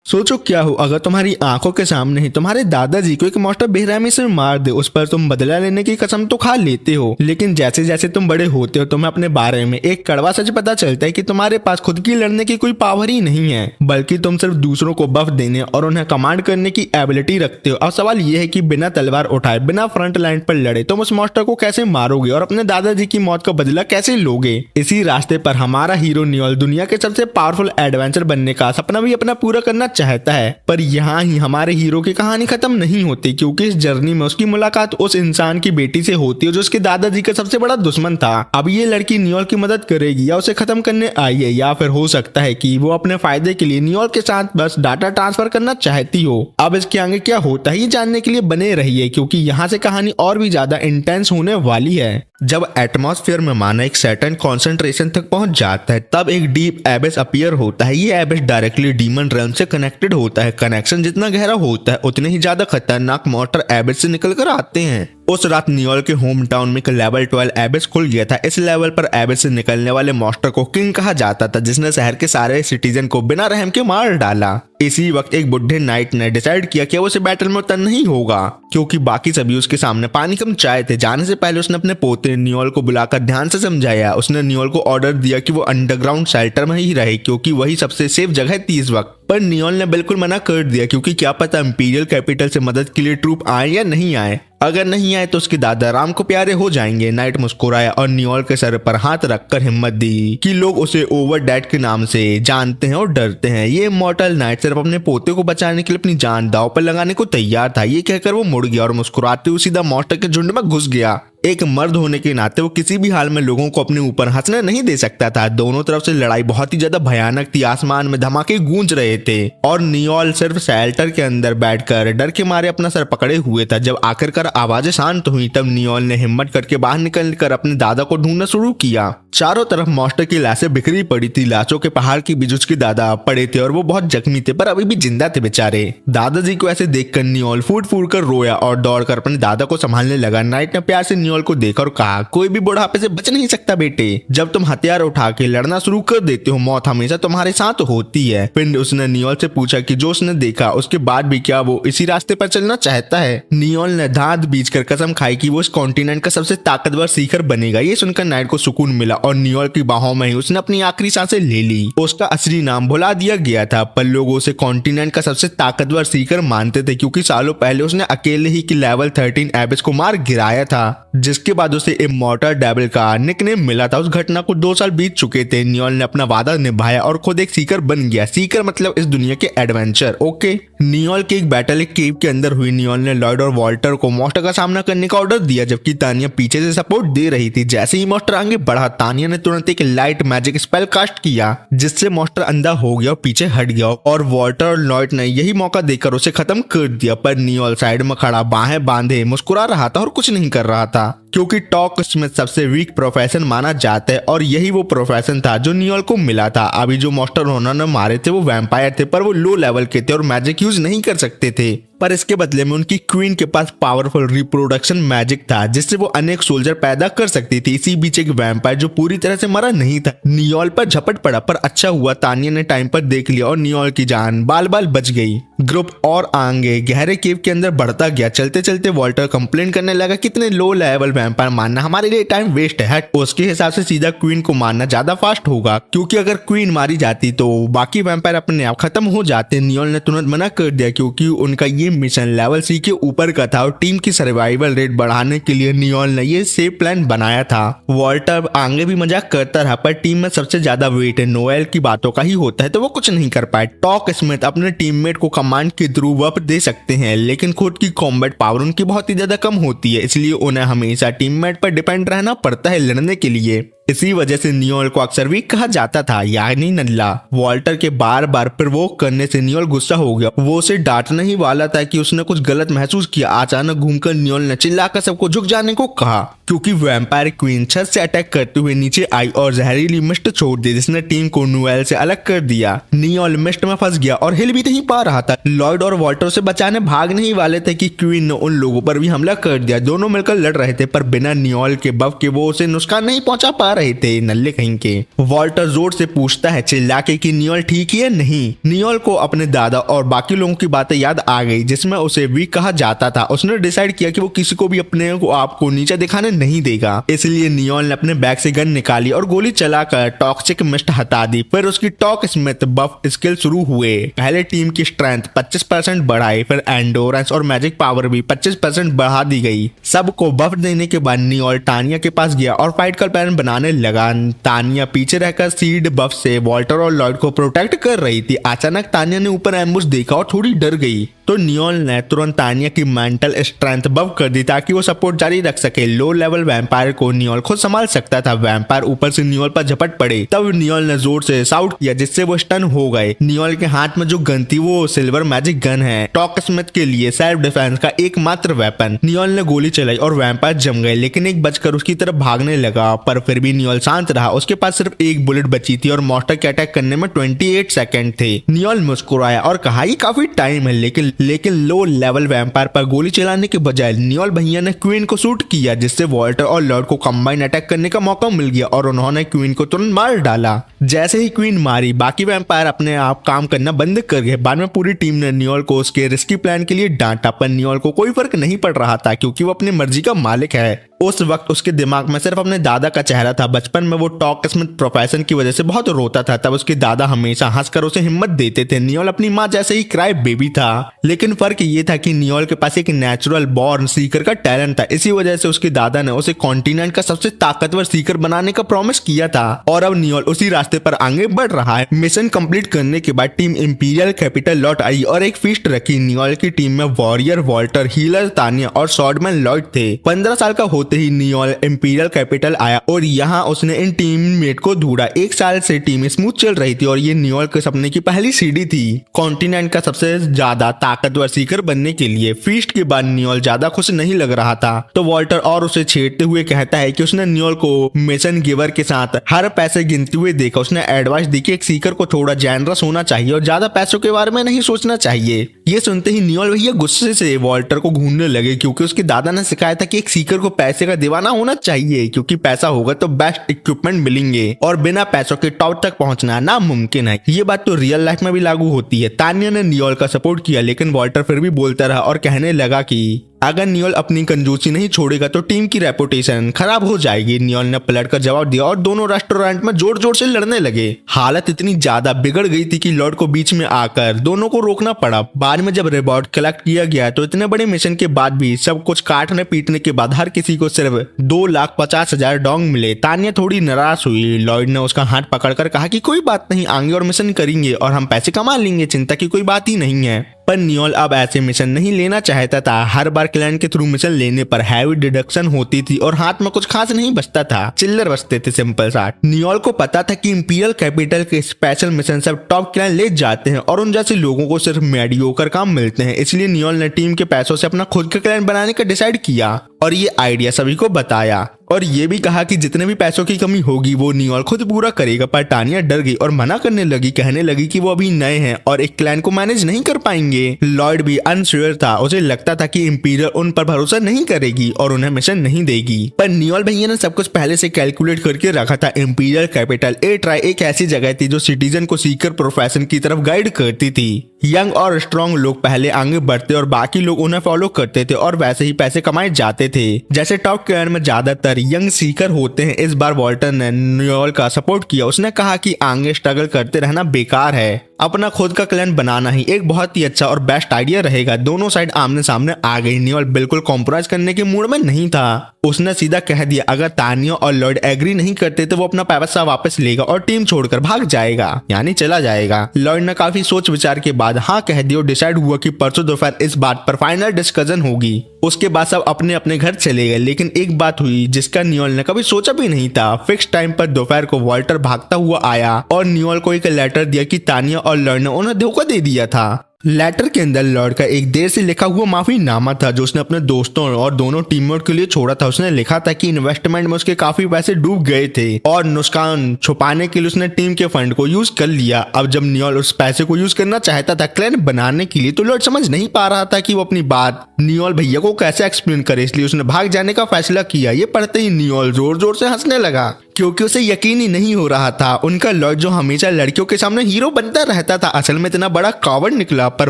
सोचो क्या हो अगर तुम्हारी आंखों के सामने ही तुम्हारे दादाजी को एक मॉन्स्टर बेरहमी से मार दे। उस पर तुम बदला लेने की कसम तो खा लेते हो, लेकिन जैसे जैसे तुम बड़े होते हो तुम्हें अपने बारे में एक कड़वा सच पता चलता है कि तुम्हारे पास खुद की लड़ने की कोई पावर ही नहीं है, बल्कि तुम सिर्फ दूसरों को बफ देने और उन्हें कमांड करने की एबिलिटी रखते हो। अब सवाल यह है कि बिना तलवार उठाए बिना फ्रंट लाइन पर लड़े तुम उस मॉन्स्टर को कैसे मारोगे और अपने दादाजी की मौत का बदला कैसे लोगे। इसी रास्ते पर हमारा हीरो नियोल दुनिया के सबसे पावरफुल एडवेंचर बनने का सपना भी अपना पूरा करना चाहता है। पर यहाँ ही हमारे हीरो की कहानी खत्म नहीं होती, क्योंकि इस जर्नी में उसकी मुलाकात उस इंसान की बेटी से होती है जो उसके दादाजी का सबसे बड़ा दुश्मन था। अब ये लड़की नियोल की मदद करेगी या उसे खत्म करने आई है, या फिर हो सकता है कि वो अपने फायदे के लिए नियोल के साथ बस डाटा ट्रांसफर करना चाहती हो। अब इसके आगे क्या होता है ये जानने के लिए बने रहिए, क्योंकि यहाँ से कहानी और भी ज्यादा इंटेंस होने वाली है। जब एटमॉस्फेयर में माना एक सर्टेन कॉन्सेंट्रेशन तक पहुंच जाता है तब एक डीप एबिस अपीयर होता है। ये एबिस डायरेक्टली डीमन रेल्म से कनेक्टेड होता है। कनेक्शन जितना गहरा होता है उतने ही ज्यादा खतरनाक मॉन्स्टर एबिस से निकल कर आते हैं। उस रात नियोल के होम टाउन में लेवल 12 एबिस खुल गया था। इस लेवल पर एबिस से निकलने वाले मॉन्स्टर को किंग कहा जाता था, जिसने शहर के सारे सिटीजन को बिना रहम के मार डाला। इसी वक्त एक बुढ़े नाइट ने डिसाइड किया कि वो उसे बैटल में उतरना नहीं होगा, क्योंकि बाकी सभी उसके सामने पानी कम चाहे थे। जाने से पहले उसने अपने पोते नियोल को बुलाकर ध्यान से समझाया। उसने नियोल को ऑर्डर दिया कि वो अंडरग्राउंड शेल्टर में ही रहे, क्योंकि वही सबसे सेफ जगह थी इस वक्त। पर नियोल ने बिल्कुल मना कर दिया, क्योंकि क्या पता इंपीरियल कैपिटल से मदद के लिए ट्रूप आए या नहीं आए। अगर नहीं आए तो उसके दादा राम को प्यारे हो जाएंगे। नाइट मुस्कुराया और नियोल के सर पर हाथ रखकर हिम्मत दी कि लोग उसे ओवर डैड के नाम से जानते हैं और डरते हैं। ये इमॉर्टल नाइट सिर्फ अपने पोते को बचाने के लिए अपनी जान दांव पर लगाने को तैयार था। ये कहकर वो मुड़ गया और मुस्कुराते हुए सीधा मॉन्स्टर के झुंड में घुस गया। एक मर्द होने के नाते वो किसी भी हाल में लोगों को अपने ऊपर हंसने नहीं दे सकता था। दोनों तरफ से लड़ाई बहुत ही ज्यादा भयानक थी। आसमान में धमाके गूंज रहे थे और नियोल सिर्फ शेल्टर के अंदर बैठकर डर के मारे अपना सर पकड़े हुए था। जब आखिरकार आवाजें शांत हुई तब नियोल ने हिम्मत करके बाहर निकलकर अपने दादा को ढूंढना शुरू किया। चारों तरफ मॉन्स्टर की लाशें बिखरी पड़ी थी। लाशों के पहाड़ के बीच उसके दादा पड़े थे और वो बहुत जख्मी थे, पर अभी भी जिंदा थे बेचारे। दादाजी को ऐसे देखकर नियोल फूट फूट कर रोया और दौड़कर अपने दादा को संभालने लगा। नाइट ने प्यार से नियोल को देखा और कहा, कोई भी बुढ़ापे से बच नहीं सकता बेटे। जब तुम हथियार उठा के लड़ना शुरू कर देते हो मौत हमेशा तुम्हारे साथ होती है। फिर उसने नियोल से पूछा कि जो उसने देखा उसके बाद भी क्या वो इसी रास्ते पर चलना चाहता है। नियोल ने दांत बींचकर कसम खाई कि वो इस कॉन्टिनेंट का सबसे ताकतवर सीकर बनेगा। ये सुनकर नाइट को सुकून मिला और नियोल की बाहों में ही उसने अपनी आखिरी सांसें ले ली। उसका असली नाम भुला दिया गया था, पर लोग उसे कॉन्टिनेंट का सबसे ताकतवर सीकर मानते थे, क्योंकि सालों पहले उसने अकेले ही की लेवल 13 एबिस को मार गिराया था, जिसके बाद उसे इमॉर्टल डेविल का निकनेम मिला था। उस घटना को 2 साल बीत चुके थे। नियोल ने अपना वादा निभाया और खुद एक सीकर बन गया। सीकर मतलब इस दुनिया के एडवेंचर। ओके, नियोल की एक बैटल एक केव के अंदर हुई। नियोल ने लॉयड और वॉल्टर को मॉन्स्टर का सामना करने का ऑर्डर दिया, जबकि तानिया पीछे से सपोर्ट दे रही थी। जैसे ही मॉन्स्टर आगे बढ़ा तानिया ने तुरंत एक लाइट मैजिक स्पेल कास्ट किया, जिससे मॉन्स्टर अंधा हो गया और पीछे हट गया, और वॉल्टर और लॉयड ने यही मौका देकर उसे खत्म कर दिया। पर नियोल साइड में खड़ा बाहें बांधे मुस्कुरा रहा था और कुछ नहीं कर रहा था, क्योंकि टॉक स्मिथ सबसे वीक प्रोफेशन माना जाता है और यही वो प्रोफेशन था जो नियोल को मिला था। अभी जो मॉन्स्टर उन्होंने मारे थे वो वैम्पायर थे, पर वो लो लेवल के थे और मैजिक यूज नहीं कर सकते थे। पर इसके बदले में उनकी क्वीन के पास पावरफुल रिप्रोडक्शन मैजिक था, जिससे वो अनेक सोल्जर पैदा कर सकती थी। इसी बीच एक वैम्पायर जो पूरी तरह से मरा नहीं था नियोल पर झपट पड़ा, पर अच्छा हुआ तानिया ने टाइम पर देख लिया और नियोल की जान बाल बाल बच गई। ग्रुप और आगे गहरे केव के अंदर बढ़ता गया। चलते चलते वॉल्टर कंप्लेन करने लगा, कितने लो लेवल वैम्पायर मारना हमारे लिए टाइम वेस्ट है। उसके हिसाब से सीधा क्वीन को मारना ज्यादा फास्ट होगा, क्योंकि अगर क्वीन मारी जाती तो बाकी वैम्पायर अपने आप खत्म हो जाते। नियोल ने तुरंत मना कर दिया, क्योंकि उनका ये मिशन लेवल 3 के ऊपर का था और टीम की सर्वाइवल रेट बढ़ाने के लिए नियोल ने ये सेफ प्लान बनाया था। वॉल्टर आगे भी मजाक करता रहा, पर टीम में सबसे ज्यादा वेट नोएल की बातों का ही होता है, तो वो कुछ नहीं कर पाए। टॉक स्मिथ अपने टीममेट को कमांड के थ्रू वप दे सकते हैं, लेकिन खुद की कॉम्बैट पावर उनकी बहुत ही ज्यादा कम होती है, इसलिए उन्हें हमेशा टीममेट पर डिपेंड रहना पड़ता है लड़ने के लिए। इसी वजह से नियोल को अक्सर वीक कहा जाता था, यानी नल्ला। वॉल्टर के बार बार प्रोवोक करने से नियोल गुस्सा हो गया। वो उसे डांटने ही वाला था कि उसने कुछ गलत महसूस किया। अचानक घूमकर नियोल ने चिल्लाकर सबको झुक जाने को कहा, क्योंकि वैम्पायर क्वीन छत से अटैक करते हुए नीचे आई और जहरीली मिस्ट छोड़ दी, जिसने टीम को नोएल से अलग कर दिया। नियोल मिस्ट में फंस गया और हिल भी नहीं पा रहा था। लॉयड और वॉल्टर से बचाने भाग नहीं वाले थे कि क्वीन ने उन लोगों पर भी हमला कर दिया। दोनों मिलकर लड़ रहे थे, पर बिना नियोल के बफ के वो उसे नुकसान नहीं पहुंचा पा रहे थे नल्ले कहीं के। वॉल्टर जोर से पूछता है चिल्ला के कि नियोल ठीक है नहीं। नियोल को अपने दादा और बाकी लोगों की बातें याद आ गई जिसमें उसे वीक कहा जाता था। उसने डिसाइड किया कि वो किसी को भी अपने आपको नीचे दिखाने नहीं देगा, इसलिए नियोल ने अपने बैग से गन निकाली और गोली चलाकर टॉक्सिक मिस्ट हटा दी। फिर उसकी टॉक स्मिथ बफ स्किल शुरू हुए। पहले टीम की स्ट्रेंथ 25% बढ़ाई, फिर एंडोरेंस और मैजिक पावर भी 25% बढ़ा दी गई। सबको बफ देने के बाद नियोल तानिया के पास गया और फाइट का प्लान बनाने लगा। तानिया पीछे रहकर सीड बफ से वॉल्टर और लॉयड को प्रोटेक्ट कर रही थी। अचानक तानिया ने ऊपर एम्बुश देखा और थोड़ी डर गई, तो नियोल ने तुरंत तानिया की मेंटल स्ट्रेंथ बफ कर दी ताकि वो सपोर्ट जारी रख सके। लो लेवल वैम्पायर को नियोल खुद संभाल सकता था। वैम्पायर ऊपर से नियोल पर झपट पड़े, तब नियोल ने जोर से शाउट किया जिससे वो स्टन हो गए। नियोल के हाथ में जो गन थी वो सिल्वर मैजिक गन है, टॉक स्मिथ के लिए सेल्फ डिफेंस का एकमात्र वेपन। नियोल ने गोली चलाई और वैम्पायर जम गए, लेकिन एक बचकर उसकी तरफ भागने लगा, पर फिर भी नियोल शांत रहा। उसके पास सिर्फ एक बुलेट बची थी और मॉन्स्टर के अटैक करने में 28 सेकंड थे। नियोल मुस्कुराया और कहा ये काफी टाइम है, लेकिन लो लेवल वैम्पायर पर गोली चलाने के बजाय नियोल भैया ने क्वीन को शूट किया, जिससे वॉल्टर और लॉर्ड को कंबाइन अटैक करने का मौका मिल गया और उन्होंने क्वीन को तुरंत मार डाला। जैसे ही क्वीन मारी, बाकी वैम्पायर अपने आप काम करना बंद कर गए। बाद में पूरी टीम ने नियोल को उसके रिस्की प्लान के लिए डांटा, पर नियोल को कोई फर्क नहीं पड़ रहा था क्योंकि वो अपनी मर्जी का मालिक है। उस वक्त उसके दिमाग में सिर्फ अपने दादा का चेहरा था। बचपन में वो टॉक स्मिथ प्रोफेशन की वजह से बहुत रोता था, तब उसके दादा हमेशा हंसकर उसे हिम्मत देते थे। नियोल अपनी माँ जैसे ही क्राई बेबी था, लेकिन फर्क ये था कि नियोल के पास एक नेचुरल बॉर्न सीकर का टैलेंट था। इसी वजह से उसके दादा ने उसे कॉन्टिनेंट का सबसे ताकतवर सीकर बनाने का प्रॉमिस किया था और अब नियोल उसी रास्ते पर आगे बढ़ रहा है। मिशन कंप्लीट करने के बाद टीम इंपीरियल कैपिटल लौट आई और एक फीस्ट रखी। नियोल की टीम में वॉरियर वॉल्टर, हीलर तानिया और स्वॉर्डमैन लॉयड थे। 15 साल का होते ही नियोल इंपीरियल कैपिटल आया और यहाँ उसने इन टीममेट को ढूंढा। एक साल से टीम स्मूथ चल रही थी और ये नियोल के सपने की पहली सीढ़ी थी कॉन्टिनेंट का सबसे ज्यादा ताकतवर सीकर बनने के लिए। फीस्ट के बाद नियोल ज्यादा खुश नहीं लग रहा था, तो वॉल्टर और उसे छेड़ते हुए कहता है कि उसने नियोल को मिशन गिवर के साथ हर पैसे गिनते हुए देखा। उसने एडवाइस दी कि एक सीकर को थोड़ा जेनरस होना चाहिए और ज्यादा पैसों के बारे में नहीं सोचना चाहिए। ये सुनते ही नियोल भैया गुस्से से वॉल्टर को घूरने लगे क्योंकि उसके दादा ने सिखाया था कि एक सीकर को पैसे का दीवाना होना चाहिए, क्योंकि पैसा होगा तो बेस्ट इक्विपमेंट मिलेंगे और बिना पैसों के टॉप तक पहुंचना नामुमकिन है। ये बात तो रियल लाइफ में भी लागू होती है। तानिया ने नियोल का सपोर्ट किया, लेकिन वॉल्टर फिर भी बोलता रहा और कहने लगा कि अगर नियोल अपनी कंजूसी नहीं छोड़ेगा तो टीम की रेपुटेशन खराब हो जाएगी। नियोल ने पलट कर जवाब दिया और दोनों रेस्टोरेंट में जोर जोर से लड़ने लगे। हालत इतनी ज्यादा बिगड़ गई थी कि लॉर्ड को बीच में आकर दोनों को रोकना पड़ा। बाद में जब रिवॉर्ड कलेक्ट किया गया तो इतने बड़े मिशन के बाद भी सब कुछ काटने पीटने के बाद हर किसी को सिर्फ 2,50,000 डोंग मिले। तानिया थोड़ी नाराज हुई। लॉर्ड ने उसका हाथ पकड़कर कहा कि कोई बात नहीं, आगे और मिशन करेंगे और हम पैसे कमा लेंगे, चिंता की कोई बात ही नहीं है। पर नियोल अब ऐसे मिशन नहीं लेना चाहता था। हर बार क्लैन के थ्रू मिशन लेने पर हैवी डिडक्शन होती थी और हाथ में कुछ खास नहीं बचता था, चिल्लर बचते थे सिंपल सा। नियोल को पता था कि इंपीरियल कैपिटल के स्पेशल मिशन सब टॉप क्लैन ले जाते हैं और उन जैसे लोगों को सिर्फ मेडियोकर काम मिलते हैं, इसलिए नियोल ने टीम के पैसों से अपना खुद का क्लैन बनाने का डिसाइड किया और ये आइडिया सभी को बताया और ये भी कहा कि जितने भी पैसों की कमी होगी वो नियोल खुद पूरा करेगा। पर तानिया डर गई और मना करने लगी, कहने लगी कि वो अभी नए हैं और एक क्लैन को मैनेज नहीं कर पाएंगे। लॉर्ड भी अनश्योर था, उसे लगता था कि इंपीरियल उन पर भरोसा नहीं करेगी और उन्हें मिशन नहीं देगी। पर नियोल भैया ने सब कुछ पहले से कैलकुलेट करके रखा था। इंपीरियल कैपिटल ए ट्राई एक ऐसी जगह थी जो सिटीजन को सीकर प्रोफेशन की तरफ गाइड करती थी। यंग और स्ट्रॉन्ग लोग पहले आगे बढ़ते और बाकी लोग उन्हें फॉलो करते थे और वैसे ही पैसे कमाए जाते थे। जैसे टॉप क्लैन में ज्यादातर यंग सीकर होते हैं, इस बार वॉल्टर ने नियोल का सपोर्ट किया। उसने कहा कि आगे स्ट्रगल करते रहना बेकार है, अपना खुद का क्लैन बनाना ही एक बहुत ही अच्छा और बेस्ट आइडिया रहेगा। दोनों साइड आमने सामने आ गई। नियोल बिल्कुल कॉम्प्रोमाइज करने के मूड में नहीं था। उसने सीधा कह दिया अगर तानिया और लॉर्ड एग्री नहीं करते तो वो अपना पैसा वापस लेगा और टीम छोड़कर भाग जाएगा, यानी चला जाएगा। लॉर्ड ने काफी सोच विचार के बाद हाँ कह दिया और डिसाइड हुआ कि परसों दोपहर इस बात पर फाइनल डिस्कशन होगी। उसके बाद सब अपने अपने घर चले गए, लेकिन एक बात हुई जिसका नियोल ने कभी सोचा भी नहीं था। फिक्स टाइम पर दोपहर को वॉल्टर भागता हुआ आया और नियोल को एक लेटर दिया कि तानिया और लॉर्ड ने उन्हें धोखा दे दिया था। लेटर के अंदर लॉर्ड का एक देर से लिखा हुआ माफीनामा था जो उसने अपने दोस्तों और दोनों टीममेट के लिए छोड़ा था। उसने लिखा था कि इन्वेस्टमेंट में उसके काफी पैसे डूब गए थे और नुकसान छुपाने के लिए उसने टीम के फंड को यूज कर लिया। अब जब नियोल उस पैसे को यूज करना चाहता था क्लैन बनाने के लिए, तो लॉर्ड समझ नहीं पा रहा था कि वो अपनी बात नियोल भैया को कैसे एक्सप्लेन करे, इसलिए उसने भाग जाने का फैसला किया। ये पढ़ते ही नियोल जोर जोर से हंसने लगा क्योंकि उसे यकीन ही नहीं हो रहा था उनका लॉर्ड जो हमेशा लड़कियों के सामने हीरो बनता रहता था असल में इतना बड़ा कावर्ड निकला। पर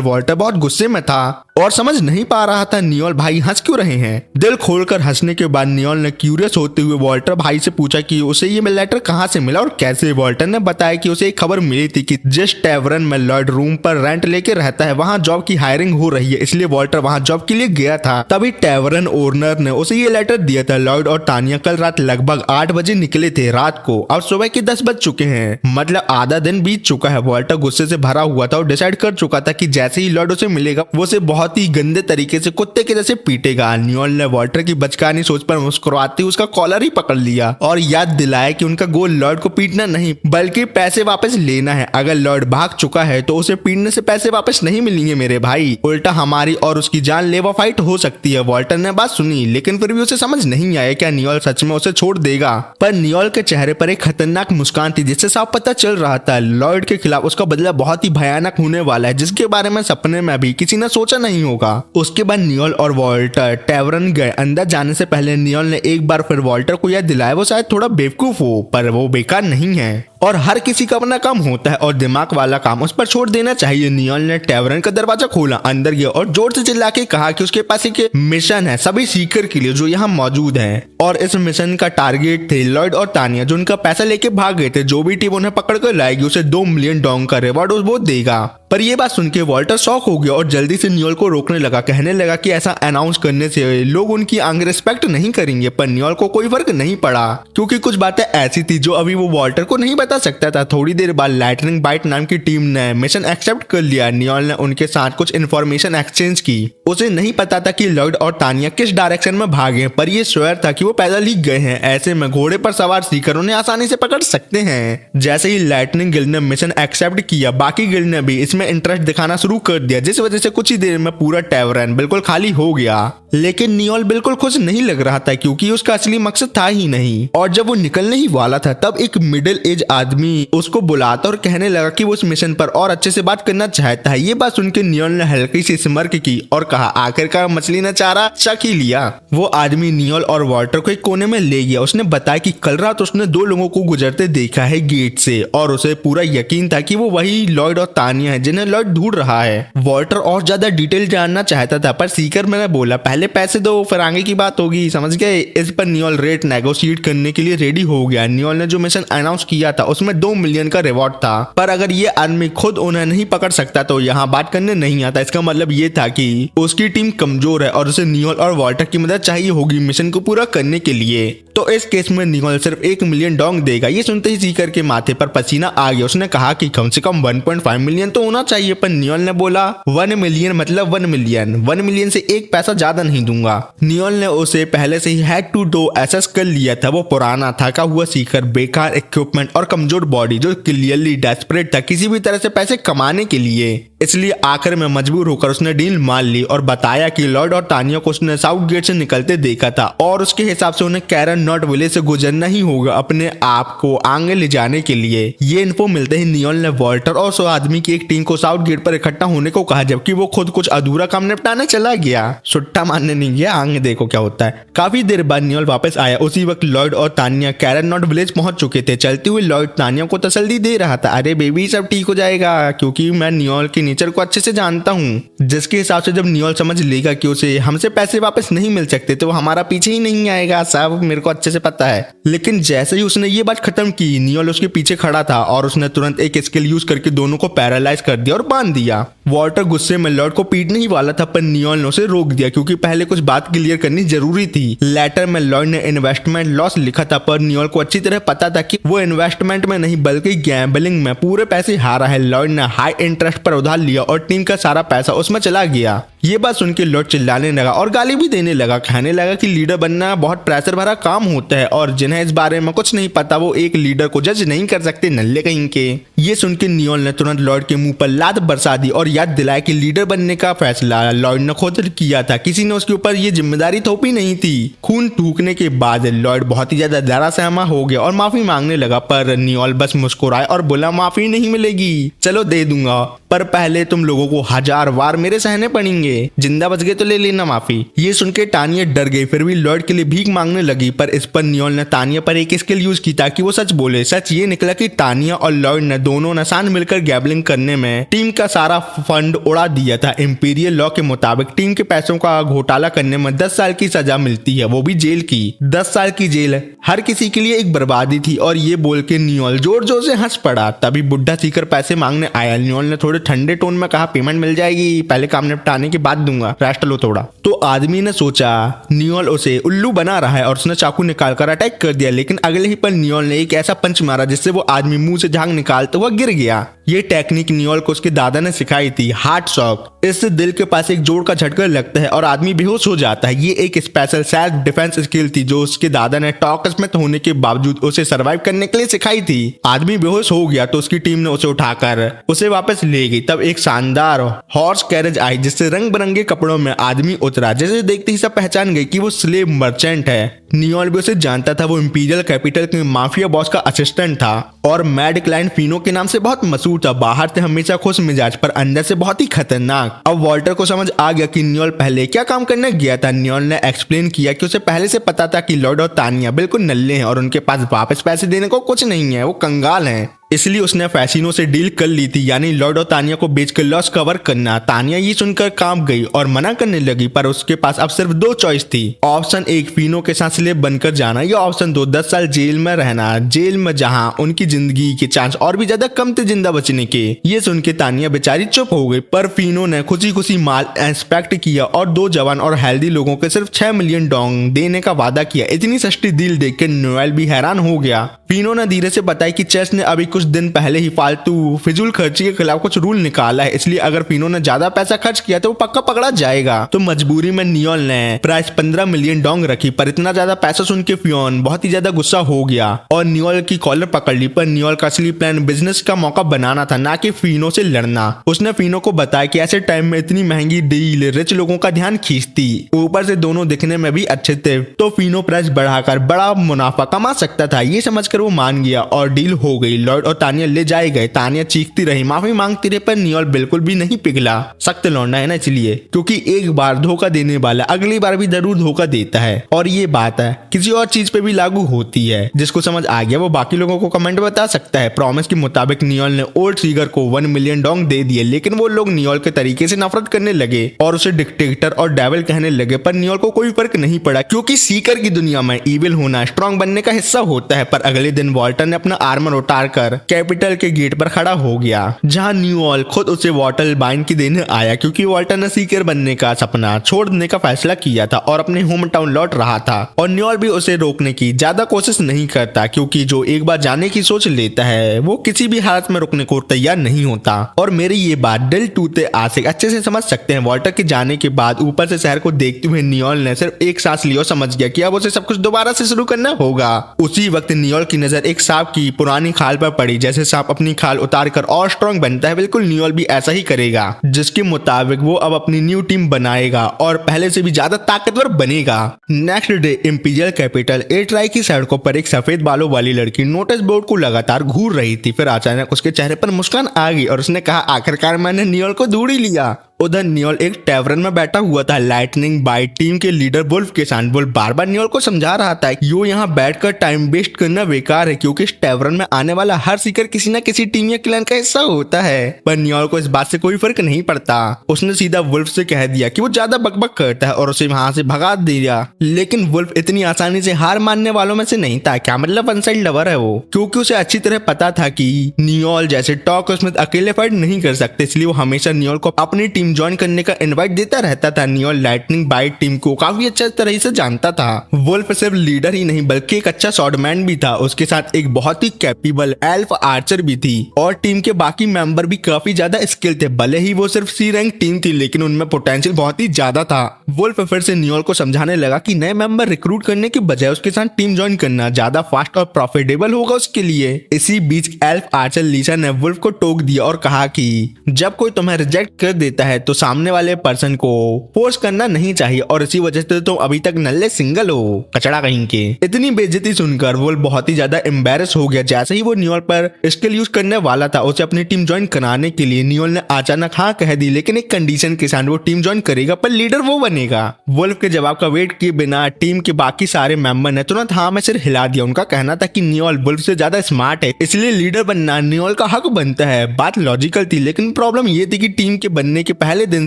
वॉल्टर बहुत गुस्से में था और समझ नहीं पा रहा था नियोल भाई हंस क्यों रहे हैं। दिल खोलकर हंसने के बाद नियोल ने क्यूरियस होते हुए वॉल्टर भाई से पूछा कि उसे ये लेटर कहाँ से मिला और कैसे। वॉल्टर ने बताया कि उसे एक खबर मिली थी कि जिस टैवरन में लॉर्ड रूम पर रेंट लेके रहता है वहाँ जॉब की हायरिंग हो रही है, इसलिए वॉल्टर वहाँ जॉब के लिए गया था। तभी टैवरन ओनर ने उसे ये लेटर दिया था। लॉर्ड और तानिया कल रात लगभग 8 बजे निकले थे रात को, अब सुबह के 10 बज चुके हैं, मतलब आधा दिन बीत चुका है। वॉल्टर गुस्से से भरा हुआ था और डिसाइड कर चुका था कि जैसे ही लॉर्ड उसे मिलेगा वो उसे बहुत ही गंदे तरीके से कुत्ते के जैसे पीटेगा। नियोल ने वॉल्टर की बचकानी सोच पर मुस्कुराते उसका कॉलर ही पकड़ लिया और याद दिलाया कि उनका गोल लॉर्ड को पीटना नहीं बल्कि पैसे वापस लेना है। अगर लॉर्ड भाग चुका है तो उसे पीटने से पैसे वापस नहीं मिलेंगे मेरे भाई, उल्टा हमारी और उसकी जान लेवा फाइट हो सकती है। वॉल्टर ने बात सुनी लेकिन फिर भी उसे समझ नहीं आया क्या नियोल सच में उसे छोड़ देगा। पर नियोल के चेहरे पर एक खतरनाक मुस्कान थी जिससे साफ पता चल रहा था लॉर्ड के खिलाफ उसका बदला बहुत ही भयानक होने वाला है, जिसके बारे में सपने में भी किसी ने सोचा नहीं होगा। उसके बाद नियोल और वॉल्टर टैवरन गए। अंदर जाने से पहले नियोल ने एक बार फिर वॉल्टर को यह दिलाया वो शायद थोड़ा बेवकूफ हो पर वो बेकार नहीं है और हर किसी का अपना काम होता है और दिमाग वाला काम उस पर छोड़ देना चाहिए। नियोल ने टैवरन का दरवाजा खोला, अंदर गया और जोर से चिल्ला के कहा कि उसके पास एक मिशन है सभी सीकर के लिए जो यहाँ मौजूद हैं और इस मिशन का टारगेट थे लॉर्ड और तानिया जो उनका पैसा लेके भाग गए थे। जो भी टीम उन्हें पकड़ कर लाएगी उसे 2 मिलियन डॉन्ग का रिवॉर्ड वो देगा। पर ये बात सुन के वॉल्टर शॉक हो गया और जल्दी से नियोल को रोकने लगा, कहने लगा कि ऐसा अनाउंस करने से लोग उनकी आगे रिस्पेक्ट नहीं करेंगे। पर नियोल को कोई फर्क नहीं पड़ा क्योंकि कुछ बातें ऐसी थी जो अभी वो वॉल्टर को नहीं बता सकता था। थोड़ी देर बाद लाइटनिंग बाइट नाम की टीम ने मिशन एक्सेप्ट कर लिया। नियोल ने उनके साथ कुछ इन्फॉर्मेशन एक्सचेंज की। उसे नहीं पता था कि लॉर्ड और तानिया किस डायरेक्शन में भागे पर ये श्योर था कि वो पैदल ही गए हैं। ऐसे में घोड़े पर सवार सीकर उन्हें आसानी से पकड़ सकते हैं। जैसे ही लाइटनिंग गिल्ड ने मिशन एक्सेप्ट किया बाकी गिल्ड ने भी इसमें इंटरेस्ट दिखाना शुरू कर दिया, जिस वजह से कुछ ही देर में पूरा टैवरन बिल्कुल खाली हो गया। लेकिन नियोल बिल्कुल खुश नहीं लग रहा था क्योंकि उसका असली मकसद था ही नहीं। और जब वो निकलने ही वाला था तब एक मिडिल एज आदमी उसको बुलाता और कहने लगा कि वो उस मिशन पर और अच्छे से बात करना चाहता है। ये बात सुनकर नियोल ने हल्की सी स्मर्क की और कहा आखिरकार मछली ने चारा चख ही लिया। वो आदमी नियोल और वॉल्टर को एक कोने में ले गया। उसने बताया कि कल रात उसने 2 लोगों को गुजरते देखा है गेट से और उसे पूरा यकीन था कि वो वही लॉर्ड और तानिया है जिन्हें लॉर्ड ढूंढ रहा है। वॉल्टर और ज्यादा डिटेल जानना चाहता था पर सीकर मैंने बोला पहले पैसे दो फिर आगे की बात होगी, समझ गए। इस पर नियोल रेट नेगोशिएट करने के लिए रेडी हो गया। नियोल ने जो मिशन अनाउंस किया था उसमें 2 मिलियन का रिवॉर्ड था पर अगर ये आदमी खुद उन्हें नहीं पकड़ सकता तो यहाँ बात करने नहीं आता। इसका मतलब ये था कि उसकी टीम कमजोर है और उसे नियोल और वॉल्टर की मदद चाहिए होगी मिशन को पूरा करने के लिए। तो इस केस में नियोल सिर्फ 1 मिलियन डॉन्ग देगा। ये सुनते ही सीकर के माथे पर पसीना आ गया। उसने कहा कि कम से कम 1.5 मिलियन तो होना चाहिए पर नियोल ने बोला 1 मिलियन मतलब 1 मिलियन, 1 मिलियन से एक पैसा ज्यादा नहीं दूंगा। नियोल ने उसे पहले से ही हेड टू डो एसेस कर लिया था। वो पुराना थका हुआ सीकर, बेकार इक्विपमेंट और कमजोर बॉडी जो क्लियरली डेस्परेट था किसी भी तरह से पैसे कमाने के लिए। इसलिए आखिर में मजबूर होकर उसने डील मान ली और बताया कि लॉर्ड और तानिया को उसने साउथ गेट से निकलते देखा था और उसके हिसाब से उन्हें कैरन नॉट विलेज से गुजरना ही होगा अपने आप को आगे ले जाने के लिए। ये इन्फो मिलते ही नियोल ने वॉल्टर और 100 आदमी की एक टीम को साउथ गेट पर इकट्ठा होने को कहा जबकि वो खुद कुछ अधूरा काम निपटाने चला गया। सुट्टा मारने नहीं गया, आगे देखो क्या होता है। काफी देर बाद नियोल वापस आया। उसी वक्त लॉर्ड और तानिया कैरन नॉट विलेज पहुंच चुके थे। चलते हुए लॉर्ड तानिया को तसल्ली दे रहा था, अरे बेबी सब ठीक हो जाएगा क्योंकि मैं नियोल के नेचर को अच्छे से जानता हूँ, जिसके हिसाब से जब नियोल समझ लेगा कि उसे हमसे पैसे वापस नहीं मिल सकते तो वो हमारा पीछे ही नहीं आएगा, सब मेरे को अच्छे से पता है। लेकिन जैसे ही उसने ये बात खत्म की नियोल उसके पीछे खड़ा था और उसने तुरंत एक स्किल यूज करके दोनों को पैरालाइज कर दिया और बांध दिया। वॉल्टर गुस्से में लॉर्ड को पीटने ही वाला था पर नियोल ने उसे रोक दिया क्योंकि पहले कुछ बात क्लियर करनी जरूरी थी। लेटर में लॉर्ड ने इन्वेस्टमेंट लॉस लिखा था पर नियोल को अच्छी तरह पता था कि वो इन्वेस्टमेंट में नहीं बल्कि गैम्बलिंग में पूरे पैसे हारा है। लॉर्ड ने हाई इंटरेस्ट पर उधार लिया और टीम का सारा पैसा उसमें चला गया। ये बात सुन के लॉर्ड चिल्लाने लगा और गाली भी देने लगा, कहने लगा कि लीडर बनना बहुत प्रेशर भरा काम होता है और जिन्हें इस बारे में कुछ नहीं पता वो एक लीडर को जज नहीं कर सकते, नल्ले कहीं के। ये सुन के नियोल ने तुरंत लॉर्ड के मुंह पर लात बरसा दी और याद दिलाया कि लीडर बनने का फैसला लॉर्ड ने खुद किया था, किसी ने उसके ऊपर ये जिम्मेदारी थोपी नहीं थी। खून थूकने के बाद लॉर्ड बहुत ही ज्यादा डरा सहमा हो गया और माफी मांगने लगा, पर नियोल बस मुस्कुराए और बोला माफी नहीं मिलेगी, चलो दे दूंगा, पर पहले तुम लोगों को 1000 वार मेरे सहने पड़ेंगे, जिंदा बच गए तो ले लेना माफी। ये सुन के तानिया डर गई, फिर भी लॉर्ड के लिए भीख मांगने लगी, पर इस पर नियोल ने तानिया पर एक स्किल यूज की ताकि वो सच बोले। सच ये निकला कि तानिया और लॉर्ड ने दोनों ने साथ मिलकर गैम्बलिंग करने में टीम का सारा फंड उड़ा दिया था। इंपीरियल लॉ के मुताबिक टीम के पैसों का घोटाला करने में 10 साल की सजा मिलती है, वो भी जेल की। 10 साल की जेल हर किसी के लिए एक बर्बादी थी। और ये बोल के नियोल जोर जोर से हंस पड़ा। तभी बुढ़ा सीकर पैसे मांगने आया। नियोल ने थोड़े ठंडे टोन में कहा पेमेंट मिल जाएगी, पहले काम निपटाने के बाद दूंगा, रेस्ट लो थोड़ा। तो आदमी ने सोचा नियोल उसे उल्लू बना रहा है और उसने चाकू निकाल कर अटैक कर दिया, लेकिन अगले ही पल नियोल ने एक ऐसा पंच मारा जिससे वो आदमी मुंह से झाग निकालते हुआ गिर गया। ये टेक्निक नियोल को उसके दादा ने सिखाई थी, हार्ट शॉक। इससे दिल के पास एक जोड़ का झटका लगता है और आदमी बेहोश हो जाता है। ये एक स्पेशल सेल्फ डिफेंस स्किल थी जो उसके दादा ने टॉक स्मिथ होने के बावजूद उसे सरवाइव करने के लिए सिखाई थी। आदमी बेहोश हो गया तो उसकी टीम ने उसे उठाकर उसे वापस ले गई। तब एक शानदार हॉर्स कैरेज आई जिससे रंग बिरंगे कपड़ों में आदमी उतरा। जैसे देखते ही सब पहचान गई कि वो स्लेव मर्चेंट है। नियोल भी उसे जानता था, वो इंपीरियल कैपिटल के माफिया बॉस का असिस्टेंट था और मैड क्लाइंट फिनो के नाम से बहुत मशहूर था। बाहर से हमेशा खुश मिजाज पर अंदर से बहुत ही खतरनाक। अब वॉल्टर को समझ आ गया कि नियोल पहले क्या काम करने गया था। नियोल ने एक्सप्लेन किया कि उसे पहले से पता था कि लॉर्ड और तानिया बिल्कुल नल्ले हैं और उनके पास वापस पैसे देने को कुछ नहीं है, वो कंगाल हैं। इसलिए उसने फैसिनो से डील कर ली थी, यानी लॉर्ड और तानिया को बेचकर लॉस कवर करना। तानिया ये सुनकर कांप गई और मना करने लगी, पर उसके पास अब सिर्फ 2 चॉइस थी। ऑप्शन 1 फिनो के साथ स्लेव बनकर जाना, या ऑप्शन 2 10 साल जेल में रहना, जेल में जहां उनकी जिंदगी के चांस और भी ज्यादा कम थे जिंदा बचने के। ये सुन के तानिया बेचारी चुप हो गई, पर फिनो ने खुशी खुशी माल इंस्पेक्ट किया और 2 जवान और हेल्दी लोगों के सिर्फ 6 मिलियन डोंग देने का वादा किया। इतनी सस्ती डील देखकर नोएल भी हैरान हो गया। फिनो ने धीरे से बताया कि चर्च ने अभी कुछ दिन पहले ही फालतू फिजूल खर्ची के खिलाफ कुछ रूल निकाला है, इसलिए अगर फिनो ने ज्यादा पैसा खर्च किया तो वो पक्का पकड़ा जाएगा। तो मजबूरी में नियोल ने प्राइस 15 मिलियन डोंग रखी, पर इतना ज्यादा पैसा सुन के फियोन बहुत ही ज्यादा गुस्सा हो गया और नियोल की कॉलर पकड़ ली। पर नियोल का असली प्लान बिजनेस का मौका बनाना था, ना कि फिनो से लड़ना। उसने फिनो को बताया कि ऐसे टाइम में इतनी महंगी डील रिच लोगों का ध्यान खींचती, ऊपर से दोनों दिखने में भी अच्छे थे, तो फिनो प्राइस बढ़ाकर बड़ा मुनाफा कमा सकता था। ये समझकर वो मान गया और डील हो गई। लॉर्ड और तानिया ले जाए गए। तानिया चीखती रही, माफी मांगती रही, पर नियोल बिल्कुल भी नहीं पिघला। सख्त लौंडा है ना, इसलिए, क्योंकि एक बार धोखा देने वाला अगली बार भी जरूर धोखा देता है। और ये बात है किसी और चीज पे भी लागू होती है। जिसको समझ आ गया वो बाकी लोगों को कमेंट बता सकता है। प्रॉमिस के मुताबिक नियोल ने ओल्ड सीगर को 1 मिलियन डोंग दे दिए, लेकिन वो लोग नियोल के तरीके से नफरत करने लगे और उसे डिक्टेटर और डेविल कहने लगे। पर नियोल को कोई फर्क नहीं पड़ा, क्योंकि सीकर की दुनिया में इविल होना स्ट्रॉन्ग बनने का हिस्सा होता है। पर अगले दिन वॉल्टर ने अपना आर्मर उतारकर कैपिटल के गेट पर खड़ा हो गया, जहां नियोल खुद उसे वॉटर बाइंड की देने आया, क्योंकि वॉल्टर ने सीकर बनने का सपना छोड़ने का फैसला किया था और अपने होम टाउन लौट रहा था। और नियोल भी उसे रोकने की ज्यादा कोशिश नहीं करता, क्योंकि जो एक बार जाने की सोच लेता है वो किसी भी हालत में रुकने को तैयार नहीं होता। और मेरी ये बात दिल टूटे आशिक अच्छे से समझ सकते हैं। वॉल्टर के जाने के बाद ऊपर से शहर को देखते हुए नियोल ने सिर्फ एक सांस लिया और समझ गया कि अब उसे सब कुछ दोबारा से शुरू करना होगा। उसी वक्त नियोल की नजर एक सांप की पुरानी खाल पर पड़ी। जैसे सांप अपनी खाल उतार कर और स्ट्रॉन्ग बनता है, बिल्कुल नियोल भी ऐसा ही करेगा, जिसके मुताबिक वो अब अपनी न्यू टीम बनाएगा और पहले से भी ज्यादा ताकतवर बनेगा। नेक्स्ट डे इंपीरियल कैपिटल एट्राई की सड़कों पर एक सफेद बालों वाली लड़की नोटिस बोर्ड को लगातार घूर रही थी। फिर अचानक उसके चेहरे पर मुस्कान आ गई और उसने कहा, आखिरकार मैंने नियोल को ढूंढ ही लिया। उधर नियोल एक टैवरन में बैठा हुआ था लाइटनिंग बाइट टीम के लीडर वुल्फ के साथ। वुल्फ बार बार नियोल को समझा रहा था कि यो यहाँ बैठकर टाइम वेस्ट करना बेकार है, क्योंकि इस टैवरन में आने वाला हर सीकर किसी न किसी टीम या क्लैन का हिस्सा होता है। पर नियोल को इस बात से कोई फर्क नहीं पड़ता। उसने सीधा वुल्फ से कह दिया कि वो ज्यादा बकबक करता है और उसे वहां से भगा दिया। लेकिन वुल्फ इतनी आसानी से हार मानने वालों में से नहीं था। क्या मतलब वन साइड लवर है वो, क्योंकि उसे अच्छी तरह पता था कि नियोल जैसे टॉक स्मिथ अकेले फाइट नहीं कर सकते, इसलिए वो हमेशा नियोल को अपनी टीम टीम ज्वाइन करने का इनवाइट देता रहता था। नियोल लाइटनिंग बाइट टीम को काफी अच्छा तरह से जानता था। वुल्फ सिर्फ लीडर ही नहीं बल्कि एक अच्छा शॉटमैन भी था। उसके साथ एक बहुत ही कैपेबल एल्फ आर्चर भी थी और टीम के बाकी मेंबर भी काफी ज्यादा स्किल थे। भले ही वो सिर्फ सी रैंक टीम थी लेकिन उनमें पोटेंशियल बहुत ही ज्यादा था। वुल्फ फिर से नियोल को समझाने लगा कि नए मेंबर रिक्रूट करने के बजाय उसके साथ टीम ज्वाइन करना ज्यादा फास्ट और प्रॉफिटेबल होगा उसके लिए। इसी बीच एल्फ आर्चर लीसा ने वुल्फ को टोक दिया और कहा कि जब कोई तुम्हें रिजेक्ट कर देता है तो सामने वाले पर्सन को फोर्स करना नहीं चाहिए और इसी वजह से तुम अभी तक नल्ले सिंगल हो, कचड़ा कहीं के। इतनी बेइज्जती सुनकर वुल्फ बहुत ही ज्यादा एम्बैरस हो गया। जैसे ही वो नियोल पर स्किल यूज करने वाला था उसे अपनी टीम ज्वाइन कराने के लिए, नियोल ने अचानक हाँ कह दी लेकिन एक कंडीशन के साथ वो टीम ज्वाइन करेगा पर लीडर वो बनेगा। वुल्फ के जवाब का वेट किए बिना टीम के बाकी सारे मेंबर ने तुरंत हाँ में सिर हिला दिया। उनका कहना था कि नियोल वुल्फ से ज्यादा स्मार्ट है इसलिए लीडर बनना नियोल का हक बनता है। बात लॉजिकल थी लेकिन प्रॉब्लम ये थी कि टीम के बनने के पहले दिन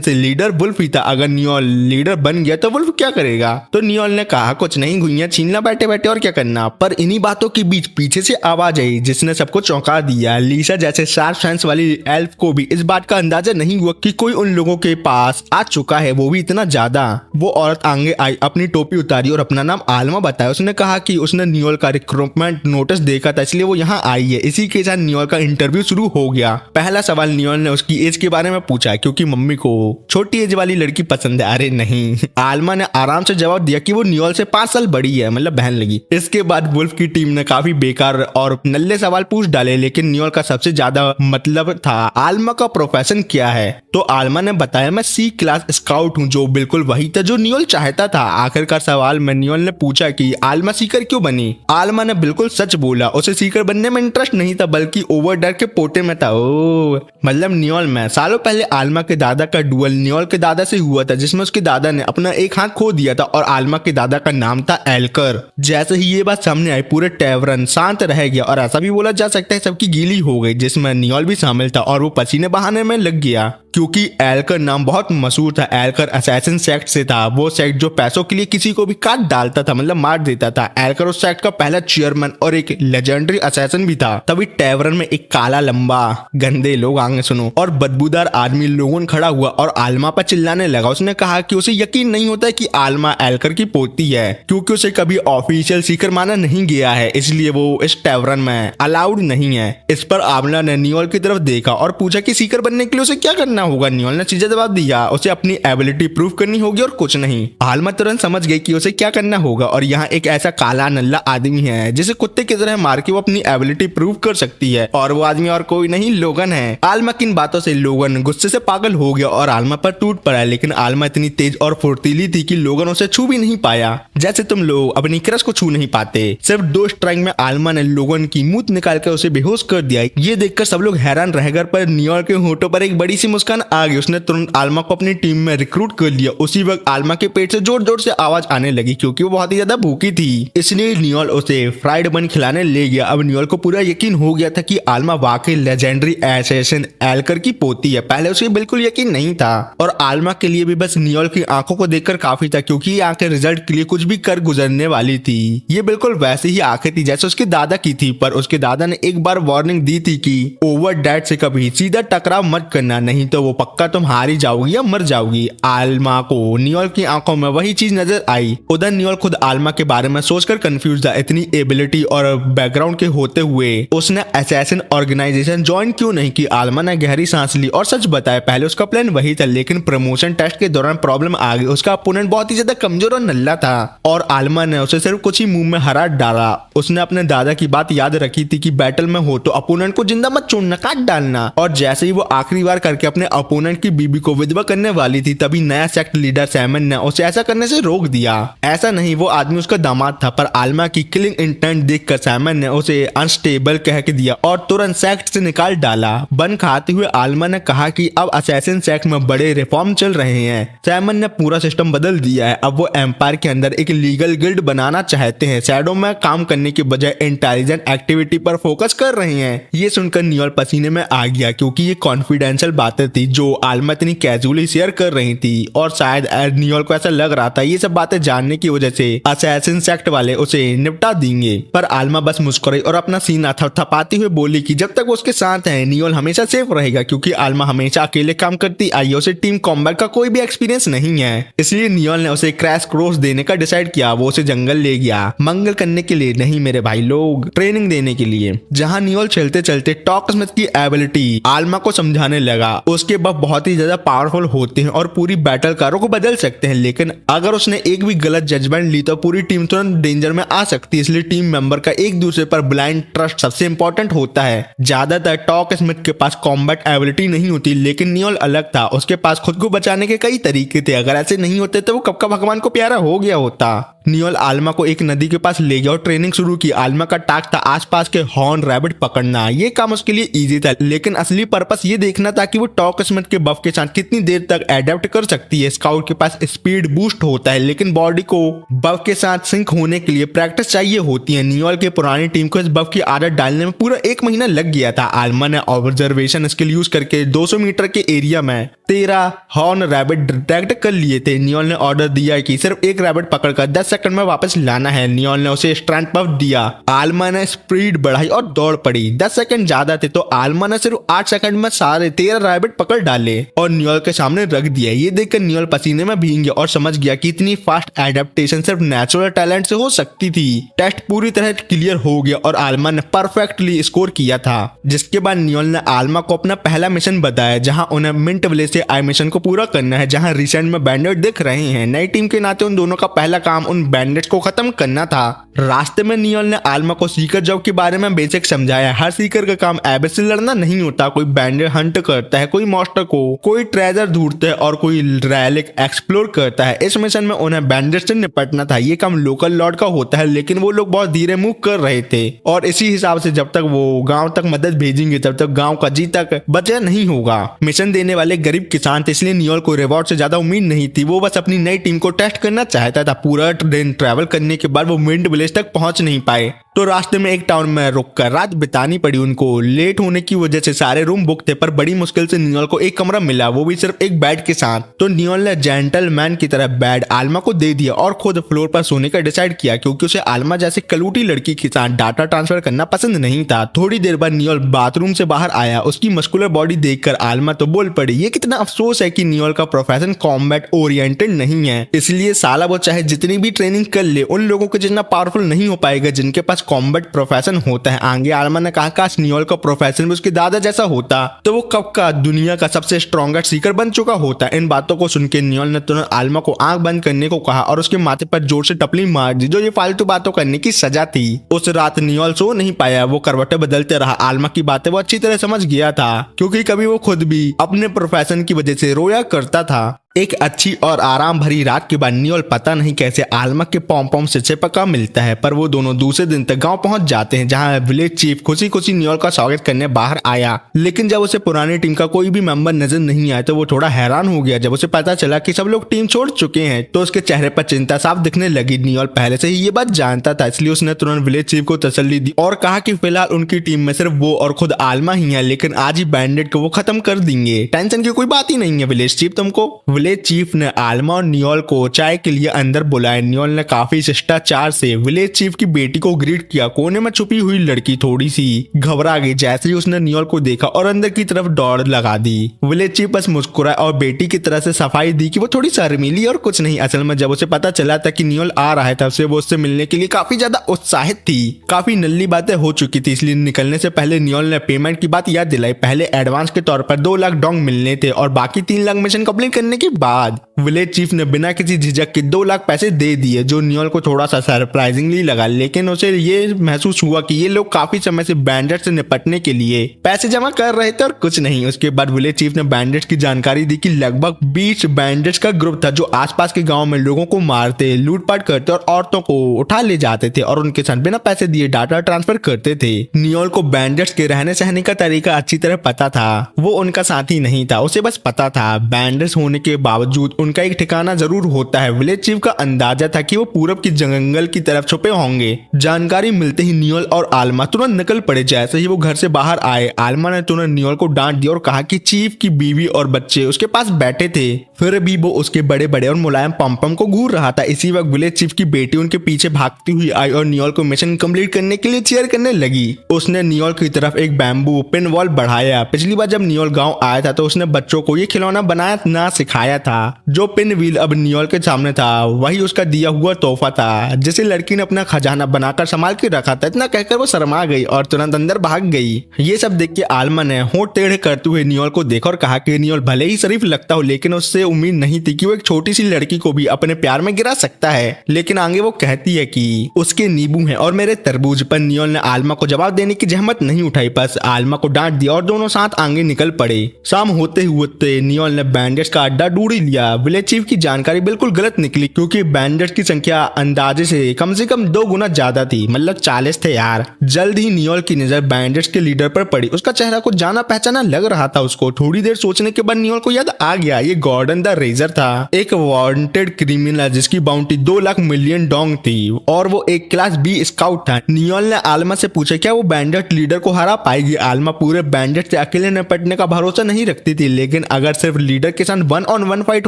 से लीडर वुल्फ ही था। अगर नियोल लीडर बन गया तो वुल्फ क्या करेगा? तो नियोल ने कहा कुछ नहीं, घुइयां छीनना बैठे बैठे और क्या करना। पर इन्हीं बातों के बीच पीछे से आवाज आई जिसने सबको चौंका दिया। लीसा जैसे शार्प सेंस वाली एल्फ को भी इस बात का अंदाजा नहीं हुआ कि कोई उन लोगों के पास आ चुका है, वो भी इतना ज्यादा। वो औरत आगे आई, अपनी टोपी उतारी और अपना नाम आलमा बताया। उसने कहा कि उसने नियोल का रिक्रूटमेंट नोटिस देखा था इसलिए वो यहाँ आई है। इसी के साथ नियोल का इंटरव्यू शुरू हो गया। पहला सवाल नियोल ने उसकी एज के बारे में पूछा क्योंकि मम्मी को छोटी एज वाली लड़की पसंद है। अरे नहीं, आलमा ने आराम से जवाब दिया कि वो नियोल से 5 साल बड़ी है, मतलब बहन लगी। इसके बाद वुल्फ की टीम ने काफी बेकार और नल्ले सवाल पूछ डाले लेकिन नियोल का सबसे ज्यादा मतलब था आलमा का प्रोफेशन क्या है। तो आलमा ने बताया मैं सी क्लास स्काउट हूँ, जो बिल्कुल वही था जो नियोल चाहता था। आखिरकार सवाल में नियोल ने पूछा कि आलमा सीकर क्यों बनी। आलमा ने बिल्कुल सच बोला, उसे सीकर बनने में इंटरेस्ट नहीं था बल्कि ओवरडर के पोटे में था। ओ मतलब नियोल में। सालों पहले आलमा के दादा का डुअल नियोल के दादा से हुआ था जिसमें उसके दादा ने अपना एक हाथ खो दिया था और आलमा के दादा का नाम था एल्कर। जैसे ही ये बात सामने आई पूरे टैवरन शांत रह गया और ऐसा भी बोला जा सकता है सबकी गीली हो गई, जिसमें नियोल भी शामिल था और वो पसीने बहाने में लग गया क्योंकि एल्कर नाम बहुत मशहूर था। एल्कर असैसिन सेक्ट से था, वो सेक्ट जो पैसों के लिए किसी को भी काट डालता था, मतलब मार देता था। एल्कर उस सेक्ट का पहला चेयरमैन और एक लेजेंडरी असैसिन भी था। तभी टैवरन में एक काला लंबा गंदे लोग आगे सुनो और बदबूदार आदमी लोगोन खड़ा हुआ और आलमा पर चिल्लाने लगा। उसने कहा कि उसे यकीन नहीं होता कि आलमा एल्कर की पोती है क्योंकि उसे कभी ऑफिशियल सीकर माना नहीं गया है, इसलिए वो इस टैवरन में अलाउड नहीं है। इस पर आमला ने नियोल की तरफ देखा और पूछा कि सीकर बनने के लिए उसे क्या करना होगा। नियोल ने सीधा जवाब दिया उसे अपनी एबिलिटी प्रूव करनी होगी और कुछ नहीं। आलमा तुरंत समझ गई कि उसे क्या करना होगा और यहाँ एक ऐसा काला नल्ला आदमी है जिसे कुत्ते की तरह मार के वो अपनी एबिलिटी प्रूव कर सकती है और वो आदमी और कोई नहीं लोगन है। आलमा की इन बातों से लोगन गुस्से से पागल हो गया और आलमा पर टूट पड़ा लेकिन आलमा इतनी तेज और फुर्तीली थी कि लोगन उसे छू भी नहीं पाया, जैसे तुम लोग अपनी क्रश को छू नहीं पाते। सिर्फ 2 स्ट्राइक में आलमा ने लोगन की मूत निकाल कर उसे बेहोश कर दिया। ये देखकर सब लोग हैरान रह गए पर नियोल के होठों पर एक बड़ी सी मुस्कान आ गई। उसने तुरंत आलमा को अपनी टीम में रिक्रूट कर लिया। उसी वक्त आलमा के पेट से जोर जोर से आवाज आने लगी क्योंकि वो बहुत ही ज्यादा भूखी थी, इसलिए नियोल उसे फ्राइड बन खिलाने ले गया। अब नियोल को पूरा यकीन हो गया था कि आलमा वाकई लेजेंडरी असैसिन एल्कर की पोती है। पहले उसे बिल्कुल यकीन नहीं था और आलमा के लिए भी बस नियोल की आंखों को देखकर काफी था क्योंकि ये आंखें रिजल्ट के लिए कुछ भी कर गुजरने वाली थी। ये बिल्कुल वैसे ही आंखें थी जैसे उसके दादा की थी, पर उसके दादा ने एक बार वार्निंग दी थी कि ओवर डैड से कभी सीधा टकराव मत करना, नहीं तो वो पक्का तुम हार ही जाओगी या मर जाओगी। आलमा को नियोल की आंखों में वही चीज नजर आई। उधर नियोल खुद आलमा के बारे में सोचकर कंफ्यूज था। इतनी एबिलिटी और बैकग्राउंड के होते हुए उसने असैसिन ऑर्गेनाइजेशन ज्वाइन क्यों नहीं की। आलमा ने गहरी सांस ली और सच बताया पहले उसका प्लान वही था लेकिन प्रमोशन टेस्ट के दौरान प्रॉब्लम आ गई। उसका अपोनेंट बहुत ही ज्यादा कमजोर और नल्ला था और आलमा ने उसे सिर्फ कुछ ही मुंह में हरा डाला। उसने अपने दादा की बात याद रखी थी कि बैटल में हो तो अपोनेंट को जिंदा मत छोड़ना, काट डालना। और जैसे ही वो आखिरी बार करके अपने अपोनेंट की बीबी को विधवा करने वाली थी तभी नया सेक्ट लीडर सैमन ने उसे ऐसा करने से रोक दिया। ऐसा नहीं, वो आदमी उसका दामाद था, पर आलमा की किलिंग इंटेंट देखकर सैमन ने उसे अनस्टेबल कह के दिया और तुरंत सेक्ट से निकाल डाला। बन खाते हुए आलमा ने कहा कि अब असैसिन सेक्ट में बड़े रिफॉर्म चल रहे हैं। सैमन ने पूरा सिस्टम बदल दिया है। अब वो एम्पायर के अंदर एक लीगल गिल्ड बनाना चाहते हैं। शैडो में काम करने के बजाय इंटेलिजेंट एक्टिविटी पर फोकस कर रहे हैं। ये सुनकर नियोल पसीने में आ गया क्योंकि ये कॉन्फिडेंशियल बातें थी जो आलमा इतनी कैजुअली शेयर कर रही थी और शायद नियोल को ऐसा लग रहा था ये सब बातें जानने की वजह से असैसिन सेक्ट वाले उसे निपटा देंगे। पर आलमा बस मुस्कुराई और अपना सीना थपथपाती हुए बोली कि जब तक वो उसके साथ है नियोल हमेशा सेफ रहेगा क्योंकि आलमा हमेशा अकेले काम करती करती आई है, उसे टीम कॉम्बैट का कोई भी एक्सपीरियंस नहीं है। इसलिए नियोल ने उसे क्रैश कोर्स देने का डिसाइड किया। वो उसे जंगल ले गया, मंगल करने के लिए नहीं मेरे भाई लोग, ट्रेनिंग देने के लिए। जहां नियोल चलते चलते टॉक स्मिथ की एबिलिटी आल्मा को समझाने लगा। उसके बफ बहुत ही ज्यादा पावरफुल होते हैं और पूरी बैटल कारों को बदल सकते हैं, लेकिन अगर उसने एक भी गलत जजमेंट ली तो पूरी टीम तुरंत डेंजर में आ सकती है। इसलिए टीम मेंबर का एक दूसरे पर ब्लाइंड ट्रस्ट सबसे इंपॉर्टेंट होता है। ज्यादातर टॉक स्मिथ के पास कॉम्बैट एबिलिटी नहीं होती, लेकिन नियोल अलग था। उसके पास खुद को बचाने के कई तरीके थे। अगर ऐसे नहीं होते तो वो कब का भगवान को प्यारा हो गया होता। नियोल आल्मा को एक नदी के पास ले गया और ट्रेनिंग शुरू की। आल्मा का टास्क था आसपास के हॉर्न रैबिट पकड़ना। ये काम उसके लिए इजी था, लेकिन असली पर्पस ये देखना था कि वो टॉक स्मिथ के बफ के साथ कितनी देर तक एडेप्ट कर सकती है। स्काउट के पास स्पीड बूस्ट होता है, लेकिन बॉडी को बफ के साथ सिंक होने के लिए प्रैक्टिस चाहिए होती है। नियोल के पुरानी टीम को इस बफ की आदत डालने में पूरा 1 महीना लग गया था। आल्मा ने ऑब्जर्वेशन स्किल यूज करके 200 मीटर के एरिया में 13 हॉर्न रैबिट डिटेक्ट कर लिए थे। नियोल ने ऑर्डर दिया कि सिर्फ एक रैबिट पकड़कर 10 सेकंड में वापस लाना है। नियोल ने उसे स्ट्रेंथ बफ दिया। आल्मा ने स्पीड बढ़ाई और दौड़ पड़ी। 10 सेकंड ज्यादा थे तो आल्मा ने सिर्फ 8 सेकंड में सारे 13 रैबिट पकड़ डाले और नियोल के सामने रख दिया। ये देखकर नियोल पसीने में भीग गया और समझ गया कि इतनी फास्ट एडेप्टेशन सिर्फ नेचुरल टैलेंट से हो सकती थी। टेस्ट पूरी तरह क्लियर हो गया और आल्मा ने परफेक्टली स्कोर किया था। जिसके बाद नियोल ने आल्मा को अपना पहला मिशन बताया, जहां उन्हें मिंट विलेज से आई मिशन को पूरा करना है, जहां रिसेंट में बैंडेड दिख रहे हैं। नई टीम के नाते उन दोनों का पहला काम उन बैंडेड को खत्म करना था। रास्ते में नियोल ने आल्मा को सीकर जॉब के बारे में बेसिक समझाया। हर सीकर का काम एबिस से लड़ना नहीं होता। कोई बैंडेड हंट करता है, कोई मॉन्स्टर को, कोई ट्रेजर ढूंढता है और कोई रैलिक एक्सप्लोर करता है। इस मिशन में उन्हें बैंडेड से निपटना था। ये काम लोकल लॉर्ड का होता है, लेकिन वो लोग बहुत धीरे मूव कर रहे थे और इसी हिसाब से जब तक वो गांव तक मदद भेजेंगे तब तक गांव का जी तक बचा नहीं होगा। मिशन देने वाले गरीब किसान थे, इसलिए नियोल को रिवॉर्ड से ज्यादा उम्मीद नहीं थी। वो बस अपनी नई टीम को टेस्ट करना चाहता था। पूरा दिन ट्रैवल करने के बाद वो मिंट विलेज तक पहुंच नहीं पाए तो रास्ते में एक टाउन में रुककर रात बितानी पड़ी उनको। लेट होने की वजह से सारे रूम बुक थे, पर बड़ी मुश्किल से नियोल को एक कमरा मिला, वो भी सिर्फ एक बेड के साथ। तो नियोल ने जेंटलमैन की तरह बेड आल्मा को दे दिया और खुद फ्लोर पर सोने का डिसाइड किया, क्योंकि उसे आल्मा जैसे कलूटी लड़की के साथ डाटा ट्रांसफर करना पसंद नहीं था। थोड़ी देर बाद नियोल बाथरूम से बाहर आया। उसकी मस्कुलर बॉडी देखकर आल्मा तो बोल पड़ी, ये कितना अफसोस है कि नियोल का प्रोफेशन कॉम्बैट ओरिएंटेड नहीं है, इसलिए साला वो चाहे जितनी भी ट्रेनिंग कर ले उन लोगों के जितना पावरफुल नहीं हो पाएगा जिनके पास कॉम्बैट प्रोफेशन होता है। आगे आल्मा ने कहा काश नियोल का प्रोफेशन भी उसके दादा जैसा होता तो वो कब का दुनिया का सबसे स्ट्रॉन्गेस्ट सीकर बन चुका होता। इन बातों को सुन के नियोल ने तुरंत आल्मा को आंख बंद करने को कहा और उसके माथे पर जोर से टपली मार दी, जो ये फालतू बातों करने की सजा थी। उस रात नियोल सो नहीं पाया। वो करवटें बदलते रहा। आल्मा की बातें वो अच्छी तरह समझ गया था, क्योंकि कभी वो खुद भी अपने प्रोफेशन की वजह से रोया करता था। एक अच्छी और आराम भरी रात के बाद नियोल पता नहीं कैसे आल्मा के पॉम से पका मिलता है, पर वो दोनों दूसरे दिन तक गांव पहुंच जाते हैं, जहां विलेज चीफ खुशी खुशी नियोल का स्वागत करने बाहर आया। लेकिन जब उसे पुरानी टीम का कोई भी मेंबर नजर नहीं आया तो वो थोड़ा हैरान हो गया। जब उसे पता चला कि सब लोग टीम छोड़ चुके हैं तो उसके चेहरे पर चिंता साफ दिखने लगी। नियोल पहले से ही ये बात जानता था, इसलिए उसने तुरंत विलेज चीफ को तसल्ली दी और कहा कि फिलहाल उनकी टीम में सिर्फ वो और खुद आल्मा ही है, लेकिन आज ही बैंडेड को वो खत्म कर देंगे। टेंशन की कोई बात ही नहीं है विलेज चीफ तुमको। विलेज चीफ ने आल्मा और नियोल को चाय के लिए अंदर बुलाया। नियोल ने काफी शिष्टाचार से विलेज चीफ की बेटी को ग्रीट किया। कोने में छुपी हुई लड़की थोड़ी सी घबरा गई जैसे ही उसने नियोल को देखा और अंदर की तरफ दौड़ लगा दी। विलेज चीफ बस मुस्कुराया और बेटी की तरह से सफाई दी कि वो थोड़ी शर्मीली और कुछ नहीं। असल में जब उसे पता चला था कि नियोल आ रहा है तब से वो उससे मिलने के लिए काफी ज्यादा उत्साहित थी। काफी नल्ली बातें हो चुकी थी, इसलिए निकलने से पहले नियोल ने पेमेंट की बात याद दिलाई। पहले एडवांस के तौर पर 2 लाख डोंग मिलने थे और बाकी 3 लाख मिशन कंप्लीट करने के बाद विलेज चीफ ने बिना किसी झिझक के 2 लाख पैसे दे दिए, जो नियोल को थोड़ा सा सरप्राइजिंगली लगा। लेकिन उसे ये महसूस हुआ कि ये लोग काफी समय से बैंडेड से निपटने के लिए पैसे जमा कर रहे थे और कुछ नहीं। उसके बाद विलेज चीफ ने बैंडेड की जानकारी दी कि लगभग 20 बैंडेड का ग्रुप था जो आसपास के गांव में लोगों को मारते, लूटपाट करते और औरतों को उठा ले जाते थे और उनके साथ बिना पैसे दिए डाटा ट्रांसफर करते थे। नियोल को बैंडेड के रहने सहने का तरीका अच्छी तरह पता था। वो उनका साथी नहीं था, उसे बस पता था बैंडेड होने के बावजूद उनका एक ठिकाना जरूर होता है। विलेज चीफ का अंदाजा था कि वो पूरब की जंगल की तरफ छुपे होंगे। जानकारी मिलते ही नियोल और आलमा तुरंत निकल पड़े। जैसे ही वो घर से बाहर आए, आलमा ने तुरंत नियोल को डांट दिया और कहा कि चीफ की बीवी और बच्चे उसके पास बैठे थे, फिर भी वो उसके बड़े बड़े और मुलायम पम को घूर रहा था। इसी वक्त विलेज चीफ की बेटी उनके पीछे भागती हुई आई और नियोल को मिशन कंप्लीट करने के लिए चीयर करने लगी। उसने नियोल की तरफ एक बैम्बू पिन वॉल बढ़ाया। पिछली बार जब नियोल गांव आया था तो उसने बच्चों को ये खिलौना बनाया ना सिखाया था। जो पिन व्हील अब नियोल के सामने था वही उसका दिया हुआ तोहफा था, जिसे लड़की ने अपना खजाना बनाकर संभाल के रखा था। इतना कहकर वो शर्मा गई और तुरंत अंदर भाग गई। ये सब देख के आलमा ने होंठ टेढ़े करते हुए नियोल को देखा और कहा कि नियोल भले ही शरीफ लगता हो, लेकिन उससे उम्मीद नहीं थी कि वो एक छोटी सी लड़की को भी अपने प्यार में गिरा सकता है। लेकिन आगे वो कहती है कि उसके नींबू हैं और मेरे तरबूज। पर नियोल ने आलमा को जवाब देने की जहमत नहीं उठाई, बस आलमा को डांट दिया और दोनों साथ आगे निकल पड़े। शाम होते हुए नियोल ने बैंडेज का अड्डा ढूंढ लिया। विलेज चीफ की जानकारी बिल्कुल गलत निकली, क्योंकि बैंडेज की संख्या अंदाजे से कम 2 गुना ज्यादा थी, मतलब 40 थे यार। जल्द ही नियोल की नजर बैंडेज के लीडर पर पड़ी। उसका चेहरा कुछ जाना पहचाना लग रहा था उसको। थोड़ी देर सोचने के बाद नियोल को याद आ गया, ये गॉर्डन द रेजर था, एक वांटेड क्रिमिनल जिसकी बाउंटी 2 लाख मिलियन डोंग थी और वो एक क्लास बी स्काउट था। नियोल ने आलमा से पूछा क्या वो बैंडेज लीडर को हरा पाएगी। आलमा पूरे बैंडेज से अकेले निपटने का भरोसा नहीं रखती थी, लेकिन अगर सिर्फ लीडर के साथ 1-on-1 फाइट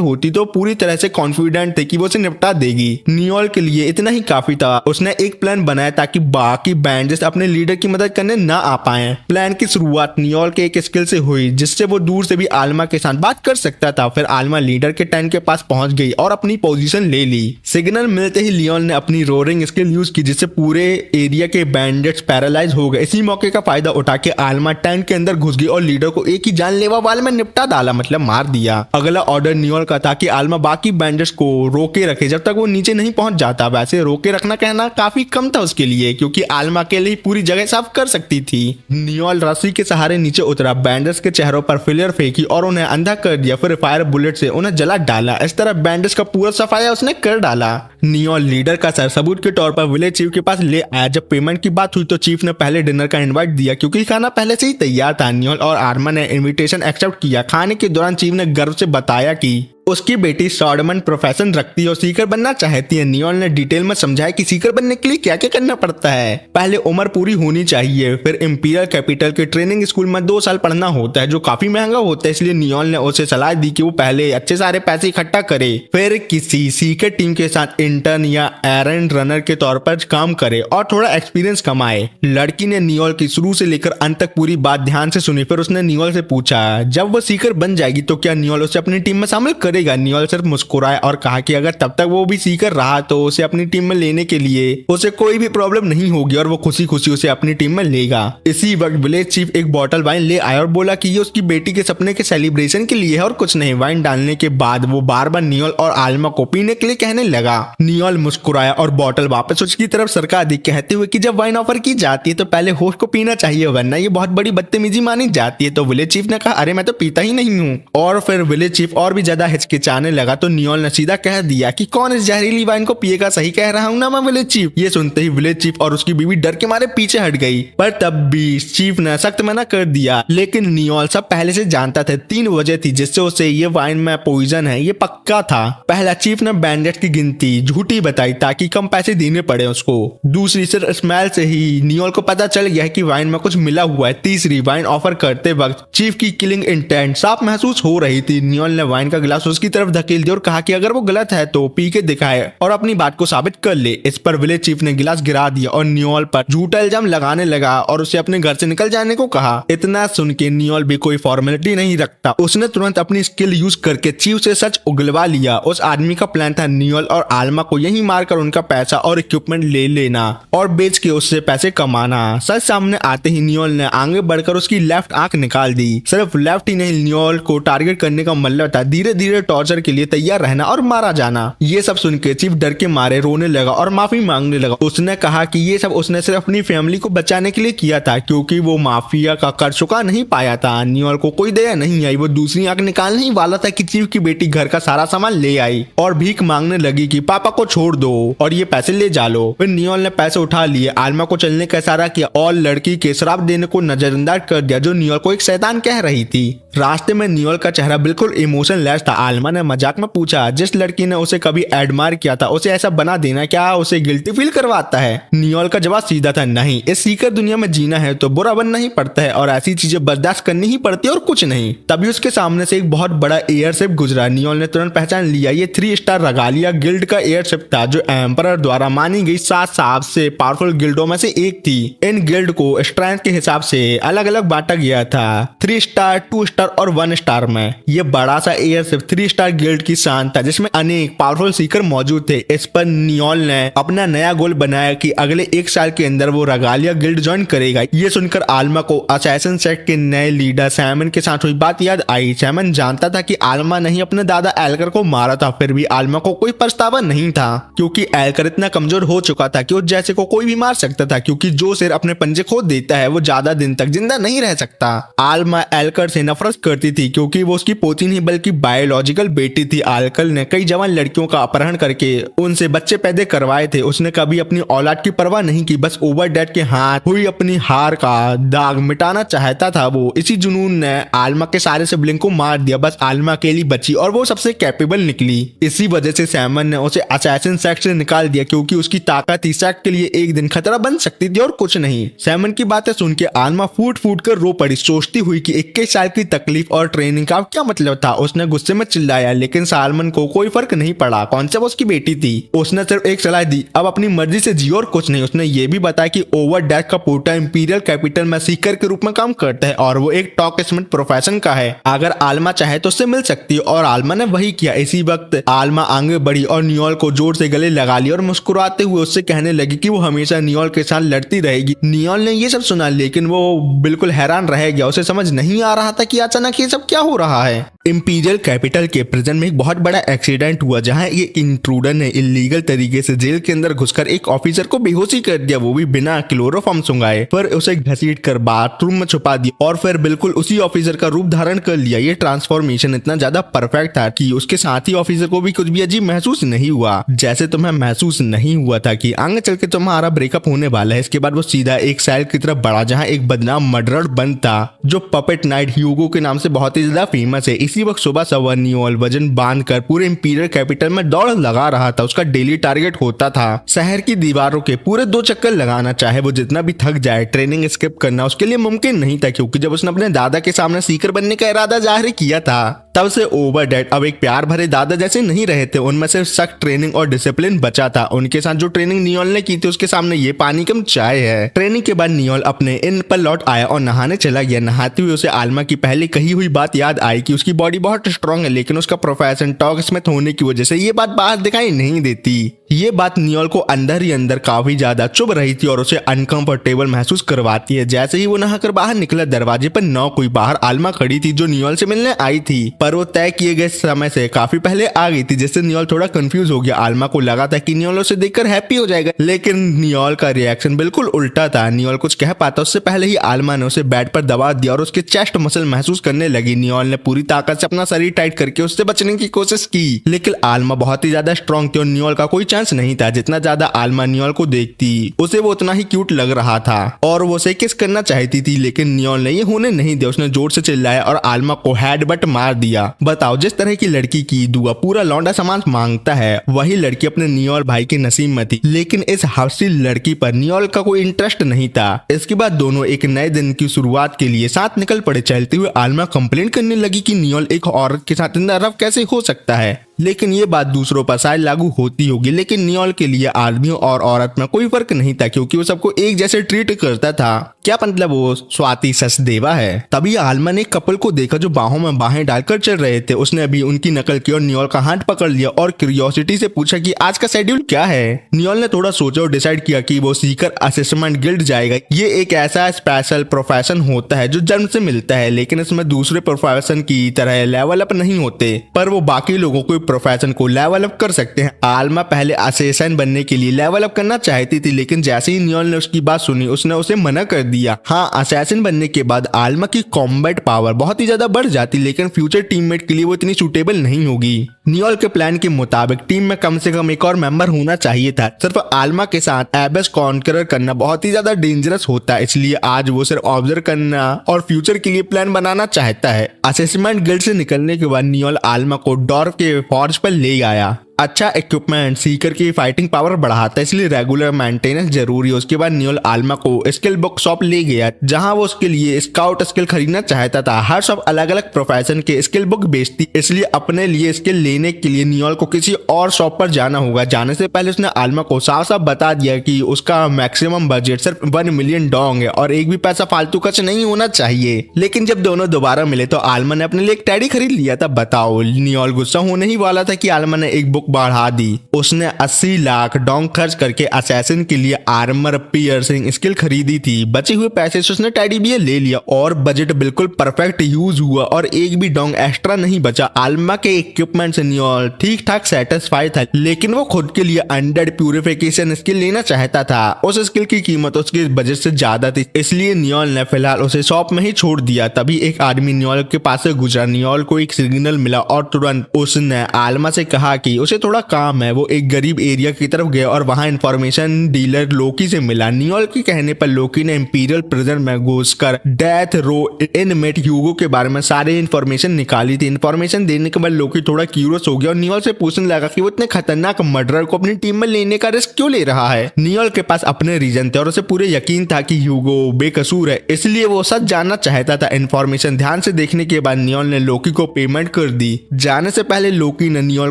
होती तो पूरी तरह से कॉन्फिडेंट थे कि वो उसे निपटा देगी। नियोल के लिए इतना ही काफी था। उसने एक प्लान बनाया ताकि बाकी बैंडेज अपने लीडर की मदद करने ना आ पाए। प्लान की शुरुआत नियोल के एक स्किल से हुई, जिससे वो दूर से भी आलमा के साथ बात कर सकता था। फिर आलमा लीडर के टेंट के पास पहुंच गई और अपनी पोजीशन ले ली। सिग्नल मिलते ही नियोल ने अपनी रोरिंग स्किल यूज की, जिससे पूरे एरिया के बैंडेज पैरालाइज हो गए। इसी मौके का फायदा उठा के आलमा टेंट के अंदर घुस गई और लीडर को एक ही जानलेवा वाल में निपटा डाला, मतलब मार दिया। अगला ऑर्डर नियोल का था कि आलमा बाकी बैंडेज को रोके रखे जब तक वो नीचे नहीं पहुंच जाता। वैसे रोके रखना कहना काफी कम था उसके लिए, क्योंकि आलमा अकेले ही पूरी जगह साफ कर सकती थी। नियोल रस्सी के सहारे नीचे उतरा, बैंडेज के चेहरों पर फिलर फेंकी और उन्हें अंधा कर दिया। फिर फायर बुलेट से उन्हें जला डाला। इस तरह बैंडेज का पूरा सफाया उसने कर डाला। नियोल लीडर का सर सबूत के तौर पर विलेज चीफ के पास ले आया। जब पेमेंट की बात हुई तो चीफ ने पहले डिनर का इनवाइट दिया, क्योंकि खाना पहले से ही तैयार था। नियोल और आर्मा ने इनविटेशन एक्सेप्ट किया। खाने के दौरान चीफ ने गर्व से बताया कि उसकी बेटी शॉर्डमन प्रोफेशन रखती है और सीकर बनना चाहती है। नियोल ने डिटेल में समझाया कि सीकर बनने के लिए क्या क्या करना पड़ता है। पहले उम्र पूरी होनी चाहिए, फिर इंपीरियल कैपिटल के ट्रेनिंग स्कूल में 2 साल पढ़ना होता है, जो काफी महंगा होता है। इसलिए नियोल ने उसे सलाह दी कि वो पहले अच्छे सारे पैसे इकट्ठा करे, फिर किसी सीकर टीम के साथ इंटर्न या एरेंड रनर के तौर पर काम करे और थोड़ा एक्सपीरियंस कमाए। लड़की ने नियोल की शुरू से लेकर अंत तक पूरी बात ध्यान से सुनी। फिर उसने नियोल से पूछा जब वो सीकर बन जाएगी तो क्या नियोल उसे अपनी टीम में शामिल करेगा। नियोल सिर्फ मुस्कुराया और कहा कि अगर तब तक वो भी सीकर रहा तो उसे अपनी टीम में लेने के लिए उसे कोई भी प्रॉब्लम नहीं होगी और वो खुशी खुशी उसे अपनी टीम में लेगा। इसी वक्त विलेज चीफ एक बॉटल वाइन ले आया और बोला कि ये उसकी बेटी के सपने के सेलिब्रेशन के लिए है और कुछ नहीं। वाइन डालने के बाद वो बार बार नियोल और आलमा को पीने के लिए कहने लगा। नियोल मुस्कुराया और बॉटल वापस उसकी तरफ सरका दी, कहते हुए कि जब वाइन ऑफर की जाती है तो पहले होस्ट को पीना चाहिए, वरना ये बहुत बड़ी बदतमीजी मानी जाती है। तो विलेज चीफ ने कहा अरे मैं तो पीता ही नहीं हूँ। और फिर विलेज चीफ और भी ज्यादा हिचकिचाने लगा तो नियोल ने सीधा कह दिया कि कौन इस जहरीली वाइन को पिएगा, सही कह रहा हूँ ना मैं विलेज चीफ। ये सुनते ही विलेज चीफ और उसकी बीवी डर के मारे पीछे हट गई, पर तब भी चीफ ने सख्त मना कर दिया। लेकिन नियोल सब पहले से जानता था। 3 वजह थी जिससे उसे ये वाइन में पॉइजन है ये पक्का था। पहला, चीफ ने बैंडेज की गिनती झूठी बताई ताकि कम पैसे देने पड़े उसको। दूसरी, सिर्फ स्मेल से ही नियोल को पता चल गया कि वाइन में कुछ मिला हुआ है। तीसरी, वाइन ऑफर करते वक्त चीफ की किलिंग इंटेंट साफ महसूस हो रही थी। नियोल ने वाइन का गिलास उसकी तरफ धकेल दिया और कहा कि अगर वो गलत है तो पी के दिखाए और अपनी बात को साबित कर ले। इस पर विलेज चीफ ने गिलास गिरा दिया और नियोल पर झूठा इल्जाम लगाने लगा और उसे अपने घर से निकल जाने को कहा। इतना सुन के नियोल भी कोई फॉर्मेलिटी नहीं रखता, उसने तुरंत अपनी स्किल यूज करके चीफ से सच उगलवा लिया। उस आदमी का प्लान था नियोल और आलमा को यही मारकर उनका पैसा और इक्विपमेंट ले लेना और बेच के उससे पैसे कमाना। सच सामने आते ही नियोल ने आगे बढ़कर उसकी लेफ्ट आंख निकाल दी। सिर्फ लेफ्ट ही नहीं, नियोल को टारगेट करने का मतलब था धीरे धीरे टॉर्चर के लिए तैयार रहना और मारा जाना। ये सब सुन के चीफ डर के मारे रोने लगा और माफी मांगने लगा। उसने कहा कि ये सब उसने सिर्फ अपनी फैमिली को बचाने के लिए किया था, क्योंकि वो माफिया का कर चुका नहीं पाया था। नियोल को कोई दया नहीं आई। वो दूसरी आंख निकालने ही वाला था कि चीफ की बेटी घर का सारा सामान ले आई और भीख मांगने लगी कि पापा को छोड़ दो और ये पैसे ले जा लो। फिर नियोल ने पैसे उठा लिए, आलमा को चलने का इशारा किया और लड़की के शराब देने को नजरअंदाज कर दिया, जो नियोल को एक शैतान कह रही थी। रास्ते में नियोल का चेहरा बिल्कुल इमोशनलेस था। आलमा ने मजाक में पूछा, जिस लड़की ने उसे कभी एडमायर किया था उसे ऐसा बना देना क्या उसे गिल्टी फील करवाता है? नियोल का जवाब सीधा था, नहीं, इस सीकर दुनिया में जीना है तो बुरा बनना ही पड़ता है और ऐसी चीजें बर्दाश्त करनी ही पड़ती है और कुछ नहीं। तभी उसके सामने से एक बहुत बड़ा एयरशिप गुजरा। नियोल ने तुरंत पहचान लिया, ये 3 स्टार रगालिया गिल्ड का एयरशिप था जो एम्परर द्वारा मानी गई 7 सबसे पावरफुल गिल्डों में से एक थी। इन गिल्ड को स्ट्रेंथ के हिसाब से अलग अलग बांटा गया था, 3 स्टार, 2 स्टार और 1 स्टार में। ये बड़ा सा एयरशिप 3 स्टार गिल्ड की शान था जिसमें अनेक पावरफुल सीकर मौजूद थे। इस पर नियोल ने अपना नया गोल बनाया कि अगले 1 साल के अंदर वो रगालिया गिल्ड ज्वाइन करेगा। ये सुनकर आलमा को असैसिन सेक्ट के नए लीडर सैमन के साथ हुई बात याद आई। सैमन जानता था कि आलमा ने ही अपने दादा एल्कर को मारा था, फिर भी आलमा को कोई पछतावा नहीं था क्योंकि एल्कर इतना कमजोर हो चुका था कि उस जैसे को कोई भी मार सकता था, क्योंकि जो सिर अपने पंजे खो देता है वो ज्यादा दिन तक जिंदा नहीं रह सकता। आलमा एल्कर से नफरत करती थी क्योंकि वो उसकी पोती नहीं बल्कि बायोलॉजिकल बेटी थी। एल्कर ने कई जवान लड़कियों का अपहरण करके उनसे बच्चे पैदा करवाए थे। उसने कभी अपनी औलाद की परवाह नहीं की, बस ओवरडेड के हाथ हुई अपनी हार का दाग मिटाना चाहता था वो। इसी जुनून ने आलमा के सारे सिबलिंग को मार दिया, बस आलमा अकेली बची और वो सबसे कैपेबल निकली। इसी वजह से सैमन ने उसे असैसिन सेक्ट से निकाल दिया क्योंकि उसकी ताकत ही सेक्ट के लिए एक दिन खतरा बन सकती थी और कुछ नहीं। सैमन की बातें सुन के आलमा फूट फूट कर रो पड़ी, सोचती हुई कि 21 साल की तकलीफ और ट्रेनिंग का क्या मतलब था। उसने गुस्से में चिल्लाया, लेकिन सालमन को कोई फर्क नहीं पड़ा, कौन सा वो उसकी बेटी थी। उसने सिर्फ एक सलाह दी, अब अपनी मर्जी से जियो और कुछ नहीं। उसने ये भी बताया कि ओवरडेड का पोटा इंपीरियल कैपिटल में सीकर के रूप में काम करता है और वो एक टॉक स्मिथ प्रोफेशन का है। अगर आलमा चाहे तो उससे मिल सकती है और आलमा ने वही किया। इसी वक्त आलमा आगे बढ़ी और नियोल को जोर से गले लगा लिया और मुस्कुराते हुए उससे कहने लगी कि वो हमेशा नियोल के साथ लड़ती रहेगी। नियोल ने ये सब सुना लेकिन वो बिल्कुल हैरान रह गया, उसे समझ नहीं आ रहा था कि अचानक ये सब क्या हो रहा है। इंपीरियल कैपिटल के प्रिजन में एक बहुत बड़ा एक्सीडेंट हुआ जहां ये इंट्रूडर ने इलीगल तरीके से जेल के अंदर घुसकर एक ऑफिसर को बेहोशी कर दिया, वो भी बिना क्लोरोफॉर्म सुंघाए। फिर उसे घसीट कर बाथरूम में छुपा दिया और फिर बिल्कुल उसी ऑफिसर का रूप धारण कर लिया। ये ट्रांसफॉर्मेशन इतना ज्यादा परफेक्ट था कि उसके साथी ऑफिसर को भी कुछ भी अजीब महसूस नहीं हुआ, जैसे तुम्हें महसूस नहीं हुआ था कि आगे चल के तुम्हारा ब्रेकअप होने वाला है। इसके बाद वो सीधा एक सेल की तरफ बढ़ा जहाँ एक बदनाम मर्डरर बंद था जो पपेट नाइट ह्यूगो के नाम से बहुत ही ज्यादा फेमस है। इसी वक्त सुबह सवा नियोल वजन बांधकर पूरे इंपीरियल कैपिटल में दौड़ लगा रहा था। उसका डेली टारगेट होता था शहर की दीवारों के पूरे 2 चक्कर लगाना, चाहे वो जितना भी थक जाए। ट्रेनिंग स्किप करना उसके लिए मुमकिन नहीं था क्योंकि जब उसने अपने दादा के सामने सीकर बनने का इरादा जाहिर किया था तब से ओवरडेड अब एक प्यार भरे दादा जैसे नहीं रहे थे। उनमें सिर्फ सख्त ट्रेनिंग और डिसिप्लिन बचा था। उनके साथ जो ट्रेनिंग नियोल ने की थी उसके सामने ये पानी कम चाय है। ट्रेनिंग के बाद नियोल अपने इन पर लौट आया और नहाने चला गया। नहाते हुए उसे आलमा की पहले कही हुई बात याद आई कि उसकी बॉडी बहुत स्ट्रांग है, लेकिन उसका प्रोफेशन टॉक स्मिथ होने की वजह से ये बात बाहर दिखाई नहीं देती। ये बात नियोल को अंदर ही अंदर काफी ज्यादा चुभ रही थी और उसे अनकंफर्टेबल महसूस करवाती है। जैसे ही वो नहाकर बाहर निकला दरवाजे पर न कोई बाहर आलमा खड़ी थी जो नियोल से मिलने आई थी, पर वो तय किए गए समय से काफी पहले आ गई थी, जिससे नियोल थोड़ा कंफ्यूज हो गया। आलमा को लगा था कि नियोल उसे देखकर हैप्पी हो जाएगा, लेकिन नियोल का रिएक्शन बिल्कुल उल्टा था। नियोल कुछ कह पाता उससे पहले ही आलमा ने उसे बेड पर दबा दिया और उसके चेस्ट मसल महसूस करने लगी। नियोल ने पूरी ताकत से अपना शरीर टाइट करके उससे बचने की कोशिश की, लेकिन आलमा बहुत ही ज्यादा स्ट्रांग थी और नियोल का कोई चांस नहीं था। जितना ज्यादा आलमा नियोल को देखती उसे वो उतना ही क्यूट लग रहा था और वो उसे किस करना चाहती थी, लेकिन नियोल ने ये होने नहीं दिया। उसने जोर से चिल्लाया और आलमा को हेडबट मार दिया। बताओ, जिस तरह की लड़की की दुआ पूरा लौंडा सामान मांगता है, वही लड़की अपने नियोल भाई के नसीब में थी, लेकिन इस हौसी लड़की पर नियोल का कोई इंटरेस्ट नहीं था। इसके बाद दोनों एक नए दिन की शुरुआत के लिए साथ निकल पड़े। चलते हुए आलमा कंप्लेंट करने लगी कि नियोल एक औरत के साथ इतना रफ कैसे हो सकता है, लेकिन ये बात दूसरों पर शायद लागू होती होगी, लेकिन नियोल के लिए आदमियों और औरत में कोई फर्क नहीं था क्योंकि वो सबको एक जैसे ट्रीट करता था। क्या मतलब वो स्वाति सचदेवा है। तभी आलमा ने एक कपल को देखा जो बाहों में बाहें डालकर चल रहे थे। उसने अभी उनकी नकल की और नियोल का हाथ पकड़ लिया और क्यूरियोसिटी से पूछा कि आज का शेड्यूल क्या है। नियोल ने थोड़ा सोचा और डिसाइड किया कि वो सीकर असेसमेंट गिल्ड जाएगा। ये एक ऐसा स्पेशल प्रोफेशन होता है जो जन्म से मिलता है, लेकिन इसमें दूसरे प्रोफेशन की तरह लेवल अप नहीं होते, पर वो बाकी लोगों को प्रोफेशन को लेवल अप कर सकते हैं। आल्मा पहले असेसन बनने के लिए लेवल अप करना चाहती थी, लेकिन जैसे ही नियोल ने उसकी बात सुनी उसने उसे मना कर दिया। हाँ, असैसिन बनने के बाद आल्मा की कॉम्बैट पावर बहुत ही ज्यादा बढ़ जाती, लेकिन फ्यूचर टीममेट के लिए वो इतनी सूटेबल नहीं होगी। नियोल के प्लान के मुताबिक टीम में कम से कम एक और मेंबर होना चाहिए था। सिर्फ आल्मा के साथ एबेस कॉन्करर करना बहुत ही ज्यादा डेंजरस होता है, इसलिए आज वो सिर्फ ऑब्जर्व करना और फ्यूचर के लिए प्लान बनाना चाहता है। असेसमेंट गिल्ड से निकलने के बाद नियोल आल्मा को डॉर्फ के फॉर्ज पर ले आया। अच्छा इक्विपमेंट सीकर की फाइटिंग पावर बढ़ाता है, इसलिए रेगुलर मेंटेनेंस जरूरी है। उसके बाद नियोल आल्मा को स्किल बुक शॉप ले गया, जहां वो उसके लिए स्काउट स्किल खरीदना चाहता था। हर शॉप अलग अलग प्रोफेशन के स्किल बुक बेचती, इसलिए अपने लिए स्किल लेने के लिए नियोल को किसी और शॉप पर जाना होगा। जाने से पहले उसने आल्मा को साफ साफ बता दिया कि उसका मैक्सिमम बजट सिर्फ 1 मिलियन डोंग है और एक भी पैसा फालतू खर्च नहीं होना चाहिए। लेकिन जब दोनों दोबारा मिले तो आल्मा ने अपने लिए एक टैडी खरीद लिया था। बताओ, नियोल गुस्सा होने ही वाला था कि आल्मा ने एक बुक बढ़ा दी। उसने 80 लाख डोंग खर्च करके असैसिन के लिए आर्मर पियर्सिंग स्किल खरीदी थी। बचे हुए पैसे से उसने टेडी बियर ले लिया और बजट बिल्कुल परफेक्ट यूज हुआ और एक भी डोंग एक्स्ट्रा नहीं बचा। आल्मा के इक्विपमेंट से नियोल ठीक ठाक सेटिस्फाई था, लेकिन वो खुद के लिए अनडेड प्यूरिफिकेशन स्किल लेना चाहता था। उस स्किल की कीमत उसके बजट से ज्यादा थी, इसलिए नियोल ने फिलहाल उसे शॉप में ही छोड़ दिया। तभी एक आदमी नियोल के पास से गुजरा। नियोल को एक सिग्नल मिला और तुरंत उसने आल्मा से कहा कि उसे थोड़ा काम है। वो एक गरीब एरिया की तरफ गया और वहां इंफॉर्मेशन डीलर लोकी से मिला। नियोल के कहने पर लोकी ने इंपीरियल प्रिजन में घुसकर डेथ रो इनमेट ह्यूगो के बारे में सारी इंफॉर्मेशन निकाली थी। इंफॉर्मेशन देने के बाद लोकी थोड़ा क्यूरियस हो गया और नियोल से पूछने लगा कि वो इतने खतरनाक मर्डरर को अपनी टीम में लेने का रिस्क क्यों ले रहा है। नियोल के पास अपने रीजन थे और उसे पूरे यकीन था कि ह्यूगो बेकसूर है, इसलिए वो सच जानना चाहता था। इंफॉर्मेशन ध्यान से देखने के बाद नियोल ने लोकी को पेमेंट कर दी। जाने से पहले लोकी ने नियोल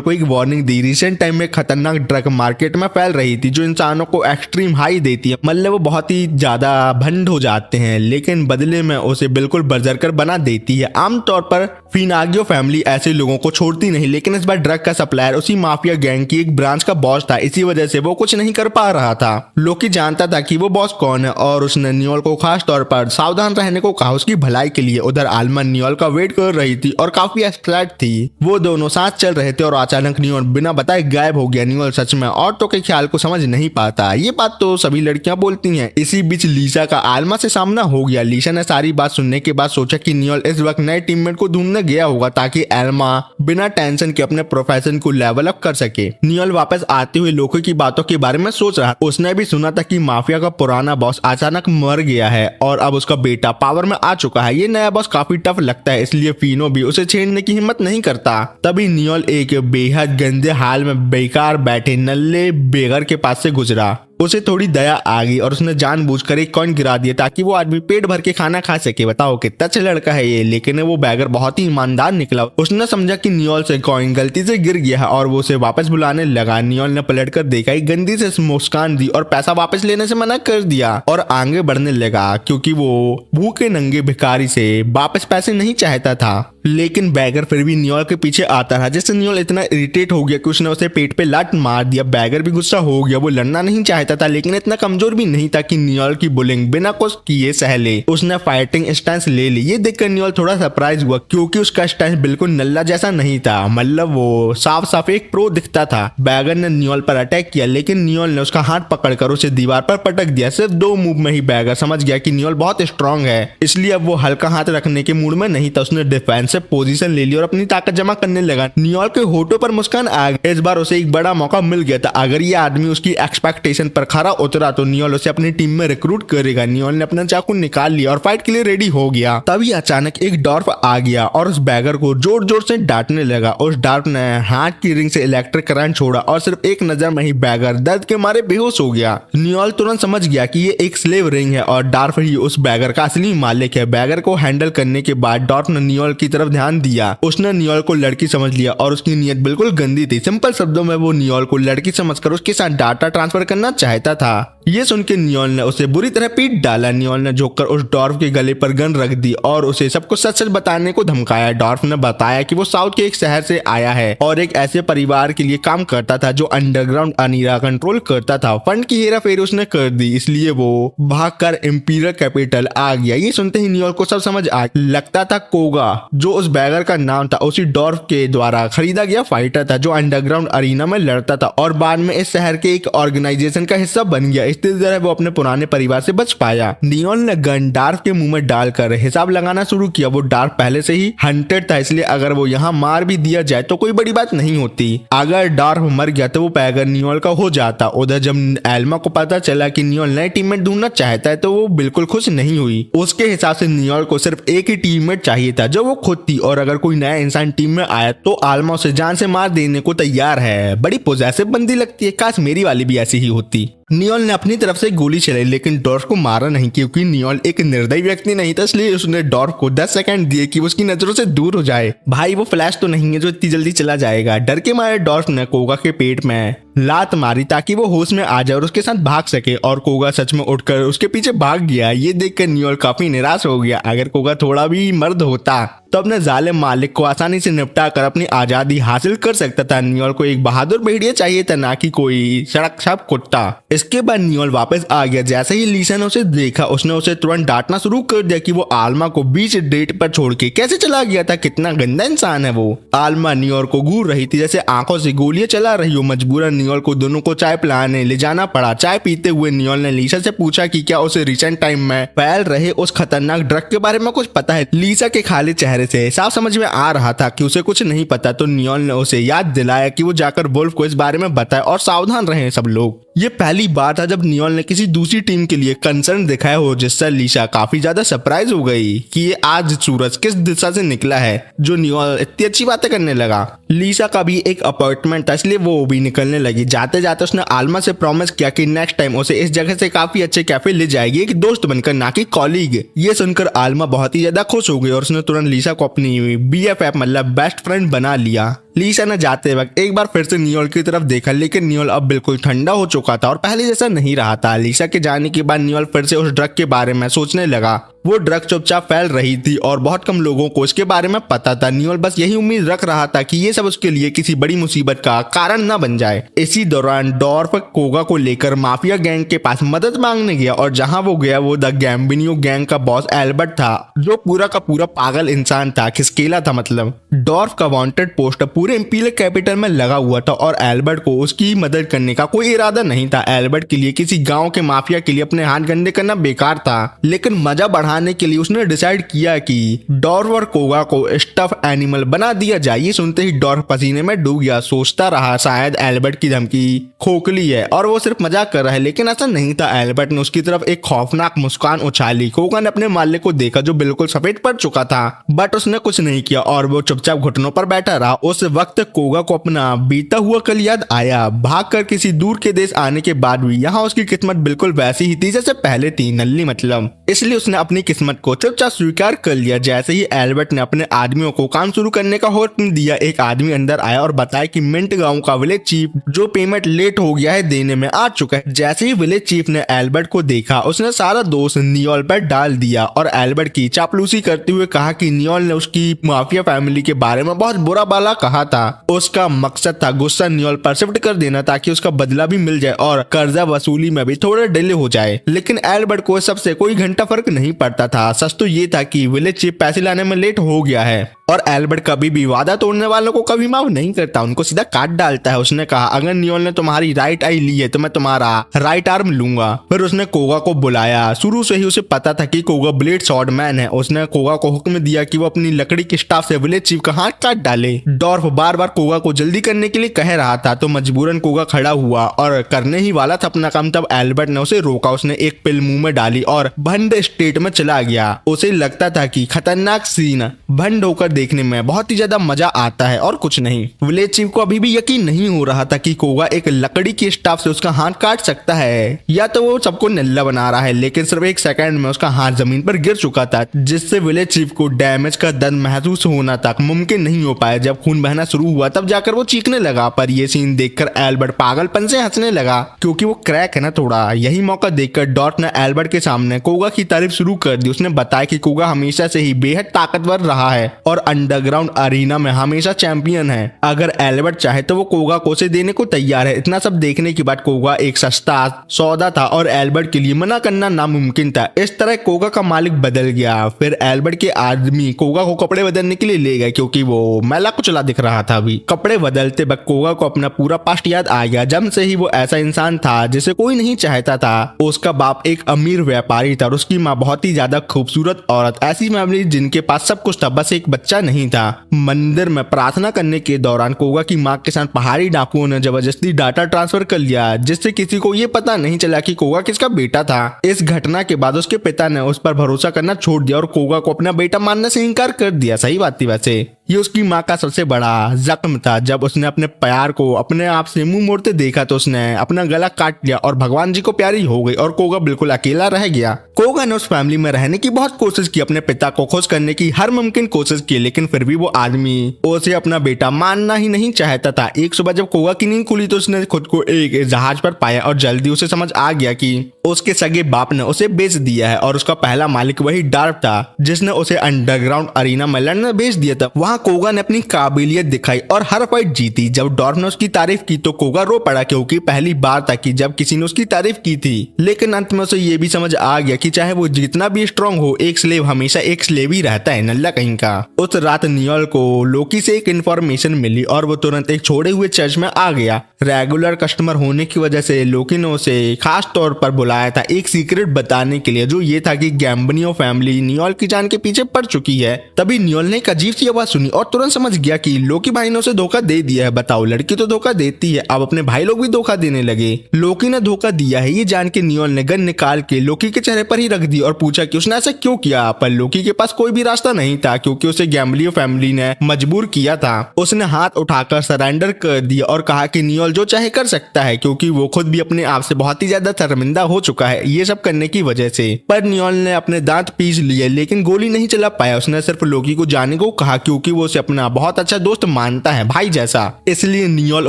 को एक वार्निंग दी। रिसेंट टाइम में खतरनाक ड्रग मार्केट में फैल रही थी जो इंसानों को एक्सट्रीम हाई देती है, मतलब वो बहुत ही ज्यादा भंड हो जाते हैं, लेकिन बदले में उसे बिल्कुल बर्जरकर बना देती है। आमतौर पर फिनागियो फैमिली ऐसे लोगों को छोड़ती नहीं, लेकिन इस बार ड्रग का सप्लायर उसी माफिया गैंग की एक ब्रांच का बॉस था, इसी वजह से वो कुछ नहीं कर पा रहा था। लोकी जानता था कि वो बॉस कौन है और उसने नियोल को खास तौर पर सावधान रहने को कहा उसकी भलाई के लिए। उधर आल्मा नियोल का वेट कर रही थी और काफी एक्साइटेड थी। वो दोनों साथ चल रहे थे और अचानक नियोल बिना बताए गायब हो गया। नियोल सच में औरतों के ख्याल को समझ नहीं पाता, ये बात तो सभी लड़कियां बोलती हैं। इसी बीच लीसा का आल्मा से सामना हो गया। लीसा ने सारी बात सुनने के बाद सोचा कि नियोल इस वक्त नए टीममेट को ढूंढने गया होगा ताकि आल्मा बिना टेंशन के अपने प्रोफेशन को लेवल अप कर सके। नियोल वापस आते हुए लोकी की बातों के बारे में सोच रहा। उसने भी सुना था कि माफिया का पुराना बॉस अचानक मर गया है और अब उसका बेटा पावर में आ चुका है। ये नया बॉस काफी टफ लगता है, इसलिए फीनो भी उसे छेड़ने की हिम्मत नहीं करता। तभी नियोल एक बेहद गंदे हाल में बेकार बैठे नल्ले बेगर के पास से गुजरा। उसे थोड़ी दया आ गई और उसने जानबूझकर एक कॉइन गिरा दिया ताकि वो आदमी पेट भर के खाना खा सके। बताओ कितना अच्छा लड़का है ये, लेकिन वो बैगर बहुत ही ईमानदार निकला। उसने समझा कि नियोल से कॉइन गलती से गिर गया है और वो उसे वापस बुलाने लगा। नियोल ने पलटकर देखा, एक गंदी से मुस्कान दी और पैसा वापस लेने से मना कर दिया और आगे बढ़ने लगा, क्योंकि वो भूखे नंगे भिखारी से वापस पैसे नहीं चाहता था। लेकिन बैगर फिर भी नियोल के पीछे आता रहा, जिससे नियोल इतना इरिटेट हो गया कि उसने उसे पेट पे लात मार दिया। बैगर भी गुस्सा हो गया। वो लड़ना नहीं चाहता था, लेकिन इतना कमजोर भी नहीं था कि नियोल की बुलिंग बिना कुछ किए सह ले। उसने फाइटिंग स्टैंस ले ली। ये देखकर नियोल थोड़ा सरप्राइज हुआ, क्योंकि उसका स्टैंस बिल्कुल नल्ला जैसा नहीं था, मतलब वो साफ साफ एक प्रो दिखता था। बैगर ने नियोल पर अटैक किया, लेकिन नियोल ने उसका हाथ पकड़कर उसे दीवार पर पटक दिया। सिर्फ 2 मूव में ही बैगर समझ गया कि नियोल बहुत स्ट्रांग है, इसलिए अब वो हल्का हाथ रखने के मूड में नहीं था। उसने डिफेंसिव पोजीशन ले ली और अपनी ताकत जमा करने लगा। नियोल के होठों पर मुस्कान आ गई। इस बार उसे एक बड़ा मौका मिल गया था। अगर ये आदमी उसकी एक्सपेक्टेशन पर खरा उतरा तो नियोल उसे अपनी टीम में रिक्रूट करेगा। नियोल ने अपना चाकू निकाल लिया और फाइट के लिए रेडी हो गया। तभी अचानक एक डॉर्फ आ गया और उस बैगर को जोर जोर से डांटने लगा। उस डॉर्फ ने हाथ की रिंग से इलेक्ट्रिक करंट छोड़ा और सिर्फ एक नजर में ही बैगर दर्द के मारे बेहोश हो गया। नियोल तुरंत समझ गया कि ये एक स्लेव रिंग है और डॉर्फ ही उस बैगर का असली मालिक है। बैगर को हैंडल करने के बाद डॉर्फ ने नियोल की तरफ ध्यान दिया। उसने नियोल को लड़की समझ लिया और उसकी नीयत बिल्कुल गंदी थी। सिंपल शब्दों में वो नियोल को लड़की समझकर उसके साथ डाटा ट्रांसफर करना चाहता था। ये सुन के नियोल ने उसे बुरी तरह पीट डाला। नियोल ने झुककर उस डॉर्फ के गले पर गन रख दी और उसे सब कुछ सच सच बताने को धमकाया। डॉर्फ ने बताया कि वो साउथ के एक शहर से आया है और एक ऐसे परिवार के लिए काम करता था जो अंडरग्राउंड अनीरा कंट्रोल करता था। फंड की हेरा फेरी उसने कर दी, इसलिए वो भागकर इंपीरियल कैपिटल आ गया। ये सुनते ही नियोल को सब समझ आ लगता था कोगा, जो उस बैगर का नाम था, उसी डॉर्फ के द्वारा खरीदा गया फाइटर था जो अंडरग्राउंड अरीना में लड़ता था और बाद में इस शहर के एक ऑर्गेनाइजेशन का हिस्सा बन गया। इस तरह वो अपने पुराने परिवार से बच पाया। नियोल ने गन डार्फ के मुंह में डालकर हिसाब लगाना शुरू किया। वो डार्फ पहले से ही हंटेड था, इसलिए अगर वो यहाँ मार भी दिया जाए तो कोई बड़ी बात नहीं होती। अगर डार्फ मर गया तो वो पैगर नियोल का हो जाता। उधर जब एल्मा को पता चला कि नियोल नए टीममेट ढूंढना चाहता है तो वो बिल्कुल खुश नहीं हुई। उसके हिसाब से नियोल को सिर्फ एक ही टीममेट चाहिए था जो वो खुद थी, और अगर कोई नया इंसान टीम में आया तो आल्मा उसे जान से मार देने को तैयार है। बड़ी पॉजिटिव बंदी लगती है, काश मेरी वाली भी ऐसी ही होती। नियोल ने अपनी तरफ से गोली चलाई लेकिन डॉर्फ को मारा नहीं, क्योंकि नियोल एक निर्दयी व्यक्ति नहीं था, इसलिए उसने डॉर्फ को 10 सेकंड दिए कि वो उसकी नजरों से दूर हो जाए। भाई वो फ्लैश तो नहीं है जो इतनी जल्दी चला जाएगा। डर के मारे डॉर्फ ने कोगा के पेट में लात मारी ताकि वो होश में आ जाए और उसके साथ भाग सके, और कोगा सच में उठकर उसके पीछे भाग गया। ये देखकर नियोल काफी निराश हो गया। अगर कोगा थोड़ा भी मर्द होता तो अपने जालिम मालिक को आसानी से निपटा कर अपनी आजादी हासिल कर सकता था। नियोल को एक बहादुर भेड़िया चाहिए था, ना कि कोई सड़क छाप कुत्ता। इसके बाद नियोल वापस आ गया। जैसे ही लीसा ने उसे देखा उसने उसे तुरंत डांटना शुरू कर दिया कि वो आल्मा को बीच डेट पर छोड़ के कैसे चला गया था, कितना गंदा इंसान है वो। आल्मा नियोल को घूर रही थी जैसे आंखों से गोलियां चला रही हो। मजबूरन नियोल को दोनों को चाय पिलाने ले जाना पड़ा। चाय पीते हुए नियोल ने लीसा से पूछा कि क्या उसे रिसेंट टाइम में फैल रहे उस खतरनाक ड्रग के बारे में कुछ पता है। लीसा के खाली चेहरे से साफ समझ में आ रहा था कि उसे कुछ नहीं पता, तो नियोल ने उसे याद दिलाया कि वो जाकर वुल्फ को इस बारे में बताए और सावधान रहे सब लोग। ये पहली बार था जब नियोल ने किसी दूसरी टीम के लिए कंसर्न दिखाया हो, जिससे लीसा काफी ज्यादा सरप्राइज हो गई कि ये आज सूरज किस दिशा से निकला है जो नियोल इतनी अच्छी बातें करने लगा। लीसा का भी एक अपार्टमेंट था, इसलिए वो भी निकलने लगी। जाते जाते उसने आल्मा से प्रॉमिस किया कि नेक्स्ट टाइम उसे इस जगह से काफी अच्छे कैफे ले जाएगी, एक दोस्त बनकर, ना कि कॉलीग। ये सुनकर आल्मा बहुत ही ज्यादा खुश हो गई और उसने तुरंत लीसा को अपनी BFF मतलब बेस्ट फ्रेंड बना लिया। लीसा ने जाते वक्त एक बार फिर से नियोल की तरफ देखा, लेकिन नियोल अब बिल्कुल ठंडा हो चुका था और पहले जैसा नहीं रहा था। लीसा के जाने के बाद नियोल फिर से उस ड्रग के बारे में सोचने लगा। वो ड्रग चुपचाप फैल रही थी और बहुत कम लोगों को इसके बारे में पता था। नियोल बस यही उम्मीद रख रहा था कि ये सब उसके लिए किसी बड़ी मुसीबत का कारण न बन जाए। इसी दौरान डॉर्फ कोगा को लेकर माफिया गैंग के पास मदद मांगने गया, और जहां वो गया वो द गैम्बिनियो गैंग का बॉस एल्बर्ट था, जो पूरा का पूरा पागल इंसान था, खिसकेला था मतलब। डॉर्फ का वांटेड पोस्टर पूरे इंपीरियल कैपिटल में लगा हुआ था और एल्बर्ट को उसकी मदद करने का कोई इरादा नहीं था। एल्बर्ट के लिए किसी गाँव के माफिया के लिए अपने हाथ गंदे करना बेकार था, लेकिन मजा बढ़ाने के लिए उसने डिसाइड किया कि डॉर्फ और कोगा को स्टफ एनिमल बना दिया जाए। ये सुनते ही डॉर्फ पसीने में डूब गया। सोचता रहा शायद एल्बर्ट की धमकी खोखली है और वो सिर्फ मजाक कर रहा है, लेकिन ऐसा नहीं था। एल्बर्ट ने उसकी तरफ एक खौफनाक मुस्कान उछाली। कोगा ने अपने मालिक को देखा जो बिल्कुल सफेद पड़ चुका था, बट उसने कुछ नहीं किया और वो चुपचाप घुटनों पर बैठा रहा। उस वक्त कोगा को अपना बीता हुआ कल याद आया। भागकर किसी दूर के देश आने के बाद भी यहाँ उसकी किस्मत बिल्कुल वैसी ही थी जैसे पहले थी, नल्ली मतलब। इसलिए उसने अपनी किस्मत को चुपचाप स्वीकार कर लिया। जैसे ही एल्बर्ट ने अपने आदमियों को काम शुरू करने का हुक्म दिया, एक आदमी अंदर आया और बताया कि मिंट गांव का विलेज चीफ जो पेमेंट लेट हो गया है देने में आ चुका है। जैसे ही विलेज चीफ ने एल्बर्ट को देखा उसने सारा दोष नियोल पर डाल दिया और एल्बर्ट की चापलूसी करते हुए कहा कि नियोल ने उसकी माफिया फैमिली के बारे में बहुत बुरा भला कहा था। उसका मकसद था गुस्सा नियोल पर शिफ्ट कर देना ताकि उसका बदला भी मिल जाए और कर्जा वसूली में भी थोड़ा डिले हो जाए। लेकिन एल्बर्ट को सबसे कोई घंटा फर्क नहीं पड़ता था। सच तो ये था कि विलेज चीफ पैसे लाने में लेट हो गया है और एल्बर्ट कभी भी वादा तोड़ने वालों को कभी माफ नहीं करता, उनको सीधा काट डालता है। उसने कहा अगर नियोल ने तुम्हारी राइट आई ली है तो मैं तुम्हारा राइट आर्म लूंगा। फिर उसने कोगा को बुलाया। शुरू से ही उसे पता था कि कोगा ब्लेड स्वॉर्ड मैन है। उसने कोगा को हुक्म दिया कि वो अपनी लकड़ी के स्टाफ से विलेज चीफ का हाथ काट डाले। डॉर्फ बार बार कोगा को जल्दी करने के लिए कह रहा था, तो मजबूरन कोगा खड़ा हुआ और करने ही वाला था अपना काम, तब एल्बर्ट ने उसे रोका। उसने एक पिल मुंह में डाली और भंड स्टेट में चला गया। उसे लगता था कि खतरनाक सीन भंड होकर देखने में बहुत ही ज्यादा मजा आता है और कुछ नहीं। विलेज चीफ को अभी भी यकीन नहीं हो रहा था कि कोगा एक लकड़ी की स्टाफ से उसका हाथ काट सकता है, या तो वो सबको नल्ला बना रहा है। लेकिन सिर्फ एक सेकंड में उसका हाथ जमीन पर गिर चुका था, जिससे विलेज चीफ को डैमेज का दर्द महसूस होना तक मुमकिन नहीं हो पाया। जब खून बहना शुरू हुआ तब जाकर वो चीखने लगा, पर ये सीन देखकर एल्बर्ट पागलपन से हंसने लगा क्योंकि वो क्रैक है ना थोड़ा। यही मौका देखकर डॉट ने एल्बर्ट के सामने कोगा की तारीफ शुरू कर दी। उसने बताया कि कोगा हमेशा से ही बेहद ताकतवर रहा है और अंडरग्राउंड अरीना में हमेशा चैंपियन है। अगर एल्बर्ट चाहे तो वो कोगा को उसे देने को तैयार है। इतना सब देखने के बाद कोगा एक सस्ता सौदा था और एल्बर्ट के लिए मना करना नामुमकिन था। इस तरह कोगा का मालिक बदल गया। फिर एल्बर्ट के आदमी कोगा को कपड़े बदलने के लिए ले गए क्योंकि वो मैला कुचला दिख रहा था। अभी कपड़े बदलते वक्त कोगा को अपना पूरा पास्ट याद आ गया। जब से ही वो ऐसा इंसान था जिसे कोई नहीं चाहता था। उसका बाप एक अमीर व्यापारी था और उसकी माँ बहुत ही ज्यादा खूबसूरत औरत। ऐसी फैमिली जिनके पास सब कुछ था, बस एक बच्चा नहीं था। मंदिर में प्रार्थना करने के दौरान कोगा की माँ के साथ पहाड़ी डाकुओं ने जबरदस्ती डाटा ट्रांसफर कर लिया, जिससे किसी को ये पता नहीं चला कि कोगा किसका बेटा था। इस घटना के बाद उसके पिता ने उस पर भरोसा करना छोड़ दिया और कोगा को अपना बेटा मानने से इनकार कर दिया। सही बात थी वैसे। ये उसकी माँ का सबसे बड़ा जख्म था। जब उसने अपने प्यार को अपने आप से मुंह मोड़ते देखा तो उसने अपना गला काट लिया और भगवान जी को प्यारी हो गई और कोगा बिल्कुल अकेला रह गया। कोगा ने उस फैमिली में रहने की बहुत कोशिश की, अपने पिता को खुश करने की हर मुमकिन कोशिश की, लेकिन फिर भी वो आदमी उसे अपना बेटा मानना ही नहीं चाहता था। एक सुबह जब कोगा की नींद खुली तो उसने खुद को एक जहाज पर पाया और जल्दी उसे समझ आ गया कि उसके सगे बाप ने उसे बेच दिया है और उसका पहला मालिक वही डार्क था जिसने उसे अंडरग्राउंड अरीना में लड़ने बेच दिया था। वहाँ कोगा ने अपनी काबिलियत दिखाई और हर फाइट जीती। जब डॉर्फ ने उसकी तारीफ की तो कोगा रो पड़ा क्योंकि पहली बार था कि जब किसी ने उसकी तारीफ की थी। लेकिन अंत में उसे ये भी समझ आ गया कि चाहे वो जितना भी स्ट्रांग हो, एक स्लेव हमेशा एक स्लेव ही रहता है, नल्ला कहीं का। उस रात नियोल को लोकी से एक इन्फॉर्मेशन मिली और वो तुरंत एक छोड़े हुए चर्च में आ गया। रेगुलर कस्टमर होने की वजह से लोकी ने उसे खास तौर पर बुलाया था एक सीक्रेट बताने के लिए, जो ये था कि गैम्बनियो फैमिली नियोल की जान के पीछे पड़ चुकी है। तभी नियोल ने एक अजीब सी आवाज सुनी और तुरंत समझ गया कि लोकी भाई ने उसे धोखा दे दिया है। बताओ, लड़की तो धोखा देती है, अब अपने भाई लोग भी धोखा देने लगे। लोकी ने धोखा दिया है ये जान के नियोल ने गन निकाल के लोकी के चेहरे पर ही रख दी और पूछा कि उसने ऐसा क्यों किया। पर लोकी के पास कोई भी रास्ता नहीं था क्योंकि उसे गैम्बलियो फैमिली ने मजबूर किया था। उसने हाथ उठाकर सरेंडर कर दिया और कहा कि नियोल जो चाहे कर सकता है क्योंकि वो खुद भी अपने आप से बहुत ही ज्यादा शर्मिंदा हो चुका है ये सब करने की वजह से। पर नियोल ने अपने दांत पीस लिए लेकिन गोली नहीं चला पाया। उसने सिर्फ लोकी को जाने को कहा क्योंकि वो उसे अपना बहुत अच्छा दोस्त मानता है, भाई जैसा। इसलिए नियोल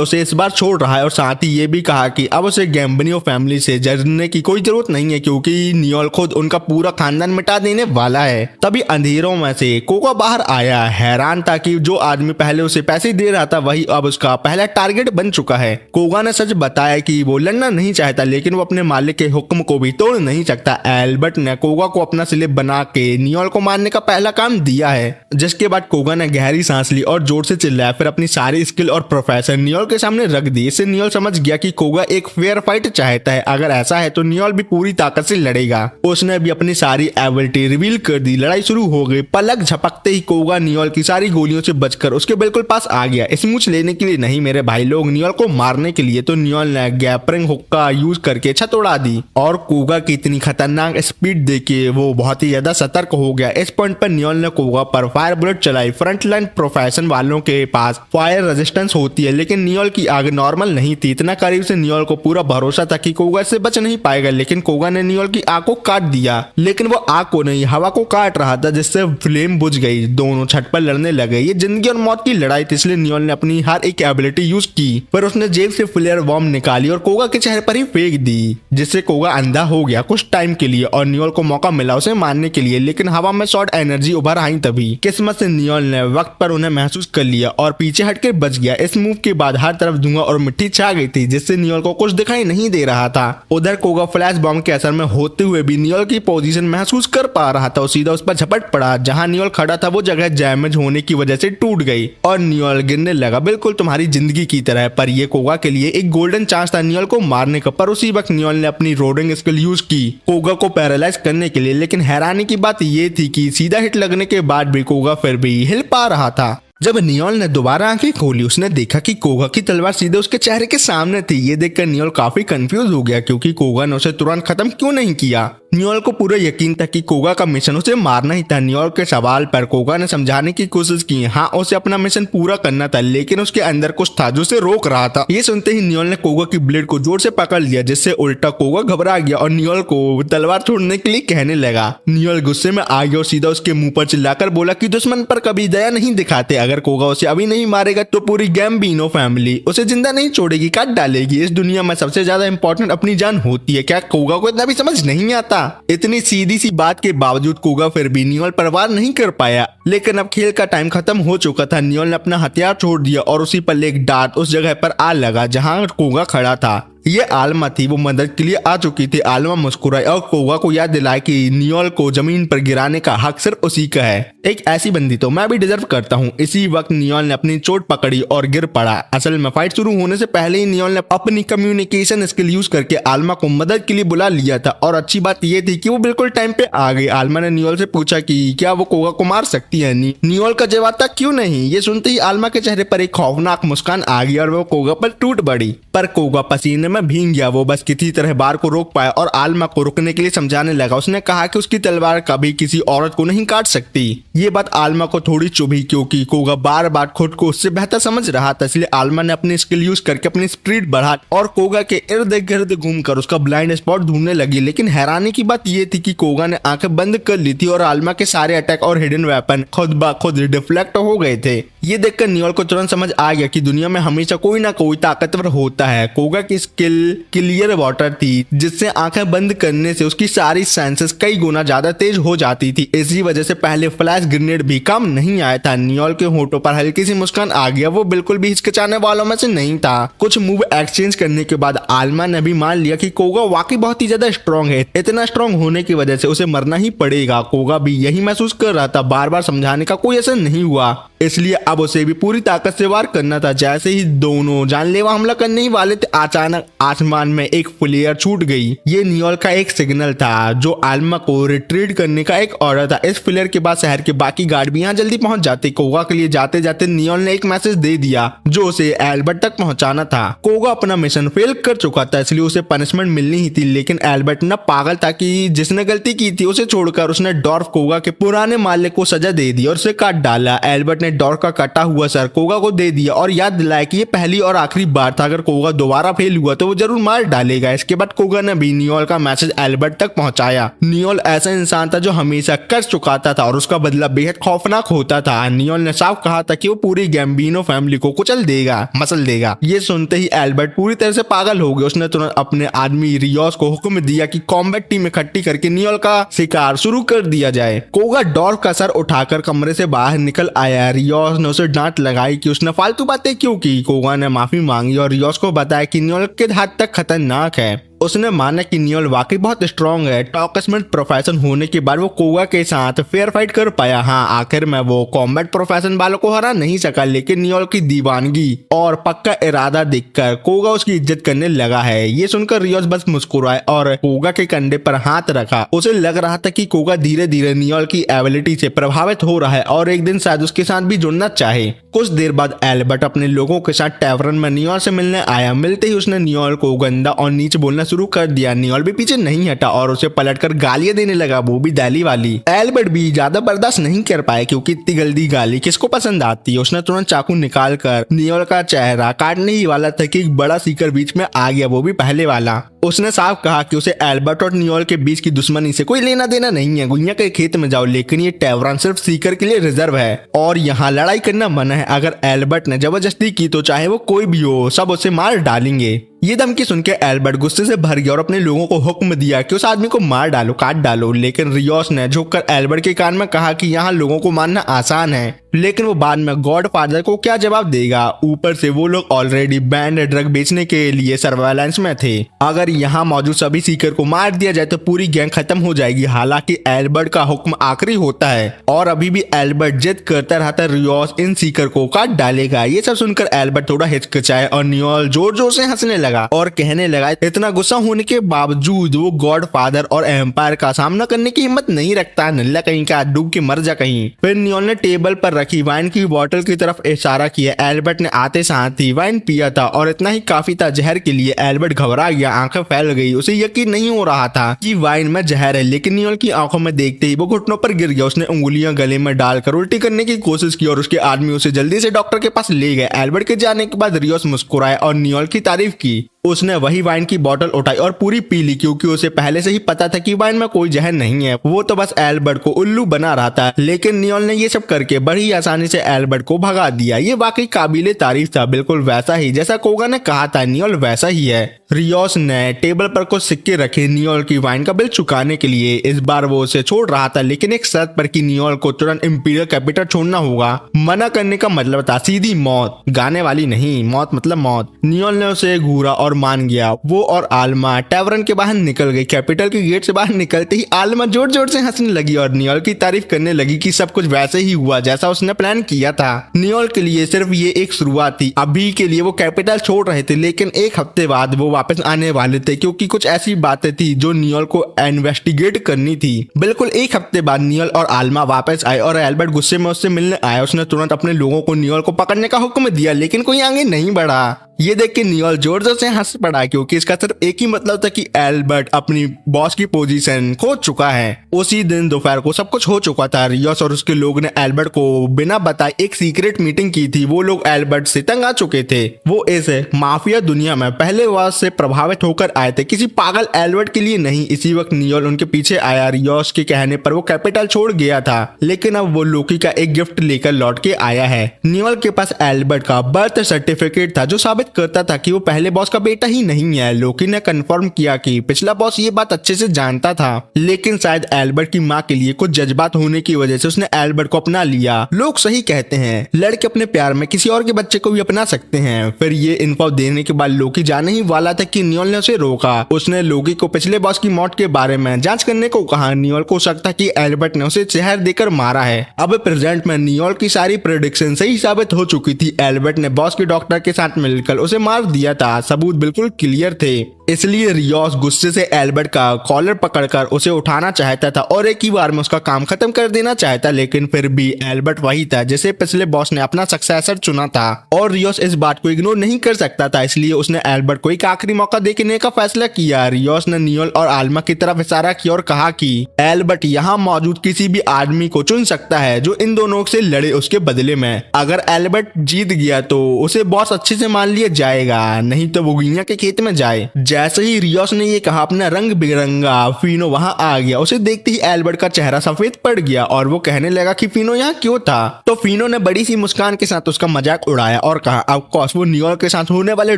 उसे इस बार छोड़ रहा है और साथ ही ये भी कहा कि अब उसे गैम्बनियो फैमिली से जरने की कोई जरूरत नहीं है क्योंकि नियोल खुद उनका पूरा खानदान मिटा देने वाला है। तभी अंधेरों में से कोगा बाहर आया, हैरान था कि जो आदमी पहले उसे पैसे दे रहा था वही अब उसका पहला टारगेट बन चुका है। कोगा ने सच बताया कि वो लड़ना नहीं चाहता लेकिन वो अपने मालिक के हुक्म को भी तोड़ नहीं सकता। एल्बर्ट ने कोगा को अपना स्लेव बना के नियोल को मारने का पहला काम दिया है, जिसके बाद कोगा ने गहरी सांस ली और जोर से चिल्लाया, फिर अपनी सारी स्किल और प्रोफेशन नियोल के सामने रख दी। इससे नियोल समझ गया कि कोगा एक फेयर फाइट चाहता है। अगर ऐसा है तो नियोल भी पूरी ताकत से लड़ेगा। उसने भी अपनी सारी एबिलिटी रिवील कर दी। लड़ाई शुरू हो गई। पलक झपकते ही कोगा नियोल की सारी गोलियों से बचकर उसके बिल्कुल पास आ गया। स्मूच लेने के लिए नहीं मेरे भाई लोग, नियोल को मारने के लिए। तो नियोल ने गैपरिंग हुक का यूज करके छत उड़ा दी और कोगा की इतनी खतरनाक स्पीड देखे वो बहुत ही ज्यादा सतर्क हो गया। इस पॉइंट पर नियोल ने कोगा पर फायर बुलेट चलाई। फ्रंट लाइन प्रोफेशन वालों के पास फायर रेजिस्टेंस होती है लेकिन नियोल की आग नॉर्मल नहीं थी। इतना करीब से नियोल को पूरा भरोसा था कि कोगा इससे बच नहीं पाएगा, लेकिन कोगा ने नियोल की आग को काट दिया। लेकिन वो आग को नहीं, हवा को काट रहा था जिससे फ्लेम बुझ गई। दोनों छत पर लड़ने लगे। ये जिंदगी और मौत की लड़ाई थी, इसलिए नियोल ने अपनी हर एक एबिलिटी यूज की। फिर उसने जेब से फ्लेयर बॉम्ब निकाली और कोगा के चेहरे पर ही फेंक दी, जिससे कोगा अंधा हो गया कुछ टाइम के लिए और नियोल को मौका मिला उसे मारने के लिए। लेकिन हवा में शॉर्ट एनर्जी उभर आई। तभी किस्मत से नियोल ने वक्त पर उन्हें महसूस कर लिया और पीछे हटकर बच गया। इस मूव के बाद हर तरफ धुआं और मिट्टी छा गई थी जिससे नियोल को कुछ दिखाई नहीं दे रहा था। उधर कोगा फ्लैश बॉम्ब के असर में होते हुए भी नियोल की पोजीशन महसूस कर पा रहा था। सीधा उस पर झपट पड़ा। जहां नियोल खड़ा था वो जगह डैमेज होने की वजह से टूट गई और नियोल गिरने लगा, बिल्कुल तुम्हारी जिंदगी की तरह। पर ये कोगा के लिए एक गोल्डन चांस था नियोल को मारने का। पर उसी वक्त नियोल ने अपनी रोडिंग स्किल यूज की कोगा को पैरालाइज करने के लिए। लेकिन हैरानी की बात ये थी कि सीधा हिट लगने के बाद भी कोगा फिर भी हिल पा रहा था। जब नियोल ने दोबारा आंखें खोली उसने देखा कि कोगा की तलवार सीधे उसके चेहरे के सामने थी। ये देखकर नियोल काफी कंफ्यूज हो गया क्योंकि कोगा ने उसे तुरंत खत्म क्यों नहीं किया। न्योल को पूरा यकीन था कि कोगा का मिशन उसे मारना ही था। न्योल के सवाल पर कोगा ने समझाने की कोशिश की, हाँ उसे अपना मिशन पूरा करना था, लेकिन उसके अंदर कुछ था जो उसे रोक रहा था। ये सुनते ही न्योल ने कोगा की ब्लेड को जोर से पकड़ लिया, जिससे उल्टा कोगा घबरा गया और न्योल को तलवार छोड़ने के लिए कहने लगा। न्योल गुस्से में आ गया और सीधा उसके मुंह पर चिल्लाकर बोला कि दुश्मन पर कभी दया नहीं दिखाते, अगर कोगा उसे अभी नहीं मारेगा तो पूरी गैम्बिनो फैमिली उसे जिंदा नहीं छोड़ेगी, काट डालेगी। इस दुनिया में सबसे ज्यादा इंपॉर्टेंट अपनी जान होती है, क्या कोगा को इतना भी समझ नहीं आता? इतनी सीधी सी बात के बावजूद कोगा फिर भी न्योल पर वार नहीं कर पाया, लेकिन अब खेल का टाइम खत्म हो चुका था। न्योल ने अपना हथियार छोड़ दिया और उसी पल एक डार्ट उस जगह पर आ लगा जहां कोगा खड़ा था। ये आलमा थी, वो मदद के लिए आ चुकी थी। आलमा मुस्कुराई और कोगा को याद दिलाया कि न्योल को जमीन पर गिराने का हक सिर्फ उसी का है। एक ऐसी बंदी तो मैं भी डिजर्व करता हूँ। इसी वक्त न्योल ने अपनी चोट पकड़ी और गिर पड़ा। असल में फाइट शुरू होने से पहले ही न्योल ने अपनी कम्युनिकेशन स्किल यूज करके आलमा को मदद के लिए बुला लिया था, और अच्छी बात ये थी कि वो बिल्कुल टाइम पे आ गई। आलमा ने न्योल से पूछा कि क्या वो कोगा को मार सकती है। न्योल का जवाब था क्यों नहीं। ये सुनते ही आलमा के चेहरे पर एक खौफनाक मुस्कान आ गई और वो कोगा पर टूट पड़ी, पर कोगा पसीने में भीग गया। वो बस किसी तरह बार को रोक पाया और आलमा को रुकने के लिए समझाने लगा। उसने कहा कि उसकी तलवार कभी किसी औरत को नहीं काट सकती। ये बात आलमा को थोड़ी चुभी, क्योंकि कोगा बार बार खुद को उससे बेहतर समझ रहा था। इसलिए आलमा ने अपनी स्किल यूज करके अपनी स्पीड बढ़ा और कोगा के इर्द गिर्द घूमकर उसका ब्लाइंड स्पॉट ढूंढने लगी। लेकिन हैरानी की बात यह थी कि कोगा ने आंखें बंद कर ली थी और आलमा के सारे अटैक और हिडन वेपन खुद ब खुद डिफ्लेक्ट हो गए थे। ये देखकर न्योल को तुरंत समझ आ गया कि दुनिया में हमेशा कोई ना कोई ताकतवर होता है। कोगा की स्किल क्लियर वाटर थी, जिससे आंखें बंद करने से उसकी सारी सेंसेस कई गुना ज्यादा तेज हो जाती थी। इसी वजह से पहले फ्लैश ग्रेनेड भी काम नहीं आया था। न्योल के होठों पर हल्की सी मुस्कान आ गया। वो बिल्कुल भी हिचकिचाने वालों में से नहीं था। कुछ मूव एक्सचेंज करने के बाद आलमा ने भी मान लिया कि कोगा वाकई बहुत ही ज्यादा स्ट्रांग है। इतना स्ट्रांग होने की वजह से उसे मरना ही पड़ेगा। कोगा भी यही महसूस कर रहा था। बार बार समझाने का कोई असर नहीं हुआ, इसलिए अब उसे भी पूरी ताकत से वार करना था। जैसे ही दोनों जानलेवा हमला करने ही वाले थे, अचानक आसमान में एक फ्लेयर छूट गई। ये न्योल का एक सिग्नल था जो आलमा को रिट्रीट करने का एक ऑर्डर था। इस फ्लेयर के बाद शहर के बाकी गार्ड भी यहाँ जल्दी पहुंच जाते। कोगा के लिए जाते जाते न्योल ने एक मैसेज दे दिया जो उसे एल्बर्ट तक पहुंचाना था। कोगा अपना मिशन फेल कर चुका था, इसलिए उसे पनिशमेंट मिलनी ही थी। लेकिन एल्बर्ट न पागल था कि जिसने गलती की थी उसे छोड़कर उसने डॉर्फ कोगा के पुराने मालिक को सजा दे दी और उसे काट डाला। एल्बर्ट ने डॉर्फ का कटा हुआ सर कोगा को दे दिया और याद दिलाया कि ये पहली और आखिरी बार था। अगर कोगा दोबारा फेल हुआ तो वो जरूर मार डालेगा। इसके बाद कोगा ने भी न्योल का मैसेज एल्बर्ट तक पहुंचाया। न्योल ऐसा इंसान था जो हमेशा कर चुकाता था और उसका बदला बेहद खौफनाक होता था। न्योल ने साफ कहा था कि वो पूरी गैम्बिनो फैमिली को कुचल देगा, मसल देगा। ये सुनते ही एल्बर्ट पूरी तरह से पागल हो गया। उसने तुरंत अपने आदमी रियोस को हुक्म दिया कि कॉम्बैट टीम इकट्ठी करके न्योल का शिकार शुरू कर दिया जाए। कोगा डॉर्फ का सर उठाकर कमरे से बाहर निकल आया। रियोस ने उसे डांट लगाई कि उसने फालतू बातें क्यों की। कोगा ने माफी मांगी और रियोस को बताया कि न्योल किस हद तक खतरनाक है। उसने माना कि न्योल वाकई बहुत स्ट्रांग है। टॉकसमेंट प्रोफेशन होने के बाद वो कोगा के साथ फेयर फाइट कर पाया। हाँ, आखिर में वो कॉम्बैट प्रोफेशन वालों को हरा नहीं सका, लेकिन न्योल की दीवानगी और पक्का इरादा देखकर कोगा उसकी इज्जत करने लगा है। ये सुनकर रियोस बस मुस्कुराए और कोगा के कंधे पर हाथ रखा। उसे लग रहा था कि कोगा धीरे धीरे न्योल की एबिलिटी से प्रभावित हो रहा है और एक दिन शायद उसके साथ भी जुड़ना चाहे। कुछ देर बाद एल्बर्ट अपने लोगों के साथ टैवरन में न्योल से मिलने आया। मिलते ही उसने न्योल को गंदा और नीच बोलना शुरू कर दिया। न्योल भी पीछे नहीं हटा और उसे पलटकर गालियां देने लगा, वो भी दाली वाली। एल्बर्ट भी ज्यादा बर्दाश्त नहीं कर पाया क्योंकि इतनी गंदी गाली किसको पसंद आती है। उसने तुरंत चाकू निकाल कर न्योल का चेहरा काटने ही वाला था कि एक बड़ा सीकर बीच में आ गया, वो भी पहले वाला। उसने साफ कहा कि उसे एल्बर्ट और न्योल के बीच की दुश्मनी से कोई लेना देना नहीं है। गुइया के खेत में जाओ, लेकिन ये टैवरन सिर्फ सीकर के लिए रिजर्व है और यहाँ लड़ाई करना मना है। अगर एल्बर्ट ने जबरदस्ती की तो चाहे वो कोई भी हो, सब उसे मार डालेंगे। ये धमकी सुन के एल्बर्ट गुस्से से भर गया और अपने लोगों को हुक्म दिया कि उस आदमी को मार डालो, काट डालो। लेकिन रियोस ने झुककर एल्बर्ट के कान में कहा कि यहाँ लोगों को मारना आसान है, लेकिन वो बाद में गॉड फादर को क्या जवाब देगा। ऊपर से वो लोग ऑलरेडी बैंड ड्रग बेचने के लिए सर्वेलेंस में थे। अगर यहाँ मौजूद सभी सीकर को मार दिया जाए तो पूरी गैंग खत्म हो जाएगी। हालांकि एल्बर्ट का हुक्म आखिरी होता है और अभी भी एल्बर्ट जिद करता रहता, रियोस इन सीकर को काट डालेगा। ये सब सुनकर एल्बर्ट थोड़ा हिचकिचाए और न्योल जोर जोर से हंसने लगा और कहने लगा। इतना गुस्सा होने के बावजूद वो गॉड फादर और एम्पायर का सामना करने की हिम्मत नहीं रखता। नल्ला कहीं का, डूब के मर जा कहीं। फिर न्योल ने टेबल पर कि वाइन की बोतल की तरफ इशारा किया। एल्बर्ट ने आते साथ ही वाइन पिया था और इतना ही काफी था जहर के लिए। एल्बर्ट घबरा गया, आंखें फैल गई, उसे यकीन नहीं हो रहा था कि वाइन में जहर है, लेकिन नियोल की आंखों में देखते ही वो घुटनों पर गिर गया। उसने उंगलियां गले में डालकर उल्टी करने की कोशिश की और उसके आदमी उसे जल्दी से डॉक्टर के पास ले गए। एल्बर्ट के जाने के बाद रियोस मुस्कुराया और नियोल की तारीफ की। उसने वही वाइन की बोतल उठाई और पूरी पी ली, क्योंकि उसे पहले से ही पता था कि वाइन में कोई जहर नहीं है। वो तो बस एल्बर्ट को उल्लू बना रहा था। लेकिन नियोल ने ये सब करके बड़ी आसानी से एल्बर्ट को भगा दिया। ये वाकई काबिले तारीफ था, बिल्कुल वैसा ही जैसा कोगा ने कहा था। नियोल वैसा ही है। रियोस ने टेबल पर कुछ सिक्के रखे नियोल की वाइन का बिल चुकाने के लिए। इस बार वो उसे छोड़ रहा था, लेकिन एक शर्त पर कि नियोल को तुरंत इंपीरियल कैपिटल छोड़ना होगा। मना करने का मतलब था सीधी मौत, गाने वाली नहीं, मौत मतलब मौत। नियोल ने उसे घूरा और मान गया। वो और आल्मा टैवरन के बाहर निकल गई। कैपिटल के गेट से बाहर निकलते ही आल्मा जोर जोर से हंसने लगी और नियोल की तारीफ करने लगी कि सब कुछ वैसे ही हुआ जैसा उसने प्लान किया था। नियोल के लिए सिर्फ ये एक शुरुआत थी। अभी के लिए वो कैपिटल छोड़ रहे थे, लेकिन एक हफ्ते बाद वो वापस आने वाले थे, क्योंकि कुछ ऐसी बातें थी जो नियोल को इन्वेस्टिगेट करनी थी। बिल्कुल एक हफ्ते बाद नियोल और आल्मा वापस आए और एल्बर्ट गुस्से में उससे मिलने आया। उसने तुरंत अपने लोगों को नियोल को पकड़ने का हुक्म दिया, लेकिन कोई आगे नहीं बढ़ा। ये देख के नियोल जोर जोर से हंस पड़ा, क्योंकि इसका सिर्फ एक ही मतलब था कि एल्बर्ट अपनी बॉस की पोजीशन खो चुका है। उसी दिन दोपहर को सब कुछ हो चुका था। रियोस और उसके लोग ने एल्बर्ट को बिना बताए एक सीक्रेट मीटिंग की थी। वो लोग एल्बर्ट से तंग आ चुके थे। वो इस माफिया दुनिया में पहले बार से प्रभावित होकर आए थे, किसी पागल एल्बर्ट के लिए नहीं। इसी वक्त नियोल उनके पीछे आया। रियोस के कहने पर वो कैपिटल छोड़ गया था, लेकिन अब वो लोकी का एक गिफ्ट लेकर लौट के आया है। नियोल के पास एल्बर्ट का बर्थ सर्टिफिकेट था, जो साबित करता था कि वो पहले बॉस का बेटा ही नहीं है। लोकी ने कंफर्म किया कि पिछला बॉस ये बात अच्छे से जानता था, लेकिन शायद एल्बर्ट की माँ के लिए कुछ जज्बात होने की वजह से उसने एल्बर्ट को अपना लिया। लोग सही कहते हैं, लड़के अपने प्यार में किसी और के बच्चे को भी अपना सकते हैं। फिर ये इन्फो देने के बाद लोकी जाने ही वाला था कि नियोल ने उसे रोका। उसने लोकी को पिछले बॉस की मौत के बारे में जांच करने को कहा। नियोल को शक था कि एल्बर्ट ने उसे जहर देकर मारा है। अब प्रेजेंट में नियोल की सारी प्रेडिक्शन सही साबित हो चुकी थी। एल्बर्ट ने बॉस के डॉक्टर के साथ मिलकर उसे मार दिया था। सबूत बिल्कुल क्लियर थे। इसलिए रियोस गुस्से से एल्बर्ट का कॉलर पकड़कर उसे उठाना चाहता था और एक ही बार में उसका काम खत्म कर देना चाहता, लेकिन फिर भी एल्बर्ट वही था जिसे पिछले बॉस ने अपना सक्सेसर चुना था और रियोस इस बात को इग्नोर नहीं कर सकता था। इसलिए उसने एल्बर्ट को एक आखिरी मौका देने का फैसला किया। रियोस ने नियोल और आल्मा की तरफ इशारा किया और कहा कि एल्बर्ट यहाँ मौजूद किसी भी आदमी को चुन सकता है जो इन दोनों से लड़े उसके बदले में। अगर एल्बर्ट जीत गया तो उसे बॉस अच्छे से मान लिया जाएगा, नहीं तो वो गुइया के खेत में जाए। जैसे ही रियोस ने ये कहा, अपना रंग बिरंगा फिनो वहां आ गया। उसे देखते ही एल्बर्ट का चेहरा सफेद पड़ गया और वो कहने लगा कि फिनो यहाँ क्यों था। तो फिनो ने बड़ी सी मुस्कान के साथ उसका मजाक उड़ाया और कहा ऑफ कोर्स वो नियोल के साथ होने वाले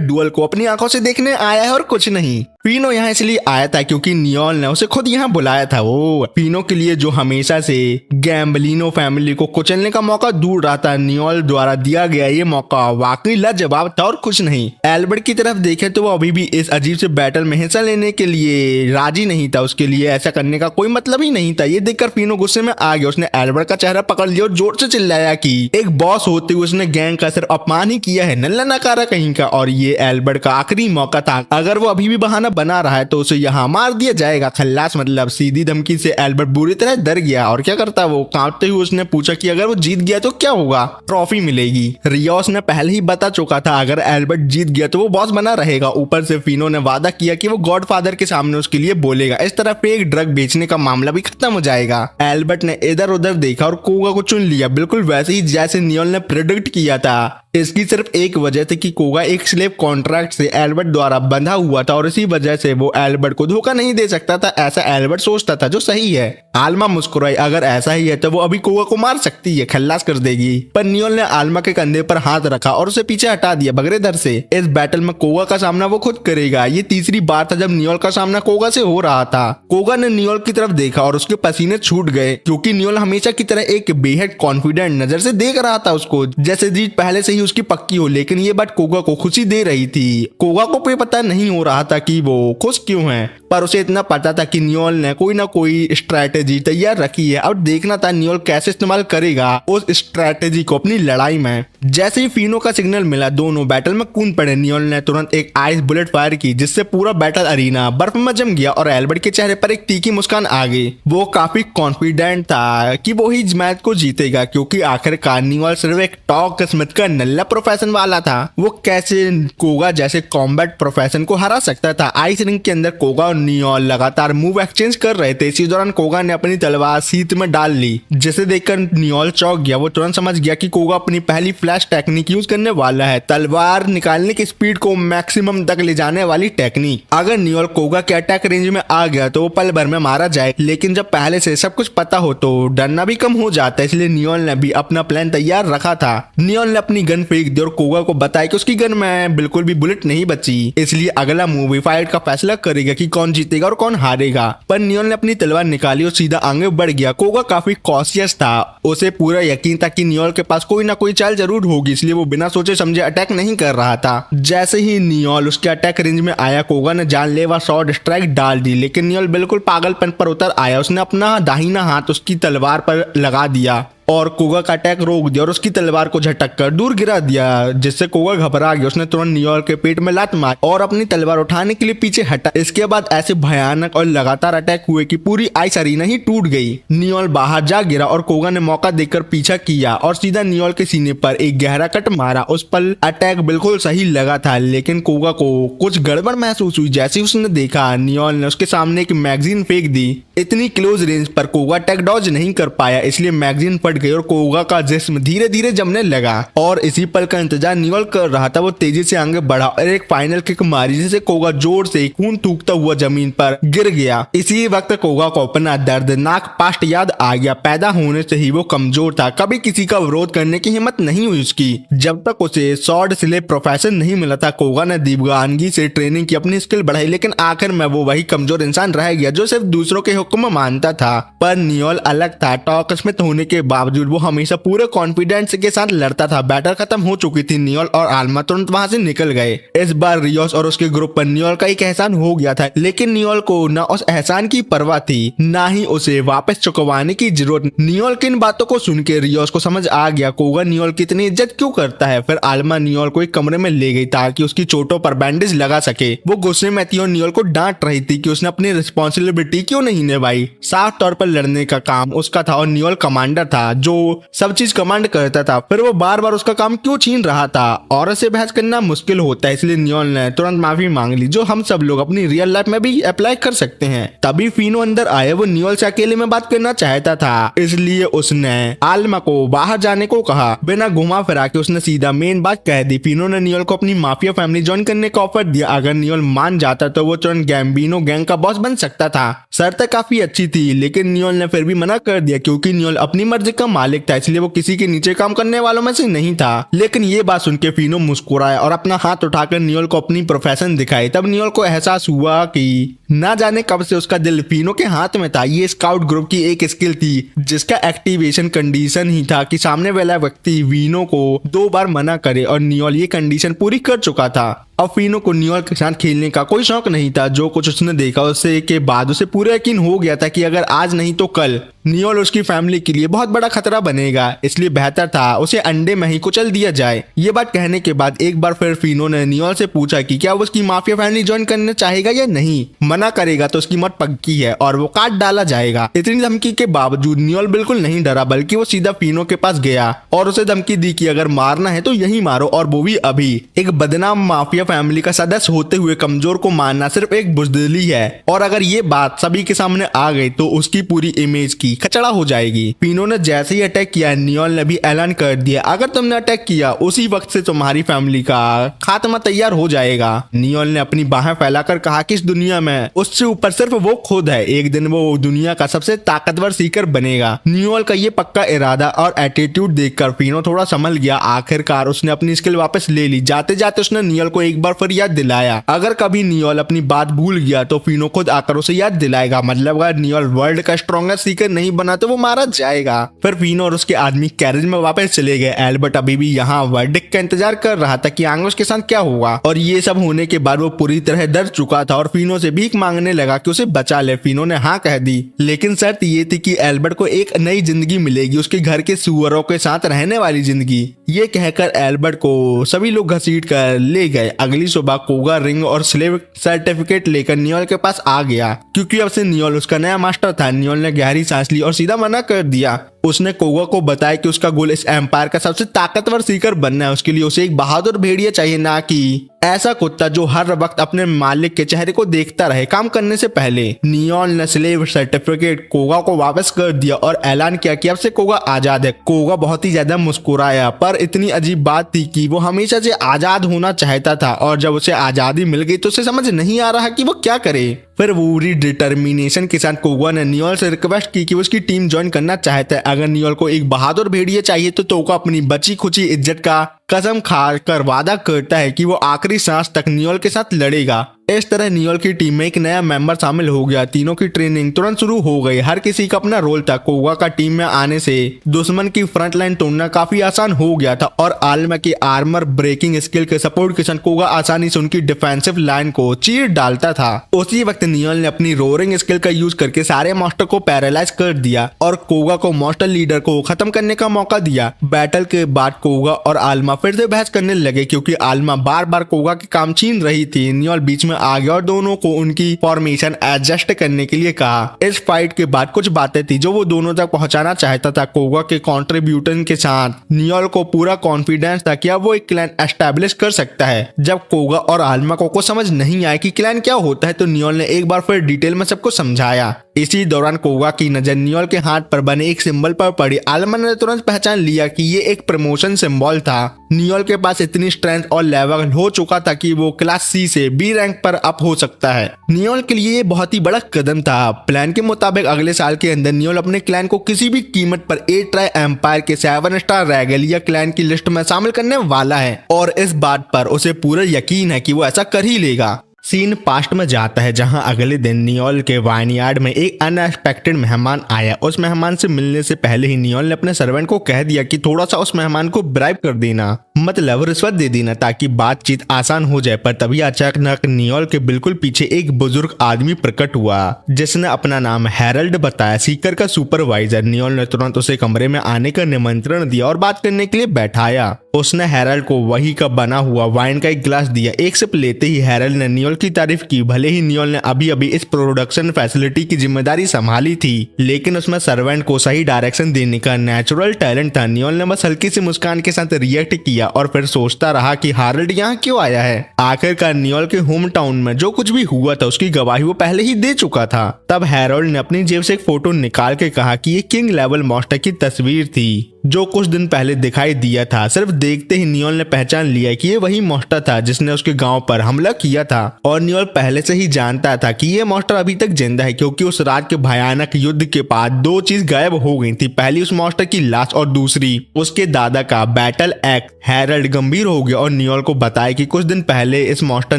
डुअल को अपनी आंखों से देखने आया है और कुछ नहीं। फिनो यहाँ इसलिए आया था क्योंकि नियोल ने उसे खुद यहाँ बुलाया था। वो फिनो के लिए जो हमेशा से गैम्बलिनो फैमिली को कुचलने का मौका ढूंढ रहा था, नियोल द्वारा दिया गया ये मौका वाकई लाजवाब था और कुछ नहीं। एल्बर्ट की तरफ देखे तो वो अभी भी इस अजीब से बैटल में हिस्सा लेने के लिए राजी नहीं था। उसके लिए ऐसा करने का कोई मतलब ही नहीं था। ये देखकर फिनो गुस्से में आ गया। उसने एल्बर्ट का चेहरा पकड़ लिया और जोर से चिल्लाया कि एक बॉस होते हुए उसने गैंग का सिर्फ अपमान ही किया है, नल्ला नकारा कहीं का। और ये एल्बर्ट का आखिरी मौका था। अगर वो अभी भी बहाना बना रहा है तो उसे यहाँ मार दिया जाएगा। खल्लास मतलब सीधी धमकी से एल्बर्ट बुरी तरह डर गया और क्या करता वो कांपते हुए उसने पूछा कि अगर वो जीत गया तो क्या होगा? ट्रॉफी मिलेगी। रियोस ने पहले ही बता चुका था अगर एल्बर्ट जीत गया तो वो बॉस बना रहेगा। ऊपर से फिनो ने वादा किया कि वो गॉडफादर के सामने उसके लिए बोलेगा। इस तरह फेक ड्रग बेचने का मामला भी खत्म हो जाएगा। एल्बर्ट ने इधर उधर देखा और कोगा को चुन लिया, बिल्कुल वैसे ही जैसे नियोल ने प्रेडिक्ट किया था। इसकी सिर्फ एक वजह थी कि कोगा एक स्लेव कॉन्ट्रैक्ट से एल्बर्ट द्वारा बंधा हुआ था और इसी वजह से वो एल्बर्ट को धोखा नहीं दे सकता था। ऐसा एल्बर्ट सोचता था, जो सही है। आल्मा मुस्कुराई। अगर ऐसा ही है तो वो अभी कोगा को मार सकती है, खल्लास कर देगी। पर नियोल ने आल्मा के कंधे पर हाथ रखा और उसे पीछे हटा दिया बगरेधर से। इस बैटल में कोगा का सामना वो खुद करेगा। ये तीसरी बार था जब नियोल का सामना कोगा से हो रहा था। कोगा ने नियोल की तरफ देखा और उसके पसीने छूट गए, क्योंकि नियोल हमेशा की तरह एक बेहद कॉन्फिडेंट नजर से देख रहा था उसको, जैसे जीत पहले से ही ही उसकी पक्की हो, लेकिन ये बात कोगा को खुशी दे रही थी। कोगा को कोई पता नहीं हो रहा था कि वो खुश क्यों है, पर उसे इतना पता था कि नियोल ने कोई ना कोई स्ट्रैटेजी तैयार रखी है। अब देखना था नियोल कैसे इस्तेमाल करेगा उस स्ट्रैटेजी को अपनी लड़ाई में। जैसे ही फिनो का सिग्नल मिला, दोनों बैटल में कूद पड़े। नियोल ने तुरंत एक आइस बुलेट फायर की, जिससे पूरा बैटल अरीना बर्फ में जम गया और एल्बर्ट के चेहरे पर एक तीखी मुस्कान आ गई। वो काफी कॉन्फिडेंट था कि वो ही मैच को जीतेगा, क्योंकि आखिरकार नियोल सिर्फ एक टॉक स्मिथ का नल्ला प्रोफेशन वाला था। वो कैसे कोगा जैसे कॉम्बैट प्रोफेशन को हरा सकता था। आइस रिंग के अंदर कोगा और नियोल लगातार मूव एक्सचेंज कर रहे थे। इसी दौरान कोगा ने अपनी तलवार शीत में डाल ली, जिसे देखकर नियोल चौंक गया। वो तुरंत समझ गया कि कोगा अपनी पहली फ्लैश टेक्निक यूज करने वाला है, तलवार निकालने की स्पीड को मैक्सिमम तक ले जाने वाली टेक्निक। अगर नियोल कोगा के अटैक रेंज में आ गया तो वो पल भर में मारा जाए, लेकिन जब पहले से सब कुछ पता हो तो डरना भी कम हो जाता है। इसलिए नियोल ने भी अपना प्लान तैयार रखा था। नियोल ने अपनी गन फेंक दी और कोगा को बताया कि उसकी गन में बिल्कुल भी बुलेट नहीं बची, इसलिए अगला मूवी फाइट का फैसला करेगा कि कौन जीतेगा और कौन हारेगा। पर नियोल ने अपनी तलवार निकाली और सीधा आगे बढ़ गया। कोगा काफी कॉशियस था, उसे पूरा यकीन था कि नियोल के पास कोई ना कोई चाल जरूर होगी, इसलिए वो बिना सोचे समझे अटैक नहीं कर रहा था। जैसे ही नियोल उसके अटैक रेंज में आया, कोगा ने जानलेवा शॉर्ट स्ट्राइक डाल दी, लेकिन नियोल बिल्कुल पागलपन पर उतर आया। उसने अपना दाहिना हाथ उसकी तलवार पर लगा दिया और कोगा का अटैक रोक दिया और उसकी तलवार को झटक कर दूर गिरा दिया, जिससे कोगा घबरा गया। उसने तुरंत नियोल के पेट में लात मारी और अपनी तलवार उठाने के लिए पीछे हटा। इसके बाद ऐसे भयानक और लगातार अटैक हुए कि पूरी आइस अरीना ही टूट गई। नियोल बाहर जा गिरा और कोगा ने मौका देकर पीछा किया और सीधा नियोल के सीने पर एक गहरा कट मारा। उस पल अटैक बिल्कुल सही लगा था, लेकिन कोगा को कुछ गड़बड़ महसूस हुई। जैसे उसने देखा, नियोल ने उसके सामने एक मैगजीन फेंक दी। इतनी क्लोज रेंज पर कोगा अटैक डॉज नहीं कर पाया, इसलिए मैगजीन फट गई और कोगा का जिस्म धीरे धीरे जमने लगा। और इसी पल का इंतजार नियोल कर रहा था। वो तेजी से आगे बढ़ा और एक फाइनल किक मारी, जिससे कोगा जोर से खून थूकता हुआ जमीन पर गिर गया। इसी वक्त कोगा को अपना दर्दनाक पास्ट याद आ गया। पैदा होने से ही वो कमजोर था, कभी किसी का विरोध करने की हिम्मत नहीं हुई उसकी। जब तक उसे स्वॉर्ड स्लेव प्रोफेशन नहीं मिला था, कोगा ने दीवानगी से ट्रेनिंग की, अपनी स्किल बढ़ाई, लेकिन आखिर में वो वही कमजोर इंसान रह गया जो सिर्फ दूसरों के हुक्म मानता था। पर नियोल अलग था। टॉक स्मिथ होने के बावजूद वो हमेशा पूरे कॉन्फिडेंस के साथ लड़ता था। बैटल खत्म हो चुकी थी। नियोल और आल्मा तुरंत वहां से निकल गए। इस बार रियोस और उसके ग्रुप पर नियोल का एक एहसान हो गया था, लेकिन नियोल को न उस एहसान की परवाह थी, ना ही उसे वापस चुकवाने की जरूरत। नियोल की इन बातों को सुन के रियोस को समझ आ गया कोगा नियोल की इतनी इज्जत क्यों करता है। फिर आल्मा नियोल को एक कमरे में ले गई ताकि उसकी चोटों पर बैंडेज लगा सके। वो गुस्से में थी और नियोल को डांट रही थी कि उसने अपनी रिस्पॉन्सिबिलिटी क्यों नहीं निभाई। साफ तौर पर लड़ने का काम उसका था और नियोल कमांडर था जो सब चीज कमांड करता था। फिर वो बार बार उसका काम क्यों छीन रहा था। औरत से बहस करना मुश्किल होता है, इसलिए नियोल ने तुरंत माफी मांग ली, जो हम सब लोग अपनी रियल लाइफ में भी अप्लाई कर सकते हैं। तभी फिनो अंदर आया। वो नियोल से अकेले में बात करना चाहता था, इसलिए उसने आल्मा को बाहर जाने को कहा। बिना घुमा फिरा के उसने सीधा मेन बात कह दी। फिनो ने नियोल को अपनी माफिया फैमिली ज्वाइन करने का ऑफर दिया। अगर नियोल मान जाता तो वो तुरंत गैम्बिनो गैंग का बॉस बन सकता था। शर्त काफी अच्छी थी, लेकिन नियोल ने फिर भी मना कर दिया, क्योंकि नियोल अपनी मर्जी का मालिक था, इसलिए वो किसी के नीचे काम करने वालों में से नहीं था। लेकिन ये बात सुन के फिनो मुस्कुराया और अपना हाथ उठाकर नियोल को अपनी प्रोफेशन दिखाई। तब नियोल को एहसास हुआ कि ना जाने कब से उसका दिल फिनो के हाथ में था। ये स्काउट ग्रुप की एक स्किल थी, जिसका एक्टिवेशन कंडीशन ही था कि सामने वाला व्यक्ति वीनो को 2 बार मना करे, और नियोल ये कंडीशन पूरी कर चुका था। अब फिनो को नियोल के साथ खेलने का कोई शौक नहीं था। जो कुछ उसने देखा उससे के बाद उसे पूरा यकीन हो गया था कि अगर आज नहीं तो कल नियोल उसकी फैमिली के लिए बहुत बड़ा खतरा बनेगा, इसलिए बेहतर था उसे अंडे में ही कुचल दिया जाए। ये बात कहने के बाद एक बार फिर फिनो ने नियोल से पूछा कि क्या वो उसकी माफिया फैमिली ज्वाइन करना चाहेगा या नहीं। मना करेगा तो उसकी मौत पक्की है और वो काट डाला जाएगा। इतनी धमकी के बावजूद नियोल बिल्कुल नहीं डरा, बल्कि वो सीधा फिनो के पास गया और उसे धमकी दी कि अगर मारना है तो यही मारो, और वो भी अभी। एक बदनाम माफिया फैमिली का सदस्य होते हुए कमजोर को मारना सिर्फ एक बुजदिली है, और अगर ये बात सभी के सामने आ गई तो उसकी पूरी इमेज की खचड़ा हो जाएगी। फिनो ने जैसे ही अटैक किया, नियोल ने भी ऐलान कर दिया, अगर तुमने अटैक किया उसी वक्त से तुम्हारी फैमिली का खात्मा तैयार हो जाएगा। नियोल ने अपनी बाहें फैलाकर कहा कि इस दुनिया में उससे ऊपर सिर्फ वो खुद है। एक दिन वो दुनिया का सबसे ताकतवर सीकर बनेगा। नियोल का ये पक्का इरादा और एटीट्यूड देखकर फिनो थोड़ा संभल गया। आखिरकार उसने अपनी स्किल वापस ले ली। जाते जाते उसने नियोल को एक बार फिर याद दिलाया, अगर कभी नियोल अपनी बात भूल गया तो फिनो खुद आकर उसे याद दिलाएगा। मतलब अगर नियोल वर्ल्ड का स्ट्रॉन्गेस्ट सीकर नहीं बना तो वो मारा जाएगा। फिर फिनो और उसके आदमी कैरेज में वापस चले गए। एल्बर्ट अभी भी यहाँ वर्डिक्ट का इंतजार कर रहा था कि आगे उसके साथ क्या होगा, और ये सब होने के बाद वो पूरी तरह डर चुका था और फिनो से भीख मांगने लगा कि उसे बचा ले। फिनो ने हाँ कह दी, लेकिन शर्त ये थी कि एल्बर्ट को एक नई जिंदगी मिलेगी, उसके घर के सुअरों के साथ रहने वाली जिंदगी। ये कहकर एल्बर्ट को सभी लोग घसीट कर ले गए। अगली सुबह कोगा रिंग और स्लेव सर्टिफिकेट लेकर नियोल के पास आ गया, क्योंकि अब से नियोल उसका नया मास्टर था। नियोल ने गहरी सांस ली और सीधा मना कर दिया। उसने कोगा को बताया कि उसका गोल इस एम्पायर का सबसे ताकतवर सीकर बनना है। उसके लिए उसे एक बहादुर भेड़िया चाहिए, ना कि ऐसा कुत्ता जो हर वक्त अपने मालिक के चेहरे को देखता रहे काम करने से पहले। नियोल ने स्लेव सर्टिफिकेट कोगा को वापस कर दिया और ऐलान किया कि अब से कोगा आजाद है। कोगा बहुत ही ज्यादा मुस्कुराया, पर इतनी अजीब बात थी कि वो हमेशा से आजाद होना चाहता था, और जब उसे आजादी मिल गई तो उसे समझ नहीं आ रहा कि वो क्या करे। फिर पूरी डिटर्मिनेशन के साथ कोगा ने नियोल से रिक्वेस्ट की कि वो उसकी टीम ज्वाइन करना चाहता है। अगर नियोल को एक बहादुर भेड़िया चाहिए तो कोगा अपनी बची खुची इज्जत का कसम खा कर वादा करता है कि वो आखिरी सांस तक नियोल के साथ लड़ेगा। इस तरह नियोल की टीम में एक नया मेंबर शामिल हो गया। तीनों की ट्रेनिंग तुरंत शुरू हो गई। हर किसी का अपना रोल था। कोगा का टीम में आने से दुश्मन की फ्रंट लाइन तोड़ना काफी आसान हो गया था, और आलमा की आर्मर ब्रेकिंग स्किल के सपोर्ट के साथ कोगा आसानी से उनकी डिफेंसिव लाइन को चीर डालता था। उसी वक्त नियोल ने अपनी रोरिंग स्किल का यूज करके सारे मॉन्स्टर को पैरालाइज कर दिया और कोगा को मॉन्स्टर लीडर को खत्म करने का मौका दिया। बैटल के बाद कोगा और आलमा फिर से बहस करने लगे, क्योंकि आलमा बार बार कोगा के काम छीन रही थी। नियोल बीच में आ गया और दोनों को उनकी फॉर्मेशन एडजस्ट करने के लिए कहा। इस फाइट के बाद कुछ बातें थी जो वो दोनों तक पहुंचाना चाहता था। कोगा के कंट्रीब्यूशन के साथ नियोल को पूरा कॉन्फिडेंस था कि अब वो एक क्लैन एस्टैब्लिश कर सकता है। जब कोगा और आलमा को समझ नहीं आया कि क्लैन क्या होता है, तो नियोल ने एक बार फिर डिटेल में सबको समझाया। इसी दौरान कोगा की नजर नियोल के हाथ पर बने एक सिंबल पर पड़ी। आलमा ने तुरंत पहचान लिया कि ये एक प्रमोशन सिंबल था। नियोल के पास इतनी स्ट्रेंथ और लेवल हो चुका था कि वो क्लास सी से बी रैंक पर अप हो सकता है। नियोल के लिए ये बहुत ही बड़ा कदम था। प्लान के मुताबिक अगले साल के अंदर नियोल अपने क्लैन को किसी भी कीमत पर 8 ट्राई एम्पायर के 7 स्टार रेगलिया क्लैन की लिस्ट में शामिल करने वाला है, और इस बात पर उसे पूरा यकीन है कि वो ऐसा कर ही लेगा। सीन पास्ट में जाता है, जहां अगले दिन नियोल के वाइनयार्ड में एक अनएक्सपेक्टेड मेहमान आया। उस मेहमान से मिलने से पहले ही नियोल ने अपने सर्वेंट को कह दिया कि थोड़ा सा उस मेहमान को ब्राइब कर देना, मतलब रिश्वत दे देना, ताकि बातचीत आसान हो जाए। पर तभी अचानक नियोल के बिल्कुल पीछे एक बुजुर्ग आदमी प्रकट हुआ, जिसने अपना नाम हैरल्ड बताया, सीकर का सुपरवाइजर। नियोल ने तुरंत उसे कमरे में आने का निमंत्रण दिया और बात करने के लिए बैठाया। उसने हैरल्ड को वही का बना हुआ वाइन का एक गिलास दिया। एक सिप लेते ही हैरल्ड ने नियोल की तारीफ की। भले ही नियोल ने अभी अभी इस प्रोडक्शन फैसिलिटी की जिम्मेदारी संभाली थी, लेकिन उसमें सर्वेंट को सही डायरेक्शन देने का नेचुरल टैलेंट था। नियोल ने बस हल्की सी मुस्कान के साथ रिएक्ट किया और फिर सोचता रहा कि हैरल्ड यहाँ क्यों आया है। आखिरकार नियोल के होम टाउन में जो कुछ भी हुआ था उसकी गवाही वो पहले ही दे चुका था। तब हैरल्ड ने अपनी जेब से एक फोटो निकाल के कहा कि ये किंग लेवल मॉन्स्टर की तस्वीर थी जो कुछ दिन पहले दिखाई दिया था। सिर्फ देखते ही नियोल ने पहचान लिया कि ये वही मॉन्स्टर था जिसने उसके गांव पर हमला किया था, और नियोल पहले से ही जानता था कि ये मॉन्स्टर अभी तक जिंदा है, क्योंकि उस रात के भयानक युद्ध के बाद 2 चीज गायब हो गई थी। पहली उस मॉन्स्टर की लाश और दूसरी उसके दादा का बैटल एक्ट। हैरल्ड गंभीर हो गया और नियोल को बताया कि कुछ दिन पहले इस मॉन्स्टर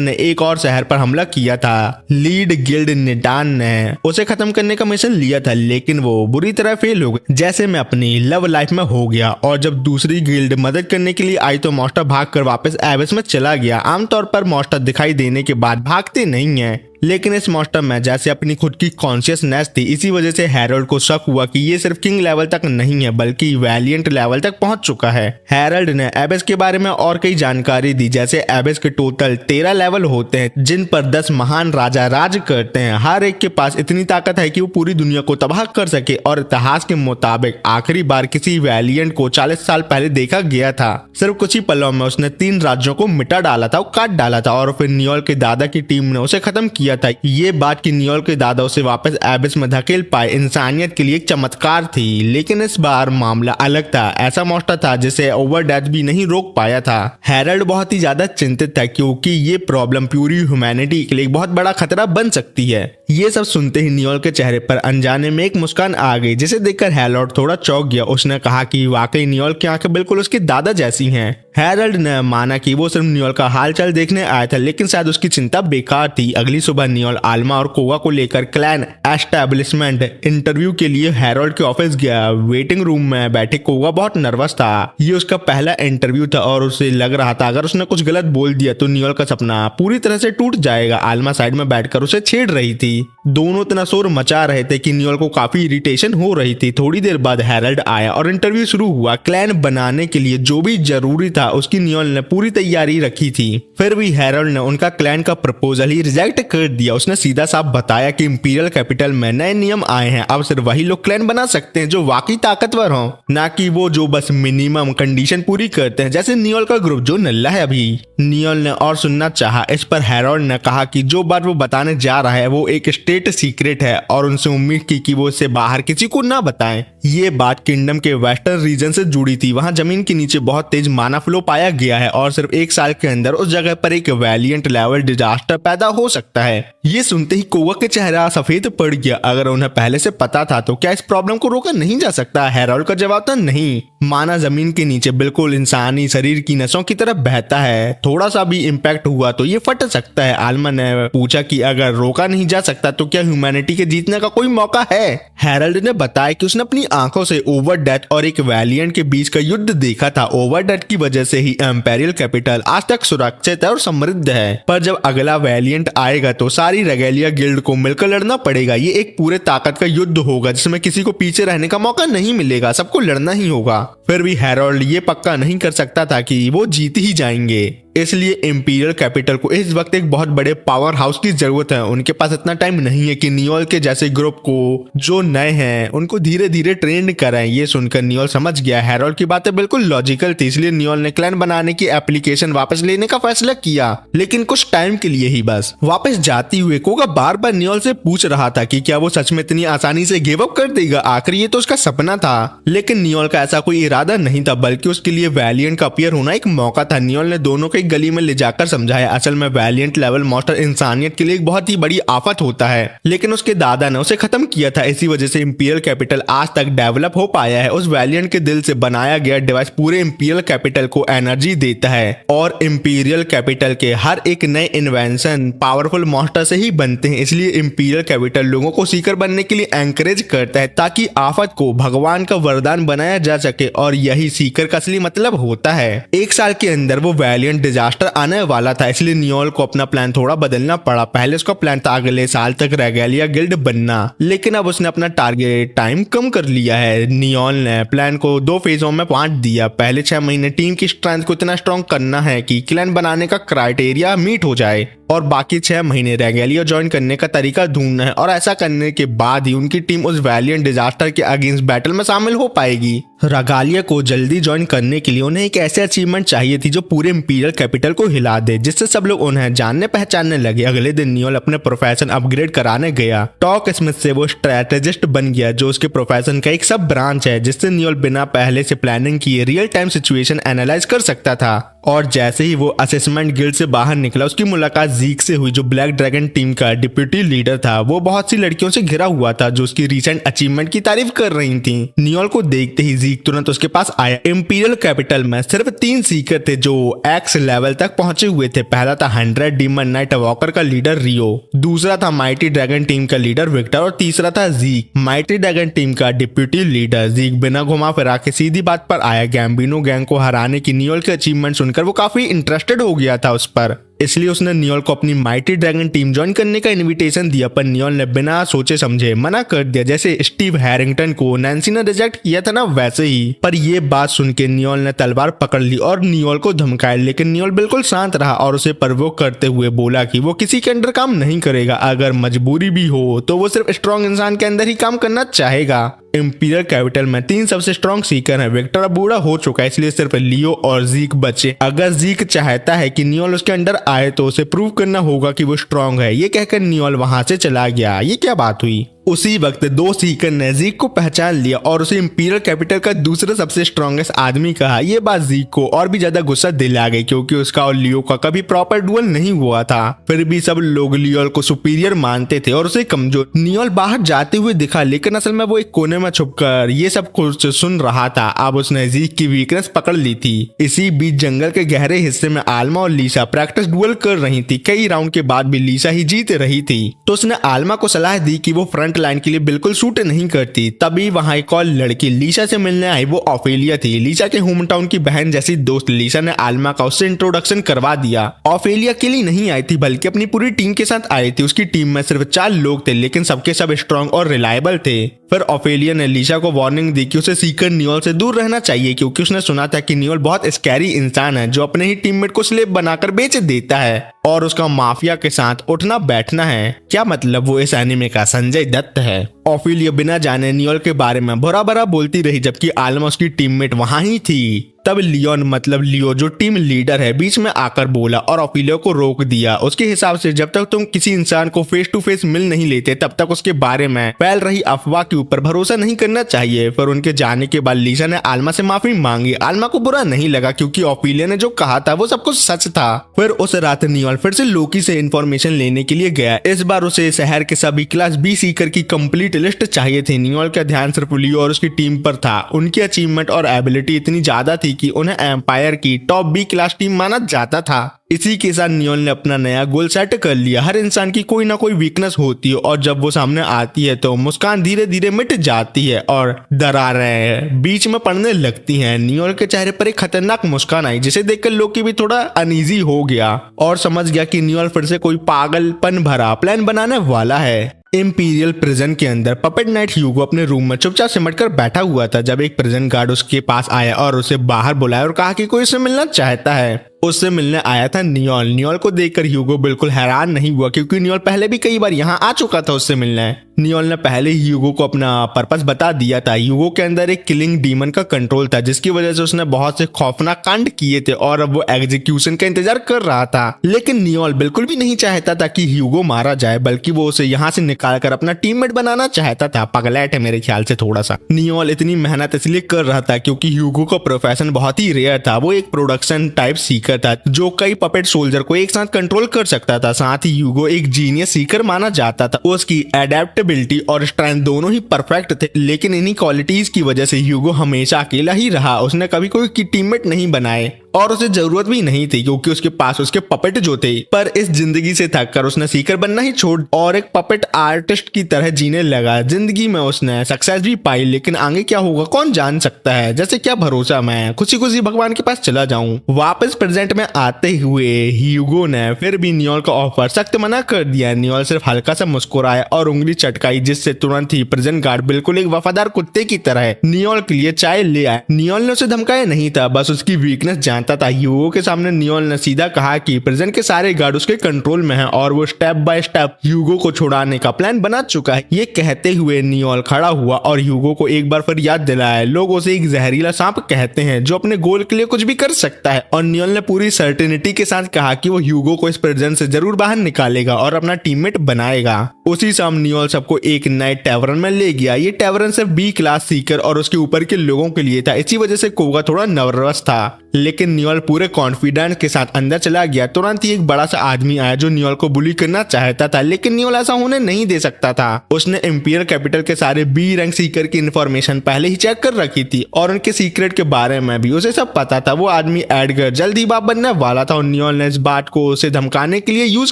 ने एक और शहर पर हमला किया था। लीड गिल्ड निडान ने उसे खत्म करने का मिशन लिया था, लेकिन वो बुरी तरह फेल हो गए, जैसे मैं अपनी लव लाइफ में हो गया। और जब दूसरी गिल्ड मदद करने के लिए आई तो मॉन्स्टर भागकर वापस एबिस में चला गया। आमतौर पर मॉन्स्टर दिखाई देने के बाद भागते नहीं हैं, लेकिन इस मॉन्स्टर में जैसे अपनी खुद की कॉन्शियसनेस थी। इसी वजह से हैरल्ड को शक हुआ कि ये सिर्फ किंग लेवल तक नहीं है बल्कि वैलियंट लेवल तक पहुंच चुका है। हैरल्ड ने एबिस के बारे में और कई जानकारी दी, जैसे एबिस के टोटल 13 लेवल होते हैं जिन पर 10 महान राजा राज करते हैं। हर एक के पास इतनी ताकत है कि वो पूरी दुनिया को तबाह कर सके, और इतिहास के मुताबिक आखिरी बार किसी वैलियंट को 40 साल पहले देखा गया था। सिर्फ कुछ ही पलों में उसने 3 राज्यों को मिटा डाला था, काट डाला था, और फिर नियोल के दादा की टीम ने उसे खत्म किया था। ये बात कि नियोल के दादा उसे वापस एबिस में धकेल पाए इंसानियत के लिए एक चमत्कार थी, लेकिन इस बार मामला अलग था। ऐसा मॉन्स्टर था जिसे ओवरडेथ भी नहीं रोक पाया था। हैरल्ड बहुत ही ज्यादा चिंतित था, क्योंकि ये प्रॉब्लम पूरी ह्यूमैनिटी के लिए एक बहुत बड़ा खतरा बन सकती है। ये सब सुनते ही नियोल के चेहरे पर अनजाने में एक मुस्कान आ गई, जिसे देखकर हैरल्ड थोड़ा चौंक गया। उसने कहा कि वाकई नियोल की आंखें बिल्कुल उसके दादा जैसी हैं। हैरल्ड ने माना कि वो सिर्फ नियोल का हालचाल देखने आया था, लेकिन शायद उसकी चिंता बेकार थी। अगली सुबह सुबह नियोल आल्मा और कोगा को लेकर क्लैन एस्टैब्लिशमेंट इंटरव्यू के लिए हैरोल्ड के ऑफिस गया। वेटिंग रूम में बैठे कोगा बहुत नर्वस था। ये उसका पहला इंटरव्यू था और उसे लग रहा था अगर उसने कुछ गलत बोल दिया तो नियोल का सपना पूरी तरह से टूट जाएगा। आल्मा साइड में बैठकर उसे छेड़ रही थी। दोनों इतना शोर मचा रहे थे कि नियोल को काफी इरिटेशन हो रही थी। थोड़ी देर बाद हैरोल्ड आया और इंटरव्यू शुरू हुआ। क्लैन बनाने के लिए जो भी जरूरी था उसकी नियोल ने पूरी तैयारी रखी थी। फिर भी हैरोल्ड ने उनका क्लैन का प्रपोजल ही रिजेक्ट कर दिया। उसने सीधा साफ बताया कि इंपीरियल कैपिटल में नए नियम आए हैं। अब सिर्फ वही लोग क्लैन बना सकते हैं जो वाकई ताकतवर हों, ना कि वो जो बस मिनिमम कंडीशन पूरी करते हैं, जैसे नियोल का ग्रुप जो नल्ला है अभी। नियोल ने और सुनना चाहा। इस पर हैरोल्ड ने कहा कि जो बात वो बताने जा रहा है वो एक स्टेट सीक्रेट है और उनसे उम्मीद की कि वो इसे बाहर किसी को ना बताएं। ये बात किंगडम के वेस्टर्न रीजन से जुड़ी थी। वहां जमीन के नीचे बहुत तेज माना फ्लो पाया गया है और सिर्फ 1 साल के अंदर उस जगह पर एक वैलिएंट लेवल डिजास्टर पैदा हो सकता है। ये सुनते ही कोगा के चेहरा सफेद पड़ गया। अगर उन्हें पहले से पता था तो क्या इस प्रॉब्लम को रोका नहीं जा सकता? हैरोल्ड का जवाब था नहीं। माना जमीन के नीचे बिल्कुल इंसानी शरीर की नसों की तरफ बहता है। थोड़ा सा भी इम्पैक्ट हुआ तो ये फट सकता है। आल्मा ने पूछा कि अगर रोका नहीं जा सकता तो क्या ह्यूमैनिटी के जीतने का कोई मौका है? हैरोल्ड ने बताया कि उसने अपनी आंखों से ओवरडेथ और एक वैलिएंट के बीच का युद्ध देखा था। ओवरडेथ की वजह से ही इंपीरियल कैपिटल आज तक सुरक्षित है और समृद्ध है, पर जब अगला वैलिएंट आएगा तो सारी रेगेलिया गिल्ड को मिलकर लड़ना पड़ेगा। ये एक पूरे ताकत का युद्ध होगा जिसमें किसी को पीछे रहने का मौका नहीं मिलेगा, सबको लड़ना ही होगा। फिर भी हैरोल्ड ये पक्का नहीं कर सकता था कि वो जीत ही जाएंगे। इसलिए इंपीरियल कैपिटल को इस वक्त एक बहुत बड़े पावर हाउस की जरूरत है। उनके पास इतना टाइम नहीं है कि नियोल के जैसे ग्रुप को जो नए हैं उनको धीरे धीरे ट्रेंड कराएं। ये सुनकर नियोल समझ गया हैरोल्ड की बातें बिल्कुल लॉजिकल थी। इसलिए नियोल ने क्लैन बनाने की एप्लीकेशन वापस लेने का फैसला किया, लेकिन कुछ टाइम के लिए ही बस। वापस जाते हुए कोगा बार बार नियोल से पूछ रहा था कि क्या वो सच में इतनी आसानी से गिव अप कर देगा। आखिर ये तो उसका सपना था, लेकिन नियोल का ऐसा कोई इरादा नहीं था, बल्कि उसके लिए वैलिएंट का अपीयर होना एक मौका था। नियोल ने दोनों को एक गली में ले जाकर समझाया असल में वैलिएंट लेवल मॉन्स्टर इंसानियत के लिए एक बहुत ही बड़ी आफत होता है, लेकिन उसके दादा ने उसे खत्म किया था। इसी वजह से इंपीरियल कैपिटल आज तक डेवलप हो पाया है। उस वैलिएंट के दिल से बनाया गया डिवाइस पूरे इंपीरियल कैपिटल को एनर्जी देता है और इंपीरियल कैपिटल के हर एक नए इन्वेंशन पावरफुल मॉन्स्टर से ही बनते हैं। इसलिए इंपीरियल कैपिटल लोगों को सीकर बनने के लिए एंकरेज करता है ताकि आफत को भगवान का वरदान बनाया जा सके, और यही सीकर का असली मतलब होता है। 1 साल के अंदर वो वैलिएंट डिजास्टर आने वाला था, इसलिए नियोल को अपना प्लान थोड़ा बदलना पड़ा। पहले उसका प्लान था अगले साल तक रेगेलिया गिल्ड बनना, लेकिन अब उसने अपना टारगेट टाइम कम कर लिया है। नियोल ने प्लान को 2 फेजों में बांट दिया। पहले 6 महीने टीम की स्ट्रेंथ को इतना स्ट्रॉन्ग करना है कि क्लैन बनाने का क्राइटेरिया मीट हो जाए, और बाकी 6 महीने रेगेलिया ज्वाइन करने का तरीका ढूंढना है। और ऐसा करने के बाद ही उनकी टीम उस वैलिएंट डिजास्टर के अगेंस्ट बैटल में शामिल हो पाएगी। रेगेलिया को जल्दी ज्वाइन करने के लिए उन्हें एक ऐसी अचीवमेंट चाहिए थी जो पूरे इंपीरियल कैपिटल को हिला दे, जिससे सब लोग उन्हें जानने पहचानने लगे। अगले दिन नियोल अपने प्रोफेशन अपग्रेड कराने गया। टॉक स्मिथ से वो स्ट्रेटेजिस्ट बन गया, जो उसके प्रोफेशन का एक सब ब्रांच है, जिससे नियोल बिना पहले से प्लानिंग किए रियल टाइम सिचुएशन एनालाइज कर सकता था। और जैसे ही वो असेसमेंट गिल्ड से बाहर निकला, उसकी मुलाकात जीक से हुई, जो ब्लैक ड्रैगन टीम का डिप्यूटी लीडर था। वो बहुत सी लड़कियों से घिरा हुआ था जो उसकी रिसेंट अचीवमेंट की तारीफ कर रही थी। नियोल को देखते ही जीक तुरंत उसके पास आया। इंपीरियल कैपिटल में सिर्फ 3 सीकर थे जो एक्स लेवल तक पहुंचे हुए थे। पहला था 100 डीमन नाइट वॉकर का लीडर रियो, दूसरा था माइटी ड्रैगन टीम का लीडर विक्टर, और तीसरा था जीक, माइटी ड्रैगन टीम का डिप्यूटी लीडर। जीक बिना घुमा फिरा के सीधी बात पर आया। गैम्बिनो गैंग को हराने की नियोल की अचीवमेंट सुनकर वो काफी इंटरेस्टेड हो गया था उस पर, इसलिए उसने नियोल को अपनी माइटी ड्रैगन टीम ज्वाइन करने का इनविटेशन दिया। पर नियोल ने बिना सोचे समझे मना कर दिया, जैसे स्टीव हैरिंगटन को नैन्सी ने रिजेक्ट किया था ना, वैसे ही। पर ये बात सुन के नियोल ने तलवार पकड़ ली और नियोल को धमकाया, लेकिन नियोल बिल्कुल शांत रहा और उसे प्रवोक करते हुए बोला कि वो किसी के अंडर काम नहीं करेगा। अगर मजबूरी भी हो तो वो सिर्फ स्ट्रॉन्ग इंसान के अंदर ही काम करना चाहेगा। इंपीरियल कैपिटल में 3 सबसे स्ट्रॉन्ग सीकर हैं। विक्टर अब बूढ़ा हो चुका है, इसलिए सिर्फ लियो और जीक बचे। अगर जीक चाहता है कि नियोल उसके अंडर आए तो उसे प्रूव करना होगा कि वो स्ट्रॉन्ग है। ये कहकर नियोल वहां से चला गया। ये क्या बात हुई? उसी वक्त दो सीकर ने ज़ीक को पहचान लिया और उसे इंपीरियल कैपिटल का दूसरा सबसे स्ट्रॉन्गेस्ट आदमी कहा। ये बात ज़ीक को और भी ज्यादा गुस्सा दिला गई क्योंकि उसका और लियो का कभी प्रॉपर डुएल नहीं हुआ था। फिर भी सब लोग लियोल को सुपीरियर मानते थे और उसे कमजोर। नियोल बाहर जाते हुए दिखा लेकिन असल में वो एक कोने में छुपकर ये सब कुछ सुन रहा था। अब उसने ज़ीक की वीकनेस पकड़ ली थी। इसी बीच जंगल के गहरे हिस्से में आल्मा और लीसा प्रैक्टिस डुएल कर रही थी। कई राउंड के बाद भी लीसा ही जीत रही थी तो उसने आल्मा को सलाह दी कि वो फ्रंट लाइन के लिए बिल्कुल सूट नहीं करती। तभी वहां एक और लड़की लीसा से मिलने आई। वो ऑफेलिया थी, लीसा के होम टाउन की बहन जैसी दोस्त। लीसा ने आल्मा का उससे इंट्रोडक्शन करवा दिया। ऑफेलिया के लिए नहीं आई थी बल्कि अपनी पूरी टीम के साथ आई थी। उसकी टीम में सिर्फ 4 लोग थे लेकिन सबके सब स्ट्रॉन्ग और रिलायबल थे। फिर ऑफेलिया ने लीसा को वार्निंग दी कि उसे सीकर नियोल से दूर रहना चाहिए क्योंकि उसने सुना था कि नियोल बहुत स्कैरी इंसान है जो अपने ही टीममेट को स्लेव बनाकर बेच देता है और उसका माफिया के साथ उठना बैठना है। क्या मतलब वो इस एनिमे का संजय दत्त है। ऑफेलिया बिना जाने नियोल के बारे में बुरा भरा बोलती रही जबकि आल्मा उसकी टीममेट वहां ही थी। तब लियोन मतलब लियो जो टीम लीडर है बीच में आकर बोला और ऑफेलिया को रोक दिया। उसके हिसाब से जब तक तुम किसी इंसान को फेस टू फेस मिल नहीं लेते तब तक उसके बारे में फैल रही अफवाह के ऊपर भरोसा नहीं करना चाहिए। फिर उनके जाने के बाद लीसा ने आल्मा से माफी मांगी। आल्मा को बुरा नहीं लगा क्योंकि ऑफेलिया ने जो कहा था वो सब कुछ सच था। फिर उस रात नियोल फिर से लोकी से इंफॉर्मेशन लेने के लिए गया। इस बार उसे शहर के सभी क्लास बी सीकर की कंप्लीट लिस्ट चाहिए थी। नियोल का ध्यान सिर्फ लियो और उसकी टीम पर था। उनकी अचीवमेंट और एबिलिटी इतनी ज्यादा थी कि उन्हें एम्पायर की टॉप बी क्लास टीम माना जाता था। इसी के साथ नियोल ने अपना नया गोल सेट कर लिया। हर इंसान की कोई ना कोई वीकनेस होती है और जब वो सामने आती है तो मुस्कान धीरे धीरे मिट जाती है और दरारें बीच में पड़ने लगती हैं। नियोल के चेहरे पर एक खतरनाक मुस्कान आई जिसे देखकर लोकी भी थोड़ा अनईजी हो गया और समझ गया कि नियोल फिर से कोई पागलपन भरा प्लान बनाने वाला है। इंपीरियल प्रिजन के अंदर पपेट नाइट ह्यूगो अपने रूम में चुपचाप सिमटकर बैठा हुआ था जब एक प्रिजन गार्ड उसके पास आया और उसे बाहर बुलाया और कहा कि कोई उससे मिलना चाहता है। उससे मिलने आया था नियोल। नियोल को देखकर ह्यूगो बिल्कुल हैरान नहीं हुआ क्योंकि नियोल पहले भी कई बार यहाँ आ चुका था उससे मिलने। नियोल ने पहले ही ह्यूगो को अपना पर्पस बता दिया था। ह्यूगो के अंदर एक किलिंग डीमन का कंट्रोल था जिसकी वजह से उसने बहुत से खौफनाक कांड किए थे और अब वो एग्जीक्यूशन का इंतजार कर रहा था। लेकिन नियोल बिल्कुल भी नहीं चाहता था कि ह्यूगो मारा जाए बल्कि वो उसे यहाँ से निकाल कर अपना टीममेट बनाना चाहता था। पगलैट है मेरे ख्याल से थोड़ा सा। नियोल इतनी मेहनत इसलिए कर रहा था क्योंकि ह्यूगो का प्रोफेशन बहुत ही रेयर था। वो एक प्रोडक्शन टाइप सीकर था जो कई पपेट सोल्जर को एक साथ कंट्रोल कर सकता था। साथ ही ह्यूगो एक जीनियस सीकर माना जाता था। उसकी एडेप्टेबिलिटी और स्ट्रेंथ दोनों ही परफेक्ट थे लेकिन इन्हीं क्वालिटीज की वजह से ह्यूगो हमेशा अकेला ही रहा। उसने कभी कोई टीममेट नहीं बनाए और उसे जरूरत भी नहीं थी क्योंकि उसके पास उसके पपेट जो थे। पर इस जिंदगी से थककर उसने सीकर बनना ही छोड़ और एक पपेट आर्टिस्ट की तरह जीने लगा। जिंदगी में उसने सक्सेस भी पाई लेकिन आगे क्या होगा कौन जान सकता है। जैसे क्या भरोसा मैं खुशी खुशी भगवान के पास चला जाऊं। वापस प्रेजेंट में आते हुए ह्यूगो ने फिर भी नियोल का ऑफर सख्त मना कर दिया। नियोल सिर्फ हल्का सा मुस्कुराया और उंगली चटकाई जिससे तुरंत ही प्रिजन गार्ड बिल्कुल एक वफादार कुत्ते की तरह नियोल के लिए चाय ले आए। नियोल ने उसे धमकाया नहीं था, बस उसकी वीकनेस जानता था। ह्यूगो के सामने नियोल ने सीधा कहा कि प्रिजन के सारे गार्ड उसके कंट्रोल में हैं और वो स्टेप बाय स्टेप ह्यूगो को छुड़ाने का प्लान बना चुका है। ये कहते हुए नियोल खड़ा हुआ और ह्यूगो को एक बार फिर याद दिलाया लोग उसे एक जहरीला सांप कहते हैं जो अपने गोल के लिए कुछ भी कर सकता है। और नियोल ने पूरी सर्टेनिटी के साथ कहा कि वो ह्यूगो को इस प्रिजन से जरूर बाहर निकालेगा और अपना टीममेट बनाएगा। उसी शाम नियोल सबको एक नाइट टैवरन में ले गया। ये टैवरन सिर्फ बी क्लास सीकर और उसके ऊपर के लोगों के लिए था। इसी वजह से कोगा थोड़ा नर्वस था लेकिन नियोल पूरे कॉन्फिडेंस के साथ अंदर चला गया। तुरंत ही एक बड़ा सा आदमी आया जो नियोल को बुली करना चाहता था लेकिन नियोल ऐसा होने नहीं दे सकता था। उसने इंपीरियल कैपिटल के सारे बी रैंक सीकर की इंफॉर्मेशन पहले ही चेक कर रखी थी और उनके सीक्रेट के बारे में भी उसे सब पता था। वो आदमी एडगर जल्द ही बाप बनने वाला था और नियोल ने इस बात को उसे धमकाने के लिए यूज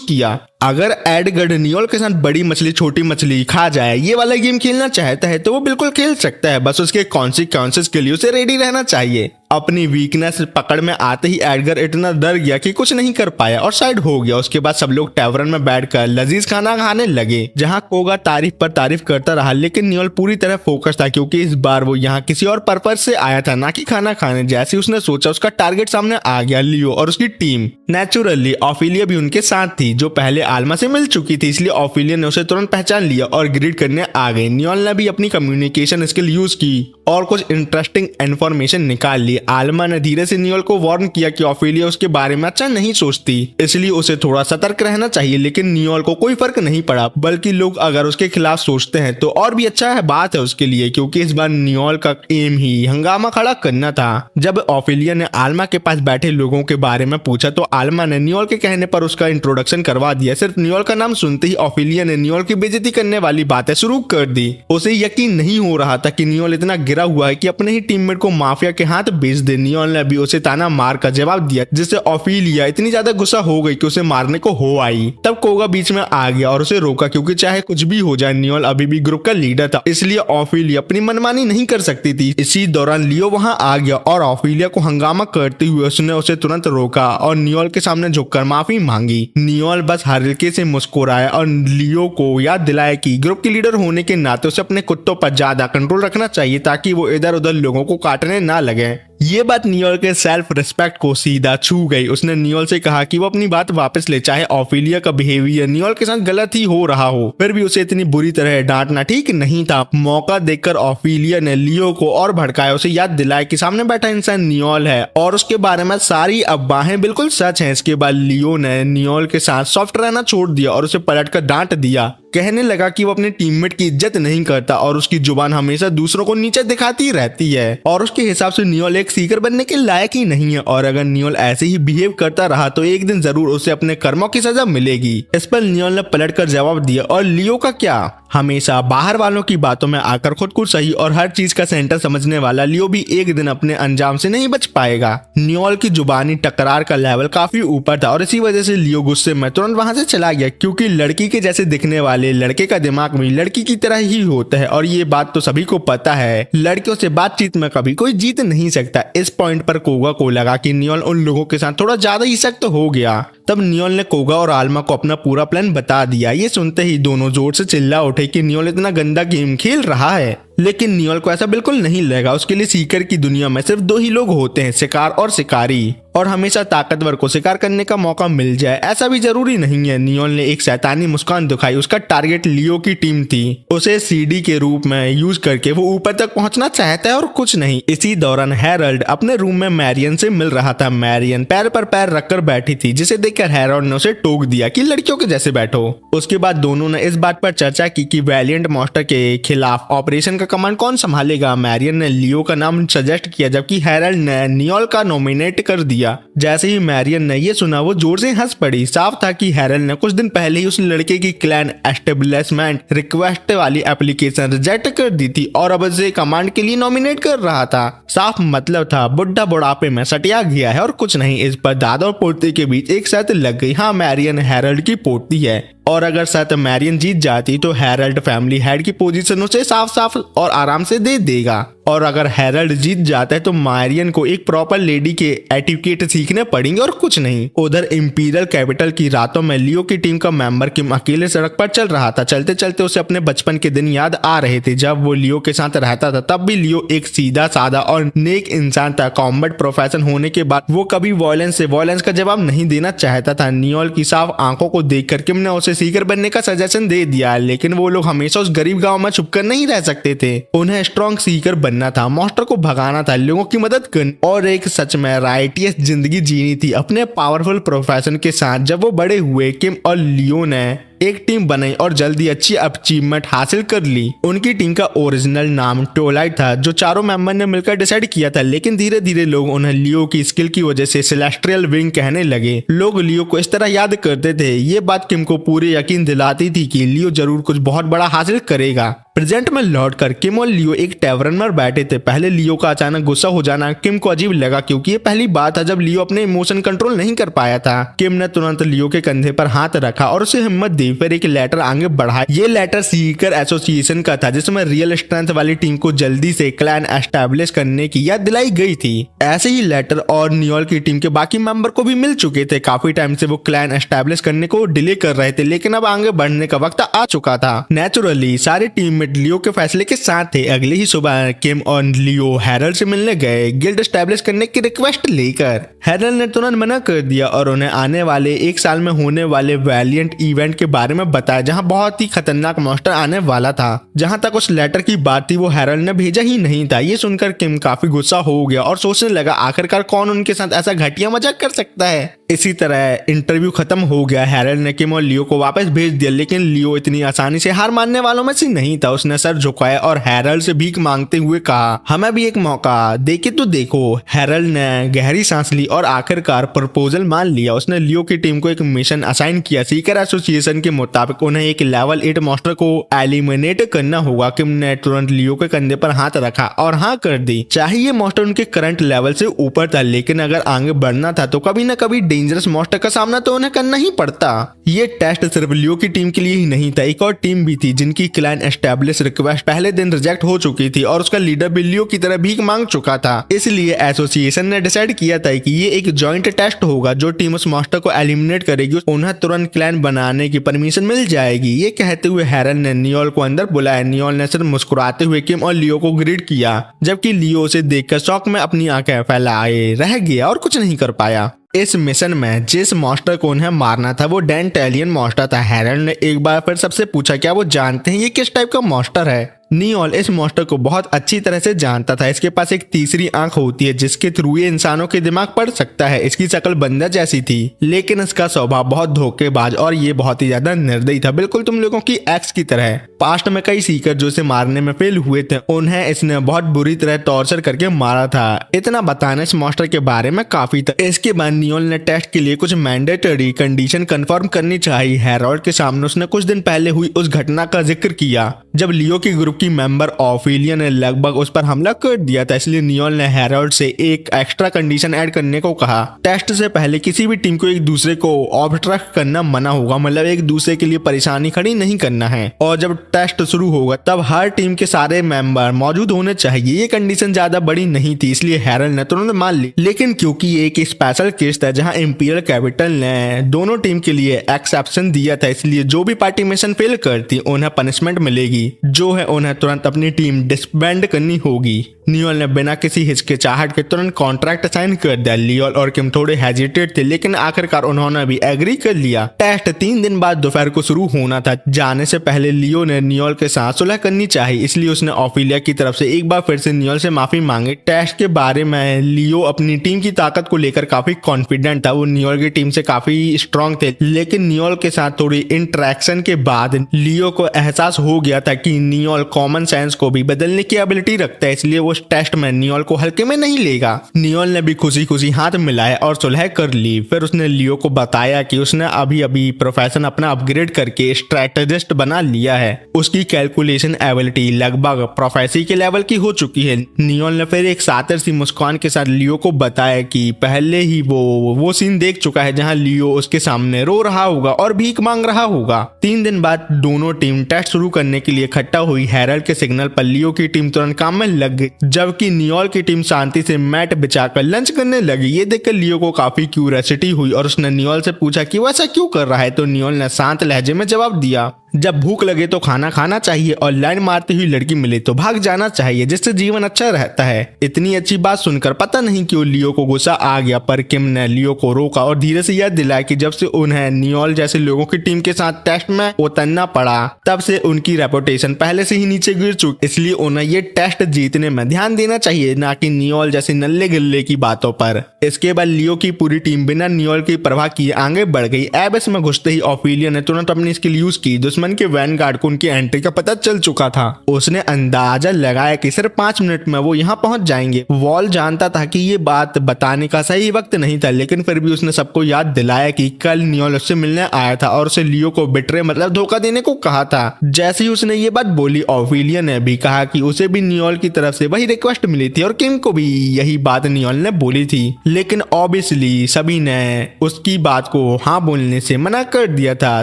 किया। अगर एडगर नियोल के साथ बड़ी मछली छोटी मछली खा जाए ये वाला गेम खेलना चाहता है तो वो बिल्कुल खेल सकता है, बस उसके कॉन्सिक्वेंसेस के लिए उसे रेडी रहना चाहिए। अपनी वीकनेस पकड़ में आते ही एडगर इतना डर गया कि कुछ नहीं कर पाया और साइड हो गया। उसके बाद सब लोग टैवरन में बैठकर लजीज खाना खाने लगे जहां कोगा तारीफ पर तारीफ करता रहा लेकिन नियोल पूरी तरह फोकस था क्योंकि इस बार वो यहाँ किसी और पर्पज से आया था ना कि खाना खाने। जैसे उसने सोचा उसका टारगेट सामने आ गया, लियो और उसकी टीम। नेचुरली ऑफेलिया भी उनके साथ थी जो पहले आल्मा से मिल चुकी थी, इसलिए ऑफेलिया ने उसे तुरंत पहचान लिया और ग्रीट करने आ गई। नियोल ने भी अपनी कम्युनिकेशन स्किल यूज की और कुछ इंटरेस्टिंग इन्फॉर्मेशन निकाल ली। आलमा ने धीरे से नियोल को वार्न किया कि ऑफेलिया उसके बारे में अच्छा नहीं सोचती, इसलिए उसे थोड़ा सतर्क रहना चाहिए। लेकिन नियोल को कोई फर्क नहीं पड़ा, बल्कि लोग अगर उसके खिलाफ सोचते हैं तो और भी अच्छा है बात है उसके लिए, क्योंकि इस बार नियोल का एम ही हंगामा खड़ा करना था। जब ऑफेलिया ने आलमा के पास बैठे लोगों के बारे में पूछा तो आलमा ने नियोल के कहने पर उसका इंट्रोडक्शन करवा दिया। सिर्फ नियोल का नाम सुनते ही ऑफेलिया ने नियोल की बेइज्जती करने वाली बातें शुरू कर दी। उसे यकीन नहीं हो रहा था कि नियोल इतना गिरा हुआ है कि अपने ही टीममेट को माफिया के हाथ बेच दे। नियोल ने भी उसे ताना मार का जवाब दिया, जिससे ऑफेलिया इतनी ज्यादा गुस्सा हो गई कि उसे मारने को हो आई। तब कोगा बीच में आ गया और उसे रोका, क्योंकि चाहे कुछ भी हो जाए नियोल अभी भी ग्रुप का लीडर था, इसलिए ऑफेलिया अपनी मनमानी नहीं कर सकती थी। इसी दौरान लियो वहां आ गया और ऑफेलिया को हंगामा करते हुए उसने उसे तुरंत रोका और नियोल के सामने झुककर माफी मांगी। नियोल बस हल्के से मुस्कुराया और लियो को याद दिलाया कि ग्रुप के लीडर होने के नाते उसे अपने कुत्तों पर ज्यादा कंट्रोल रखना चाहिए, ताकि वो इधर उधर लोगों को काटने ना लगे। ये बात नियोल के सेल्फ रिस्पेक्ट को सीधा छू गई। उसने नियोल से कहा कि वो अपनी बात वापस ले, चाहे ऑफेलिया का बिहेवियर नियोल के साथ गलत ही हो रहा हो, फिर भी उसे इतनी बुरी तरह डांटना ठीक नहीं था। मौका देखकर ऑफेलिया ने लियो को और भड़काया, उसे याद दिलाया कि सामने बैठा इंसान नियोल है और उसके बारे में सारी अफवाहें बिल्कुल सच हैं। इसके बाद लियो ने नियोल के साथ सॉफ्ट रहना छोड़ दिया और उसे पलटकर डांट दिया। कहने लगा कि वो अपने टीममेट की इज्जत नहीं करता और उसकी जुबान हमेशा दूसरों को नीचे दिखाती रहती है, और उसके हिसाब से नियोल एक सीकर बनने के लायक ही नहीं है, और अगर नियोल ऐसे ही बिहेव करता रहा तो एक दिन जरूर उसे अपने कर्मों की सजा मिलेगी। इस पर नियोल ने पलटकर जवाब दिया, और लियो का क्या? हमेशा बाहर वालों की बातों में आकर खुद को सही और हर चीज का सेंटर समझने वाला लियो भी एक दिन अपने अंजाम से नहीं बच पाएगा। नियोल की जुबानी टकरार का लेवल काफी ऊपर था और इसी वजह से लियो गुस्से में तुरंत वहां से चला गया, क्योंकि लड़की के जैसे दिखने वाले लड़के का दिमाग भी लड़की की तरह ही होता है और ये बात तो सभी को पता है। लड़कियों से बातचीत में कभी कोई जीत नहीं सकता। इस पॉइंट पर कोगा को लगा कि नियोल उन लोगों के साथ थोड़ा ज्यादा ही सख्त हो गया। तब नियोल ने कोगा और आलमा को अपना पूरा प्लान बता दिया। ये सुनते ही दोनों जोर से चिल्ला उठे कि नियोल इतना गंदा गेम खेल रहा है। लेकिन नियोल को ऐसा बिल्कुल नहीं लगा। उसके लिए सीकर की दुनिया में सिर्फ दो ही लोग होते हैं, शिकार और शिकारी, और हमेशा ताकतवर को शिकार करने का मौका मिल जाए ऐसा भी जरूरी नहीं है। नियोल ने एक शैतानी मुस्कान दिखाई। उसका टारगेट लियो की टीम थी। उसे सीडी के रूप में यूज करके वो ऊपर तक पहुंचना चाहता है और कुछ नहीं। इसी दौरान हैरोल्ड अपने रूम में मैरियन से मिल रहा था। मैरियन पैर पर पैर रखकर बैठी थी, जिसे देखकर हैरोल्ड ने उसे टोक दिया कि लड़कियों के जैसे बैठो। उसके बाद दोनों ने इस बात पर चर्चा की कि वैलिएंट मॉन्स्टर के खिलाफ ऑपरेशन का कमांड कौन संभालेगा। मैरियन ने लियो का नाम सजेस्ट किया, जबकि हैरोल्ड ने नियोल का नॉमिनेट कर दिया। जैसे ही मैरियन ने ये सुना वो जोर से हंस पड़ी। साफ था कि हैरोल्ड ने कुछ दिन पहले ही उस लड़के की क्लैन एस्टेब्लिशमेंट रिक्वेस्ट वाली एप्लीकेशन रिजेक्ट कर दी थी और अब उसे कमांड के लिए नॉमिनेट कर रहा था। साफ मतलब था बुढ़ा बुढ़ापे में सटिया गया है और कुछ नहीं। इस पर दादा और पोते के बीच एक शर्त लग गई। हाँ, मैरियन हैरोल्ड की पोती है और अगर शर्त मैरियन जीत जाती तो हैरोल्ड फैमिली हेड की पोजीशन उसे साफ साफ और आराम से दे देगा, और अगर हैरोल्ड जीत जाता है तो मैरियन को एक प्रॉपर लेडी के एटिकेट सीखने पड़ेंगे और कुछ नहीं। उधर इंपीरियल कैपिटल की रातों में लियो की टीम का मेंबर किम अकेले सड़क पर चल रहा था। चलते चलते उसे अपने बचपन के दिन याद आ रहे थे जब वो लियो के साथ रहता था। तब भी लियो एक सीधा साधा और नेक इंसान था। कॉम्बैट प्रोफेशन होने के बाद वो कभी वायलेंस से वायलेंस का जवाब नहीं देना चाहता था। नियोल की साफ आंखों को देखकर किम ने उसे सीकर बनने का सजेशन दे दिया, लेकिन वो लोग हमेशा उस गरीब गांव में छुपकर नहीं रह सकते थे। उन्हें स्ट्रॉन्ग सीकर बनना था, मॉन्स्टर को भगाना था, लोगों की मदद करनी और एक सच में राइटियस जिंदगी जीनी थी अपने पावरफुल प्रोफेशन के साथ। जब वो बड़े हुए किम और लियो ने एक टीम बनाई और जल्दी अच्छी अचीवमेंट हासिल कर ली। उनकी टीम का ओरिजिनल नाम टोलाइट था, जो चारों मेंबर ने मिलकर डिसाइड किया था, लेकिन धीरे धीरे लोग उन्हें लियो की स्किल की वजह से सेलेस्टियल विंग कहने लगे। लोग लियो को इस तरह याद करते थे। ये बात किम को पूरे यकीन दिलाती थी कि लियो जरूर कुछ बहुत बड़ा हासिल करेगा। प्रेजेंट में लौटकर किम और लियो एक टैवर्न में बैठे थे। पहले लियो का अचानक गुस्सा हो जाना किम को अजीब लगा, क्योंकि ये पहली बात था जब लियो अपने इमोशन कंट्रोल नहीं कर पाया था। किम ने तुरंत लियो के कंधे पर हाथ रखा और उसे हिम्मत दी। फिर एक लेटर आगे बढ़ाया। ये लेटर सीकर एसोसिएशन का था, जिसमें रियल स्ट्रेंथ वाली टीम को जल्दी से क्लैन एस्टैब्लिश करने की याद दिलाई गई थी। ऐसे ही लेटर और नियोल की टीम के बाकी मेंबर को भी मिल चुके थे। काफी टाइम से वो क्लैन एस्टैब्लिश करने को डिले कर रहे थे, लेकिन अब आगे बढ़ने का वक्त आ चुका था। नेचुरली सारे टीम अल्टीमेट लियो के फैसले के साथ थे। अगले ही सुबह किम और लियो हैरल्ड से मिलने गए गिल्ड एस्टेब्लिश करने की रिक्वेस्ट लेकर। हैरल्ड ने तुरंत मना कर दिया और उन्हें आने वाले 1 साल में होने वाले वैलिएंट इवेंट के बारे में बताया, जहां बहुत ही खतरनाक मॉन्स्टर आने वाला था। जहां तक उस लेटर की बात थी वो हैरल्ड ने भेजा ही नहीं था। ये सुनकर किम काफी गुस्सा हो गया और सोचने लगा आखिरकार कौन उनके साथ ऐसा घटिया मजाक कर सकता है। इसी तरह इंटरव्यू खत्म हो गया। हैरल्ड ने किम और लियो को वापस भेज दिया, लेकिन लियो इतनी आसानी से हार मानने वालों में से नहीं था। उसने सर झुकाया और हैरल्ड से भीख मांगते हुए कहा, हमें भी एक मौका देखे तो देखो। हैरल्ड ने गहरी सांस ली और आखिरकार प्रपोजल मान लिया। उसने लियो की टीम को एक मिशन असाइन किया। सीकर एसोसिएशन के मुताबिक उन्हें एक लेवल 8 मॉन्स्टर को एलिमिनेट करना होगा। किम ने तुरंत लियो के कंधे पर हाथ रखा और हाँ कर दी। चाहे ये मॉन्स्टर उनके करंट लेवल से ऊपर था, लेकिन अगर आगे बढ़ना था तो कभी न कभी डेंजरस मॉन्स्टर का सामना तो उन्हें करना ही पड़ता। ये टेस्ट सिर्फ लियो की टीम के लिए ही नहीं था, एक और टीम भी थी जिनकी क्लान एस्टेब्लिश रिक्वेस्ट पहले दिन रिजेक्ट हो चुकी थी और उसका लीडर भी लियो की तरह भीख मांग चुका था। इसलिए एसोसिएशन ने डिसाइड किया था कि ये एक जॉइंट टेस्ट होगा। जो टीम उस मॉन्स्टर को एलिमिनेट करेगी उन्हें तुरंत क्लैन बनाने की परमिशन मिल जाएगी। ये कहते हुए हैरल्ड ने नियोल को अंदर बुलाया। नियोल ने सिर्फ मुस्कुराते हुए किम और लियो को ग्रीट किया, जबकि लियो उसे देखकर शौक में अपनी आंखें फैलाए रह गया और कुछ नहीं कर पाया। इस मिशन में जिस मॉन्स्टर को उन्हें मारना था वो डेंटेलियन मॉन्स्टर था। हैरल्ड ने एक बार फिर सबसे पूछा, क्या वो जानते हैं ये किस टाइप का मॉन्स्टर है? नियोल इस मॉन्स्टर को बहुत अच्छी तरह से जानता था। इसके पास एक तीसरी आंख होती है जिसके थ्रू ये इंसानों के दिमाग पढ़ सकता है। इसकी शक्ल बंदर जैसी थी, लेकिन इसका स्वभाव बहुत धोखेबाज और ये बहुत ही ज्यादा निर्दयी था, बिल्कुल तुम लोगों की एक्स की तरह। पास्ट में कई सीकर जो इसे मारने में फेल हुए थे उन्हें इसने बहुत बुरी तरह टॉर्चर करके मारा था। इतना बताना इस मॉन्स्टर के बारे में काफी था। इसके बाद नियोल ने टेस्ट के लिए कुछ मैंडेटरी कंडीशन कंफर्म करनी चाहिए। हैरोल्ड के सामने उसने कुछ दिन पहले हुई उस घटना का जिक्र किया जब लियो की ग्रुप की मेंबर ऑफिलिया ने लगभग उस पर हमला कर दिया था। इसलिए नियोल ने हैरोल्ड से एक एक्स्ट्रा कंडीशन ऐड करने को कहा। टेस्ट से पहले किसी भी टीम को एक दूसरे को ऑब्स्ट्रक्ट करना मना होगा, मतलब एक दूसरे के लिए परेशानी खड़ी नहीं करना है। और जब टेस्ट शुरू होगा तब हर टीम के सारे मेंबर मौजूद होने चाहिए। ये कंडीशन ज्यादा बड़ी नहीं थी, इसलिए हैरोल्ड ने तुरंत मान ली। लेकिन क्योंकि ये एक स्पेशल केस था जहां इंपीरियल कैपिटल ने दोनों टीम के लिए एक्सेप्शन दिया था, इसलिए जो भी पार्टी मिशन फेल करती उन्हें पनिशमेंट मिलेगी, जो है उन्हें तुरंत अपनी टीम डिसबैंड करनी होगी। नियोल ने बिना किसी हिचकिचाहट के तुरंत कॉन्ट्रैक्ट साइन कर दिया। लियोल और किम थोड़े हेजिटेट थे, लेकिन आखिरकार उन्होंने भी एग्री कर लिया। टेस्ट 3 दिन बाद दोपहर को शुरू होना था। जाने से पहले लियो ने नियोल के साथ सुलह करनी चाहिए, इसलिए उसने ऑफिलिया की तरफ से एक बार फिर से नियोल से माफी मांगी। टेस्ट के बारे में लियो अपनी टीम की ताकत को लेकर काफी कॉन्फिडेंट था। वो नियोल की टीम से काफी स्ट्रांग थे, लेकिन नियोल के साथ थोड़ी इंटरेक्शन के बाद लियो को एहसास हो गया था कि नियोल कॉमन सेंस को भी बदलने की एबिलिटी रखता है, इसलिए वो टेस्ट में नियोल को हल्के में नहीं लेगा। नियोल ने भी खुशी खुशी हाथ मिलाया और सुलह कर ली। फिर उसने लियो को बताया कि उसने अभी अभी प्रोफेशन अपना अपग्रेड करके स्ट्रेटेजिस्ट बना लिया है। उसकी कैलकुलेशन एबिलिटी लगभग प्रोफेसी के लेवल की हो चुकी है। नियोल ने फिर एक सातिर सी मुस्कान के साथ लियो को बताया कि पहले ही वो सीन देख चुका है जहां लियो उसके सामने रो रहा होगा और भीख मांग रहा होगा। 3 दिन बाद दोनों टीम टेस्ट शुरू करने के लिए इकट्ठा हुई। हैरल्ड के सिग्नल पर लियो की टीम तुरंत काम में लग गई, जबकि नियोल की टीम शांति से मैट बिछाकर लंच करने लगी। ये देखकर लियो को काफी क्यूरियोसिटी हुई और उसने नियोल से पूछा कि वो ऐसा क्यों कर रहा है, तो नियोल ने शांत लहजे में जवाब दिया, जब भूख लगे तो खाना खाना चाहिए और लाइन मारती हुई लड़की मिले तो भाग जाना चाहिए, जिससे जीवन अच्छा रहता है। इतनी अच्छी बात सुनकर पता नहीं क्यों लियो को गुस्सा आ गया, पर किम ने लियो को रोका और धीरे से याद दिलाया कि जब से उन्हें नियोल जैसे लोगों की टीम के साथ टेस्ट में उतरना पड़ा तब से उनकी रेपुटेशन पहले से ही नीचे गिर चुकी, इसलिए उन्हें ये टेस्ट जीतने में ध्यान देना चाहिए, ना कि नियोल जैसे नल्ले गिल्ले की बातों पर। इसके बाद लियो की पूरी टीम बिना नियोल की परवाह किए आगे बढ़ गई। एबिस में घुसते ही ऑफिलिया ने तुरंत अपनी स्किल यूज की। दुश्मन के वैनगार्ड को उनकी एंट्री का पता चल चुका था। उसने अंदाजा लगाया कि सिर्फ 5 मिनट में वो यहाँ पहुंच जाएंगे। वॉल जानता था कि ये बात बताने का सही वक्त नहीं था, लेकिन फिर भी उसने सबको याद दिलाया कि कल नियोल उससे मिलने आया था और उसे लियो को बिट्रे मतलब धोखा देने को कहा था। जैसे ही उसने ये बात बोली, ऑफिलिया ने भी कहा कि उसे भी नियोल की तरफ से वही रिक्वेस्ट मिली थी और किम को भी यही बात नियोल ने बोली थी, लेकिन ऑब्वियसली सभी ने उसकी बात को हाँ बोलने से मना कर दिया था।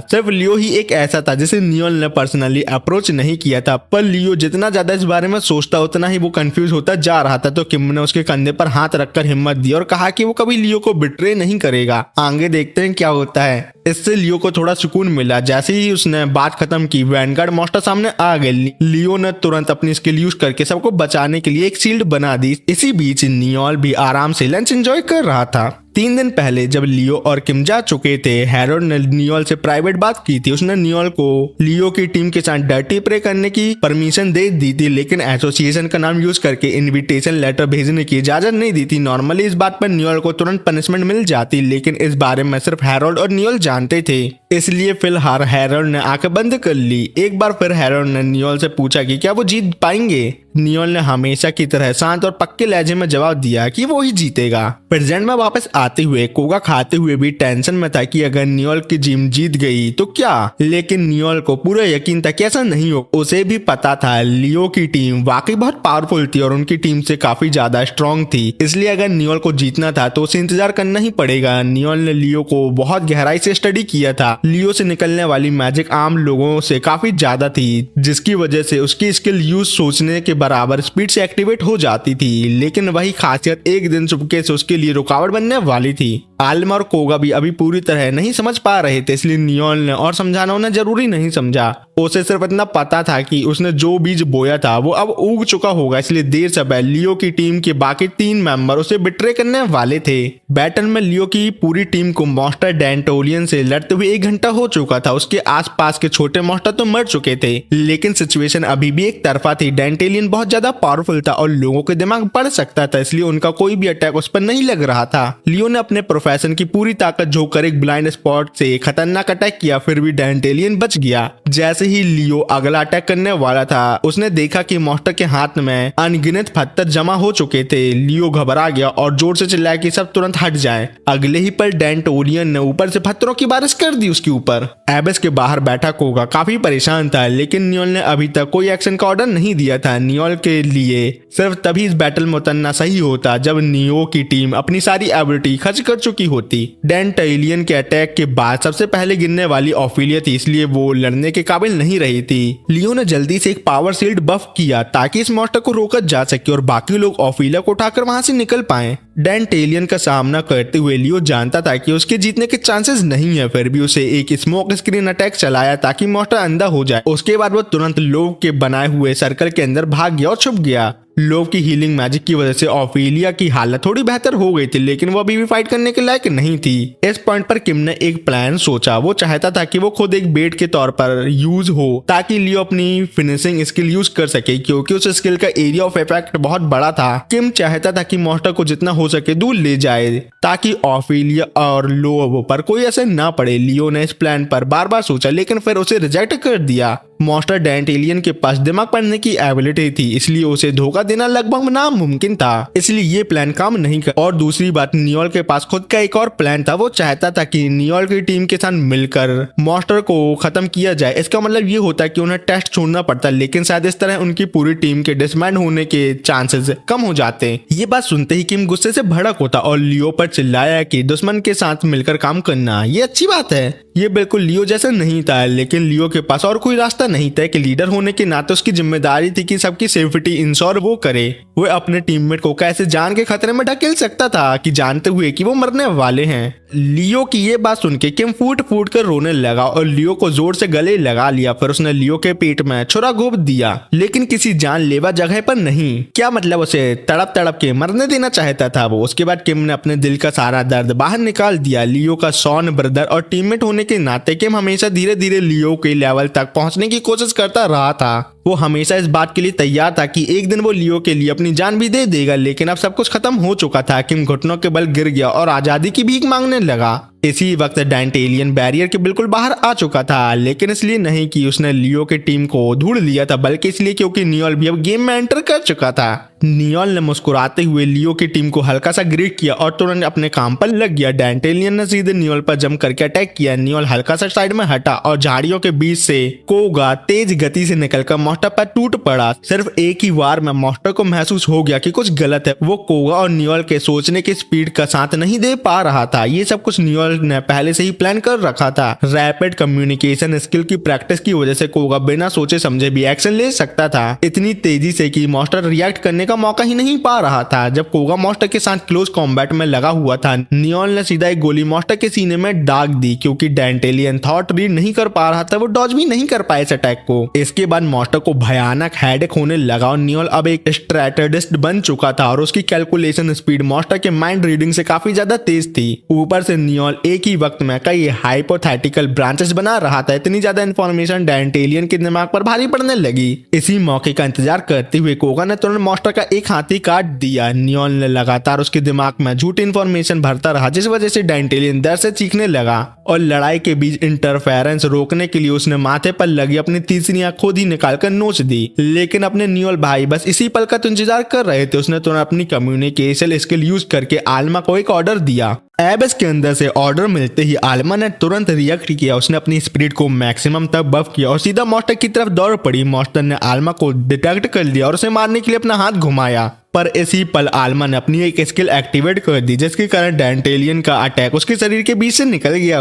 सिर्फ लियो ही एक ऐसा था जिसे नियोल ने पर्सनली अप्रोच नहीं किया था। पर लियो जितना ज्यादा इस बारे में सोचता उतना ही वो कंफ्यूज होता जा रहा था। तो किम ने उसके कंधे पर हाथ रखकर हिम्मत दी और कहा कि वो कभी लियो को बिट्रे नहीं करेगा। आगे देखते हैं क्या होता है। इससे लियो को थोड़ा सुकून मिला। जैसे ही उसने बात खत्म की, वैनगार्ड मॉन्स्टर सामने आ गए। लियो ने तुरंत अपनी स्किल यूज करके सबको बचाने के लिए एक शील्ड बना दी। इसी बीच नियोल भी आराम से लंच एंजॉय कर रहा था। 3 दिन पहले जब लियो और किम जा चुके थे, हैरोल्ड ने नियोल से प्राइवेट बात की थी। उसने नियोल को लियो की टीम के साथ डर्टी प्रे करने की परमिशन दे दी थी, लेकिन एसोसिएशन का नाम यूज करके इनविटेशन लेटर भेजने की इजाजत नहीं दी थी। नॉर्मली इस बात पर नियोल को तुरंत पनिशमेंट मिल जाती, लेकिन इस बारे में सिर्फ हैरोल्ड और नियोल जानते थे। इसलिए फिलहाल हैरोल्ड ने आंखें बंद कर ली। एक बार फिर हैरोल्ड ने नियोल से पूछा कि क्या वो जीत पाएंगे। नियोल ने हमेशा की तरह शांत और पक्के लहजे में जवाब दिया कि वो ही जीतेगा। प्रेजेंट में वापस आते हुए कोगा खाते हुए भी टेंशन में था कि अगर नियोल की टीम जीत गई तो क्या, लेकिन नियोल को पूरा यकीन था कि ऐसा नहीं हो। उसे भी पता था लियो की टीम वाकई बहुत पावरफुल थी और उनकी टीम से काफी ज्यादा स्ट्रॉन्ग थी। इसलिए अगर नियोल को जीतना था तो उसे इंतजार करना ही पड़ेगा। नियोल ने लियो को बहुत गहराई से स्टडी किया था। लियो से निकलने वाली मैजिक आम लोगों से काफी ज्यादा थी, जिसकी वजह से उसकी स्किल यूज सोचने के बराबर स्पीड से एक्टिवेट हो जाती थी। लेकिन वही खासियत एक दिन चुपके से उसके लिए रुकावट बनने वाली थी। आलमा और कोगा भी अभी पूरी तरह नहीं समझ पा रहे थे, इसलिए नियोल ने और समझाना उन्हें जरूरी नहीं समझा। उसे सिर्फ इतना पता था कि उसने जो बीज बोया था वो अब उग चुका होगा, इसलिए देर से पहले लियो की टीम के बाकी 3 मेंबर उसे बिट्रे करने वाले थे। बैटल में लियो की पूरी टीम को मॉन्स्टर डेंटोलियन से लड़ते हुए 1 घंटा हो चुका था। उसके आसपास के छोटे मॉन्स्टर तो मर चुके थे, लेकिन सिचुएशन अभी भी एक तरफा थी। डेंटेलियन बहुत ज्यादा पावरफुल था और लोगों के दिमाग पढ़ सकता था, इसलिए उनका कोई भी अटैक उस पर नहीं लग रहा था। लियो ने अपने प्रोफेशन की पूरी ताकत झोंककर एक ब्लाइंड स्पॉट से खतरनाक अटैक किया, फिर भी डेंटेलियन बच गया। जैसे ही लियो अगला अटैक करने वाला था, उसने देखा कि मॉन्स्टर के हाथ में अनगिनत पत्थर जमा हो चुके थे। लियो घबरा गया और जोर से चिल्लाया कि सब तुरंत हट जाएं। अगले ही पल डेंटोलियन ने ऊपर से पत्थरों की बारिश कर दी उसके ऊपर। एबिस के बाहर बैठा कोगा काफी परेशान था, लेकिन नियोल ने अभी तक कोई एक्शन का ऑर्डर नहीं दिया था। नियोल के लिए सिर्फ तभी इस बैटल में उतरना सही होता जब नियो की टीम अपनी सारी एबिलिटी खर्च कर चुकी होती। डेंटेलियन के अटैक के बाद सबसे पहले गिरने वाली ऑफिलिया थी, इसलिए वो लड़ने के काबिल नहीं रही थी। लियो ने जल्दी से एक पावर शील्ड बफ किया ताकि इस मॉन्स्टर को रोका जा सके और बाकी लोग ऑफिलिया को उठाकर वहां से निकल पाए। डेंटेलियन का सामना करते हुए लियो जानता था कि उसके जीतने के चांसेस नहीं है, फिर भी उसे एक स्मोक स्क्रीन अटैक चलाया ताकि मॉन्स्टर अंधा हो जाए। उसके बाद वो तुरंत लोग के बनाए हुए सर्कल के अंदर भाग गया और छुप गया। लोग की हीलिंग मैजिक की वजह से ऑफिलिया की हालत थोड़ी बेहतर हो गई थी, लेकिन वो अभी भी फाइट करने के लायक नहीं थी। इस पॉइंट पर किम ने एक प्लान सोचा। वो चाहता था कि वो खुद एक बेट के तौर पर यूज हो ताकि लियो अपनी फिनिशिंग स्किल यूज कर सके, क्योंकि उस स्किल का एरिया ऑफ इफेक्ट बहुत बड़ा था। किम चाहता था कि मॉन्स्टर को जितना हो सके दूर ले जाए ताकि ऑफिलिया और लो पर कोई असर ना पड़े। लियो ने इस प्लान पर बार बार सोचा, लेकिन फिर उसे रिजेक्ट कर दिया। मॉन्स्टर डेंटेलियन के पास दिमाग पढ़ने की एबिलिटी थी, इसलिए उसे धोखा देना लगभग नामुमकिन था, इसलिए ये प्लान काम नहीं कर। और दूसरी बात, नियोल के पास खुद का एक और प्लान था। वो चाहता था कि नियोल की टीम के साथ मिलकर मॉन्स्टर को खत्म किया जाए। इसका मतलब ये होता कि उन्हें टेस्ट छोड़ना पड़ता, लेकिन शायद इस तरह उनकी पूरी टीम के डिसबैंड होने के चांसेस कम हो जाते। ये बात सुनते ही किम गुस्से से भड़क होता और लियो पर चिल्लाया कि दुश्मन के साथ मिलकर काम करना ये अच्छी बात है। ये बिल्कुल लियो जैसा नहीं था, लेकिन लियो के पास और कोई रास्ता नहीं था। कि लीडर होने के नाते उसकी जिम्मेदारी थी कि सबकी सेफ्टी इंश्योर वो करे। वो अपने टीममेट को कैसे जान के खतरे में ढकेल सकता था कि जानते हुए कि वो मरने वाले हैं। लियो की ये बात सुन के किम फूट फूट कर रोने लगा और लियो को जोर से गले लगा लिया। फिर उसने लियो के पेट में छुरा घोंप दिया, लेकिन किसी जानलेवा जगह पर नहीं। क्या मतलब, उसे तड़प तड़प के मरने देना चाहता था वो। उसके बाद किम ने अपने दिल का सारा दर्द बाहर निकाल दिया। लियो का सॉन ब्रदर और टीममेट होने के नाते किम हमेशा धीरे धीरे लियो के लेवल तक पहुंचने की कोशिश करता रहा था। वो हमेशा इस बात के लिए तैयार था कि एक दिन वो लियो के लिए अपनी जान भी दे देगा, लेकिन अब सब कुछ खत्म हो चुका था। किम घुटनों के बल गिर गया और आजादी की भीख मांगने लगा। इसी वक्त डेंटेलियन बैरियर के बिल्कुल बाहर आ चुका था, लेकिन इसलिए नहीं कि उसने लियो की टीम को ढूंढ लिया था, बल्कि इसलिए क्योंकि नियोल भी अब गेम में एंटर कर चुका था। नियोल ने मुस्कुराते हुए लियो की टीम को हल्का सा ग्रीट किया और तुरंत अपने काम पर लग गया। डेंटेलियन ने सीधे नियोल पर जंप करके अटैक किया। नियोल हल्का सा साइड में हटा और झाड़ियों के बीच से कोगा तेज गति से निकलकर मॉन्स्टर पर टूट पड़ा। सिर्फ एक ही वार में मॉन्स्टर को महसूस हो गया कि कुछ गलत है। वो कोगा और नियोल के सोचने की स्पीड का साथ नहीं दे पा रहा था। ये सब कुछ नियोल नियोल ने पहले से ही प्लान कर रखा था। रैपिड कम्युनिकेशन स्किल की प्रैक्टिस की वजह से कोगा बिना सोचे समझे भी एक्शन ले सकता था, इतनी तेजी से कि मॉन्स्टर रिएक्ट करने का मौका ही नहीं पा रहा था। जब कोगा मॉन्स्टर के साथ क्लोज कॉम्बैट में लगा हुआ था, नियोल ने सीधा एक गोली मॉन्स्टर के सीने में दाग दी। क्योंकि डेंटेलियन थॉट रीड नहीं कर पा रहा था, वो डॉज भी नहीं कर पाए इस अटैक को। इसके बाद मॉन्स्टर को भयानक हेडेक होने लगा और नियोल अब एक स्ट्रैटेजिस्ट बन चुका था और उसकी कैलकुलेशन स्पीड मॉन्स्टर के माइंड रीडिंग से काफी ज्यादा तेज थी। ऊपर से नियोल एक ही वक्त में कई हाइपोथेटिकल ब्रांचेस बना रहा था। इतनी ज्यादा इंफॉर्मेशन डेंटेलियन के दिमाग पर भारी पड़ने लगी। इसी मौके का इंतजार करते हुए कोगा ने तुरंत मॉन्स्टर का एक हाथी काट दिया। नियोल ने लगातार उसके दिमाग में झूठी इंफॉर्मेशन भरता रहा, जिस वजह से डेंटेलियन दर्द से चीखने लगा और लड़ाई के बीच इंटरफेरेंस रोकने के लिए उसने माथे पर लगी अपनी तीसरी आंख खुद ही निकालकर नोच दी। लेकिन अपने नियोल भाई बस इसी पल का तो इंतजार कर रहे थे। उसने तुरंत अपनी कम्युनिकेशन स्किल यूज करके आल्मा को एक ऑर्डर दिया। एबस के अंदर से ऑर्डर मिलते ही आल्मा ने तुरंत रिएक्ट किया। उसने अपनी स्पीड को मैक्सिमम तक बफ किया और सीधा मॉन्स्टर की तरफ दौड़ पड़ी। मॉन्स्टर ने आल्मा को डिटेक्ट कर लिया और उसे मारने के लिए अपना हाथ घुमाया, पर इसी पल आल्मा ने अपनी एक स्किल एक्टिवेट कर दी, जिसके कारण डेंटेलियन का अटैक उसके शरीर के बीच से निकल गया।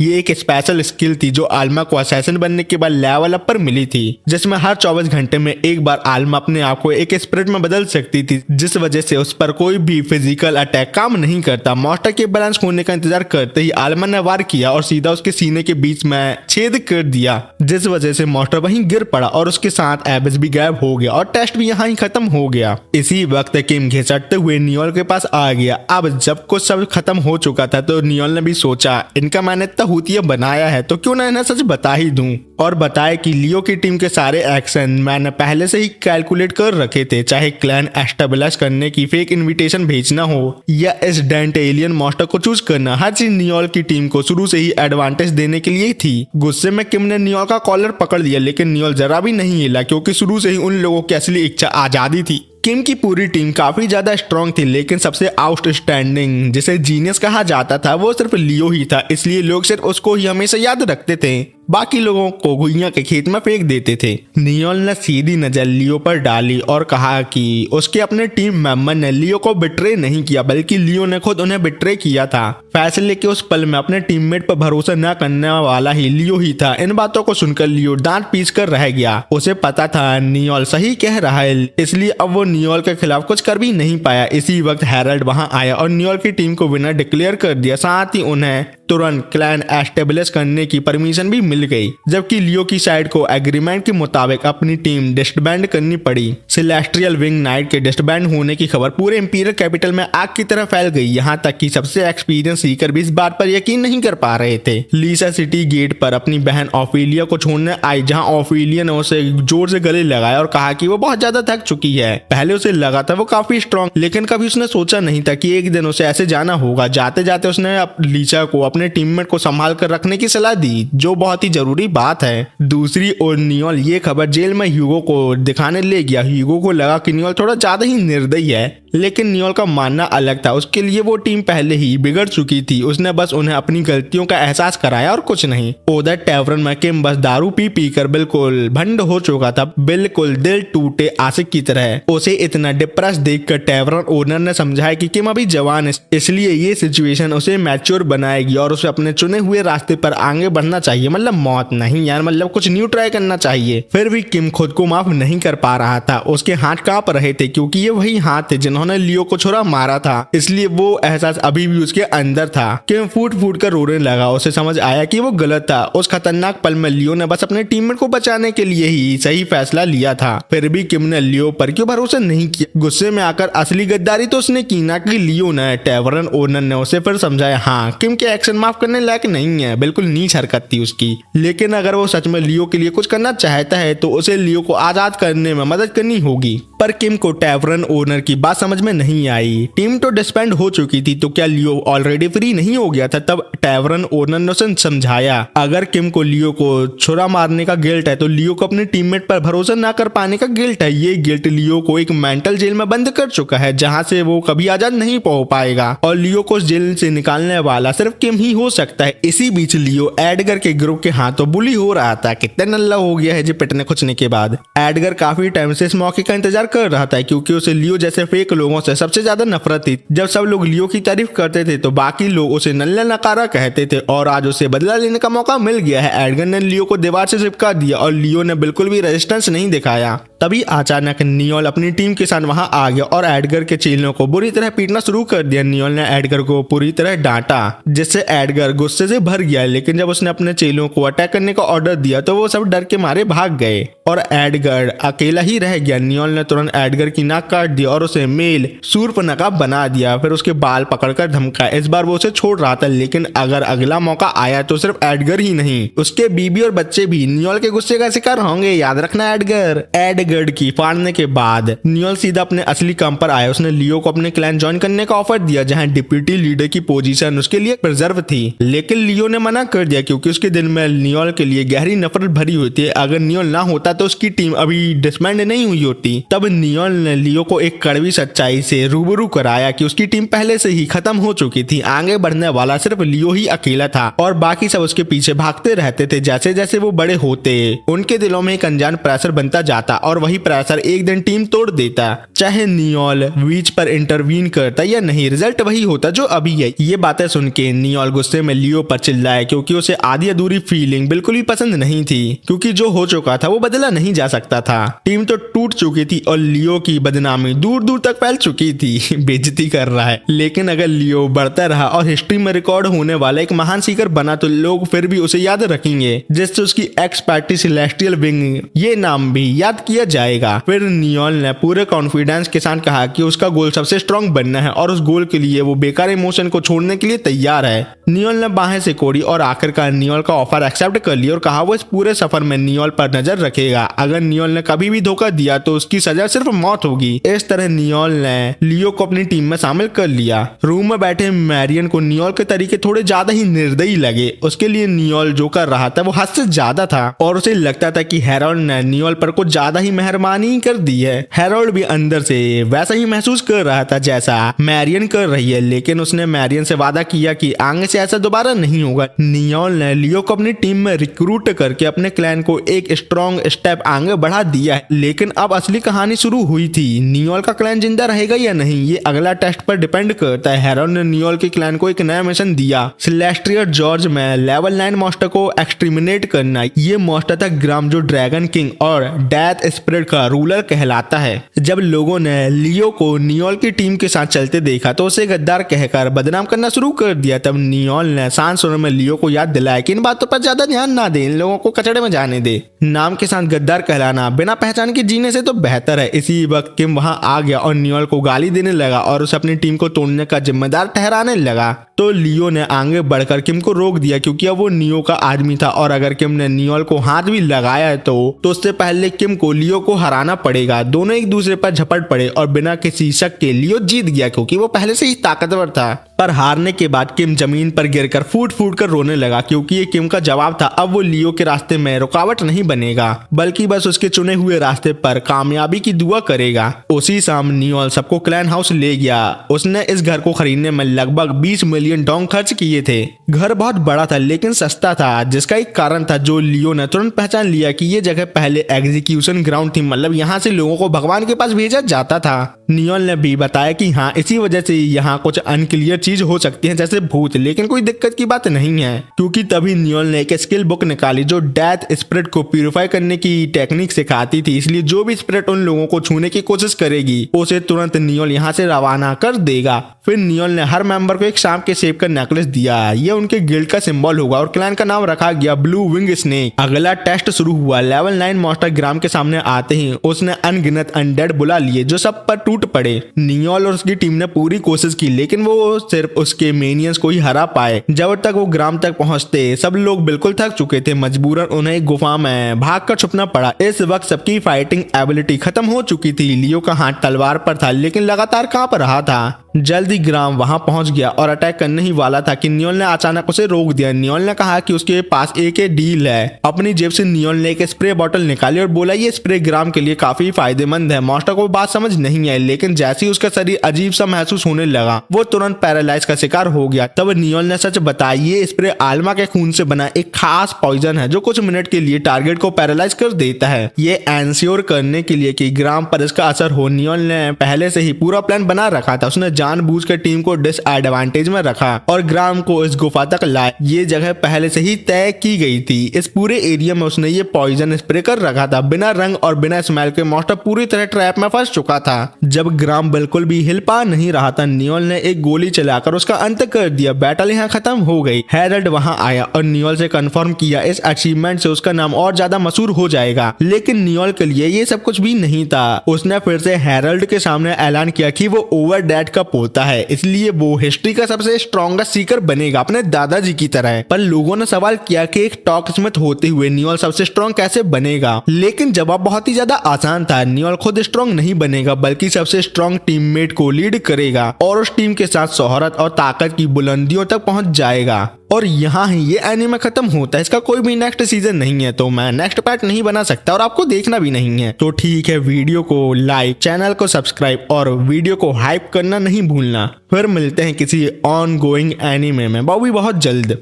ये एक स्पेशल स्किल थी जो आल्मा को असैसिन बनने के बाद लेवल अप पर मिली थी, जिसमें हर 24 घंटे में एक बार आल्मा अपने आप को एक स्पिरिट में बदल सकती थी, जिस वजह से उस पर कोई भी फिजिकल अटैक काम नहीं करता। मॉन्स्टर के बैलेंस होने का इंतजार करते ही आल्मा ने वार किया और सीधा उसके सीने के बीच में छेद कर दिया, जिस वजह से मॉन्स्टर वहीं गिर पड़ा और उसके साथ एबस भी गायब हो गया और टेस्ट भी यहाँ ही खत्म हो गया। इसी वक्त किम घिसटते हुए नियोल के पास आ गया। अब जब कुछ सब खत्म हो चुका था तो नियोल ने भी सोचा, इनका मैंने इतना हुतिया बनाया है तो क्यों ना इन्हें सच बता ही दूं, और बताया कि लियो की टीम के सारे एक्शन मैंने पहले से ही कैलकुलेट कर रखे थे, चाहे क्लैन एस्टेब्लिश करने की फेक इनविटेशन भेजना हो या इस डेंटेलियन मॉन्स्टर को चूज करना, हर चीज नियोल की टीम को शुरू से ही एडवांटेज देने के लिए थी। गुस्से में किम ने नियोल का कॉलर पकड़ लिया, लेकिन नियोल जरा भी नहीं हिला क्योंकि शुरू से ही उन लोगों की असली इच्छा आजादी थी। किम की पूरी टीम काफी ज्यादा स्ट्रांग थी, लेकिन सबसे आउटस्टैंडिंग जिसे जीनियस कहा जाता था वो सिर्फ लियो ही था, इसलिए लोग सिर्फ उसको ही हमेशा याद रखते थे, बाकी लोगों को गुइया के खेत में फेंक देते थे। नियोल ने सीधी नजर लियो पर डाली और कहा कि उसके अपने टीम मेंबर ने लियो को बिट्रे नहीं किया, बल्कि लियो ने खुद उन्हें बिट्रे किया था। फैसले के उस पल में अपने टीममेट पर भरोसा न करने वाला ही लियो ही था। इन बातों को सुनकर लियो दांत पीस कर रह गया। उसे पता था नियोल सही कह रहा है, इसलिए अब वो नियोल के खिलाफ कुछ कर भी नहीं पाया। इसी वक्त हैरल्ड वहां आया और नियोल की टीम को विनर डिक्लेयर कर दिया, साथ ही उन्हें तुरंत क्लैन एस्टेब्लिश करने की परमिशन भी मिल गई, जबकि लियो की साइड को एग्रीमेंट के मुताबिक अपनी टीम डिस्बैंड करनी पड़ी। सेलेस्टियल विंग नाइट के डिस्बैंड होने की खबर पूरे इंपीरियल कैपिटल में आग की तरह फैल गई, यहाँ तक कि सबसे एक्सपीरियंस सीकर भी इस बात पर यकीन नहीं कर पा रहे थे। लीसा सिटी गेट पर अपनी बहन ऑफिलिया को छोड़ने आई, जहाँ ऑफिलिया ने उसे जोर से गले लगाया और कहा कि वो बहुत ज्यादा थक चुकी है। पहले उसे लगा था वो काफी स्ट्रांग, लेकिन कभी उसने सोचा नहीं था कि एक दिन उसे ऐसे जाना होगा। जाते जाते उसने लीसा को अपने टीममेट को संभाल कर रखने की सलाह दी, जो बहुत ही जरूरी बात है। दूसरी ओर नियोल ये खबर जेल में ह्यूगो को दिखाने ले गया। ह्यूगो को लगा कि नियोल थोड़ा ज्यादा ही निर्दयी है, लेकिन नियोल का मानना अलग था। उसके लिए वो टीम पहले ही बिगड़ चुकी थी, उसने बस उन्हें अपनी गलतियों का एहसास कराया और कुछ नहीं। उधर टैवरन में किम बस दारू पी पी कर बिल्कुल भंड हो चुका था, बिल्कुल दिल टूटे आशिक की तरह। उसे इतना डिप्रेस देखकर टैवरन ओनर ने समझाया कि किम अभी जवान है, इसलिए ये सिचुएशन उसे मैच्योर बनाएगी और उसे अपने चुने हुए रास्ते पर आगे बढ़ना चाहिए। मतलब मौत नहीं यार, मतलब कुछ न्यू ट्राई करना चाहिए। फिर भी किम खुद को माफ नहीं कर पा रहा था। उसके हाथ कांप रहे थे क्योंकि ये वही हाथ थे जिन्होंने लियो को छुरा मारा था, इसलिए वो एहसास अभी भी उसके अंदर था। किम फूट फूट कर रोने लगा। उसे समझ आया कि वो गलत था। उस खतरनाक पल में लियो ने बस अपने टीममेट को बचाने के लिए ही सही फैसला लिया था। फिर भी किम ने लियो पर क्यों भरोसा नहीं किया। गुस्से में आकर असली गद्दारी तो उसने की ना कि लियो ने। टैवरन ओनर ने उसे फिर समझाया, हाँ किम के एक्शन माफ करने लायक नहीं है, बिल्कुल नीच हरकत थी उसकी, लेकिन अगर वो सच में लियो के लिए कुछ करना चाहता है तो उसे लियो को आजाद करने में मदद करनी होगी। पर किम को टैवरन ओनर की बात समझ में नहीं आई। टीम तो डिस्बैंड हो चुकी थी, तो क्या लियो ऑलरेडी फ्री नहीं हो गया था? तब टैवरन ओनर ने उसे समझाया, अगर किम को लियो को छुरा मारने का गिल्ट है तो लियो को अपने टीममेट पर भरोसा ना कर पाने का गिल्ट है। ये गिल्ट लियो को एक मेंटल जेल में बंद कर चुका है, जहां से वो कभी आजाद नहीं हो पाएगा, और लियो को जेल से निकालने वाला सिर्फ किम ही हो सकता है। इसी बीच लियो एडगर के ग्रुप के हाथों बुली हो रहा था। कितना नल्ला हो गया है जी पिटने खुचने के बाद। एडगर काफी टाइम से इस मौके का इंतजार कर रहा था, क्योंकि उसे लियो जैसे फेक लोगों से सबसे ज्यादा नफरत थी। जब सब लोग लियो की तारीफ करते थे तो बाकी लोग उसे नल्ला नकारा कहते थे और आज उसे बदला लेने का मौका मिल गया है। एडगर ने लियो को दीवार से चिपका दिया और लियो ने बिल्कुल भी रेजिस्टेंस नहीं दिखाया। तभी अचानक नियोल अपनी टीम के साथ वहां आ गया और एडगर के चेलों को बुरी तरह पीटना शुरू कर दिया। नियोल ने एडगर को पूरी तरह डांटा जिससे एडगर गुस्से से भर गया, लेकिन जब उसने अपने चेलों को अटैक करने का ऑर्डर दिया तो वो सब डर के मारे भाग गए और एडगर अकेला ही रह गया। नियोल ने तुरंत एडगर की नाक काट दिया और उसे मेल शूर्पनखा बना दिया। फिर उसके बाल पकड़कर धमकाया। इस बार वो उसे छोड़ रहा था, लेकिन अगर अगला मौका आया तो सिर्फ एडगर ही नहीं, उसके बीबी और बच्चे भी नियोल के गुस्से का शिकार होंगे। याद रखना एडगर। एडगर की फाड़ने के बाद नियोल सीधा अपने असली काम पर आया। उसने लियो को अपने क्लैन ज्वाइन करने का ऑफर दिया जहां डिप्टी लीडर की पोजीशन उसके लिए प्रिजर्व थी, लेकिन लियो ने मना कर दिया क्योंकि उसके दिल में नियोल के लिए गहरी नफरत भरी हुई थी। अगर नियोल ना होता तो उसकी टीम अभी डिसबैंड नहीं हुई होती। तब नियोल ने लियो को एक कड़वी सच्चाई से रूबरू कराया कि उसकी टीम पहले से ही खत्म हो चुकी थी। आगे बढ़ने वाला सिर्फ लियो ही अकेला था और बाकी सब उसके पीछे भागते रहते थे। जैसे जैसे वो बड़े होते उनके दिलों में एक अनजान प्रेशर बनता जाता और वही प्रेशर एक दिन टीम तोड़ देता। चाहे नियोल बीच पर इंटरवीन करता या नहीं, रिजल्ट वही होता जो अभी है। ये बातें सुन के नियोल गुस्से में लियो पर चिल्लाया क्योंकि उसे आधी अधूरी फीलिंग बिल्कुल भी पसंद नहीं थी, क्योंकि जो हो चुका था वो बदला नहीं जा सकता था। टीम तो टूट चुकी थी और लियो की बदनामी दूर दूर तक फैल चुकी थी। बेइज्जती कर रहा है, लेकिन अगर लियो बढ़ता रहा और हिस्ट्री में रिकॉर्ड होने वाला एक महान सीकर बना तो लोग फिर भी उसे याद रखेंगे, जिससे उसकी एक्स पार्टी सेलेस्टियल विंग ये नाम भी याद किया जाएगा। फिर नियोल ने पूरे कॉन्फिडेंस के साथ कहा कि उसका गोल सबसे स्ट्रॉन्ग बनना है और उस गोल के लिए वो बेकार इमोशन को छोड़ने के लिए तैयार है। नियोल ने बाहें सिकोड़ी और आखिरकार नियोल का ऑफर एक्सेप्ट कर लिया और कहा वो इस पूरे सफर में नियोल पर नजर रखेगा। अगर नियोल ने कभी भी धोखा दिया तो उसकी सजा सिर्फ मौत होगी। इस तरह नियोल ने लियो को अपनी टीम में शामिल कर लिया। रूम में बैठे मैरियन को नियोल के तरीके थोड़े ज्यादा ही निर्दयी लगे। उसके लिए नियोल जो कर रहा था वो हद से ज्यादा था और उसे लगता था कि हेरोल्ड ने नियोल पर कुछ ज्यादा ही मेहरबानी कर दी है। हेरोल्ड भी अंदर से वैसा ही महसूस कर रहा था जैसा मैरियन कर रही है, लेकिन उसने मैरियन से वादा किया कि आगे से ऐसा दोबारा नहीं होगा। नियोल ने लियो को अपनी टीम में रिक्रूट करके अपने क्लैन को एक स्ट्रॉन्ग स्टेप आगे बढ़ा दिया है। लेकिन अब असली कहानी शुरू हुई थी। नियोल का क्लैन जिंदा रहेगा या नहीं ये अगला टेस्ट पर डिपेंड करता है। हेरोल्ड ने नियोल के क्लैन को एक नया मिशन दिया, सेलेस्टियल जॉर्ज में लेवल 9 मॉन्स्टर को एक्सट्रीमिनेट करना। ये मॉन्स्टर था ग्राम जो ड्रैगन किंग और डेथ स्पिरिट का रूलर कहलाता है। जब लोगों ने लियो को नियोल की टीम के साथ चलते देखा तो उसे गद्दार कहकर बदनाम करना शुरू कर दिया। तब नियोल ने शांत सुर में लियो को याद दिलाया कि इन बातों पर ज्यादा ध्यान ना दे, इन लोगों को कचड़े में जाने दे। नाम के साथ गद्दार कहलाना बिना पहचान के जीने से तो बेहतर है। इसी वक्त किम वहां आ गया और नियोल को गाली देने लगा और उसे अपनी टीम को तोड़ने का जिम्मेदार ठहराने लगा। तो लियो ने आगे बढ़कर किम को रोक दिया क्योंकि अब वो नियो का आदमी था और अगर किम ने नियोल को हाथ भी लगाया तो उससे पहले किम को लियो को हराना पड़ेगा। दोनों एक दूसरे पर झपट पड़े और बिना किसी शक के लियो जीत गया क्योंकि वो पहले से ही ताकतवर था। पर हारने के बाद किम जमीन पर गिरकर फूट फूट कर रोने लगा क्योंकि ये किम का जवाब था। अब वो लियो के रास्ते में रुकावट नहीं बनेगा बल्कि बस उसके चुने हुए रास्ते पर कामयाबी की दुआ करेगा। उसी शाम नियोल सबको क्लैन हाउस ले गया। उसने इस घर को खरीदने में लगभग 20 मिलियन डोंग खर्च किए थे। घर बहुत बड़ा था लेकिन सस्ता था, जिसका एक कारण था जो लियो ने तुरंत पहचान लिया कि ये जगह पहले एग्जीक्यूशन ग्राउंड थी, मतलब यहाँ से लोगों को भगवान के पास भेजा जाता था। नियोल ने भी बताया कि हाँ, इसी वजह से यहाँ कुछ अनक्लियर चीज हो सकती है जैसे भूत, लेकिन कोई दिक्कत की बात नहीं है क्योंकि तभी नियोल ने एक स्किल बुक निकाली जो डेथ स्पिरिट को प्यूरिफाई करने की टेक्निक सिखाती थी। इसलिए जो भी स्पिरिट उन लोगों को छूने की कोशिश करेगी उसे तुरंत नियोल यहाँ से रवाना कर देगा। फिर नियोल ने हर मेंबर को एक सांप के शेप का नेकलेस दिया। ये उनके गिल्ड का सिंबल होगा और क्लैन का नाम रखा गया ब्लू विंग स्नेक। अगला टेस्ट शुरू हुआ। लेवल 9 मॉन्स्टर ग्राम के सामने आते ही उसने अनगिनत अनडेड बुला लिए जो सब पर टूट पड़े। नियोल और उसकी टीम ने पूरी कोशिश की लेकिन वो सिर्फ उसके मेनियंस को ही हरा पाए। जब तक वो ग्राम तक पहुंचते सब लोग बिल्कुल थक चुके थे। मजबूरन उन्हें एक गुफा में भाग कर छुपना पड़ा। इस वक्त सबकी फाइटिंग एबिलिटी खत्म हो चुकी थी। लियो का हाथ तलवार पर था लेकिन लगातार कांप रहा था। जल्द ही ग्राम वहां पहुंच गया और अटैक करने ही वाला था कि नियोल ने अचानक उसे रोक दिया। नियोल ने कहा कि उसके पास एक डील है। अपनी जेब से नियोल ने एक स्प्रे बॉटल निकाली और बोला ये स्प्रे ग्राम के लिए काफी फायदेमंद है। मॉन्स्टर को बात समझ नहीं आई, लेकिन जैसे ही उसका शरीर अजीब सा महसूस होने लगा वो तुरंत पैरालाइज का शिकार हो गया। तब नियोल ने सच बताया ये स्प्रे आल्मा के खून से बना एक खास पॉइजन है जो कुछ मिनट के लिए टारगेट को पैरालाइज कर देता है। ये एंश्योर करने के लिए कि ग्राम पर इसका असर हो, नियोल ने पहले से ही पूरा प्लान बना रखा था। उसने जानबूझकर टीम को डिसएडवांटेज में रखा और ग्राम को इस गुफा तक लाया। ये जगह पहले से ही तय की गई थी। इस पूरे एरिया में उसने ये पॉइजन स्प्रे कर रखा था। बिना रंग और बिना स्मेल के मॉन्स्टर पूरी तरह ट्रैप में फंस चुका था। जब ग्राम बिल्कुल भी हिल पा नहीं रहा था, नियोल ने एक गोली चलाकर उसका अंत कर दिया। बैटल यहाँ खत्म हो गई। हेरल्ड वहां आया और नियोल से कंफर्म किया इस अचीवमेंट से उसका नाम और ज्यादा मशहूर हो जाएगा। लेकिन नियोल के लिए ये सब कुछ भी नहीं था। उसने फिर से हेरल्ड के सामने ऐलान किया कि वो ओवरडेड का पोता है, इसलिए वो हिस्ट्री का सबसे स्ट्रॉन्गेस्ट सीकर बनेगा अपने दादाजी की तरह। पर लोगों ने सवाल किया कि एक टॉक स्मिथ होते हुए नियोल सबसे स्ट्रॉन्ग कैसे बनेगा। लेकिन जवाब बहुत ही ज्यादा आसान था। नियोल खुद स्ट्रॉन्ग नहीं बनेगा बल्कि सबसे स्ट्रॉन्ग टीममेट को लीड करेगा और उस टीम के साथ शोहरत और ताकत की बुलंदियों तक पहुंच जाएगा। और यहाँ ही ये एनीमे खत्म होता है। इसका कोई भी नेक्स्ट सीजन नहीं है, तो मैं नेक्स्ट पार्ट नहीं बना सकता और आपको देखना भी नहीं है। तो ठीक है, वीडियो को लाइक, चैनल को सब्सक्राइब और वीडियो को हाइप करना नहीं भूलना। फिर मिलते हैं किसी ऑन गोइंग एनीमे में बहुत जल्द।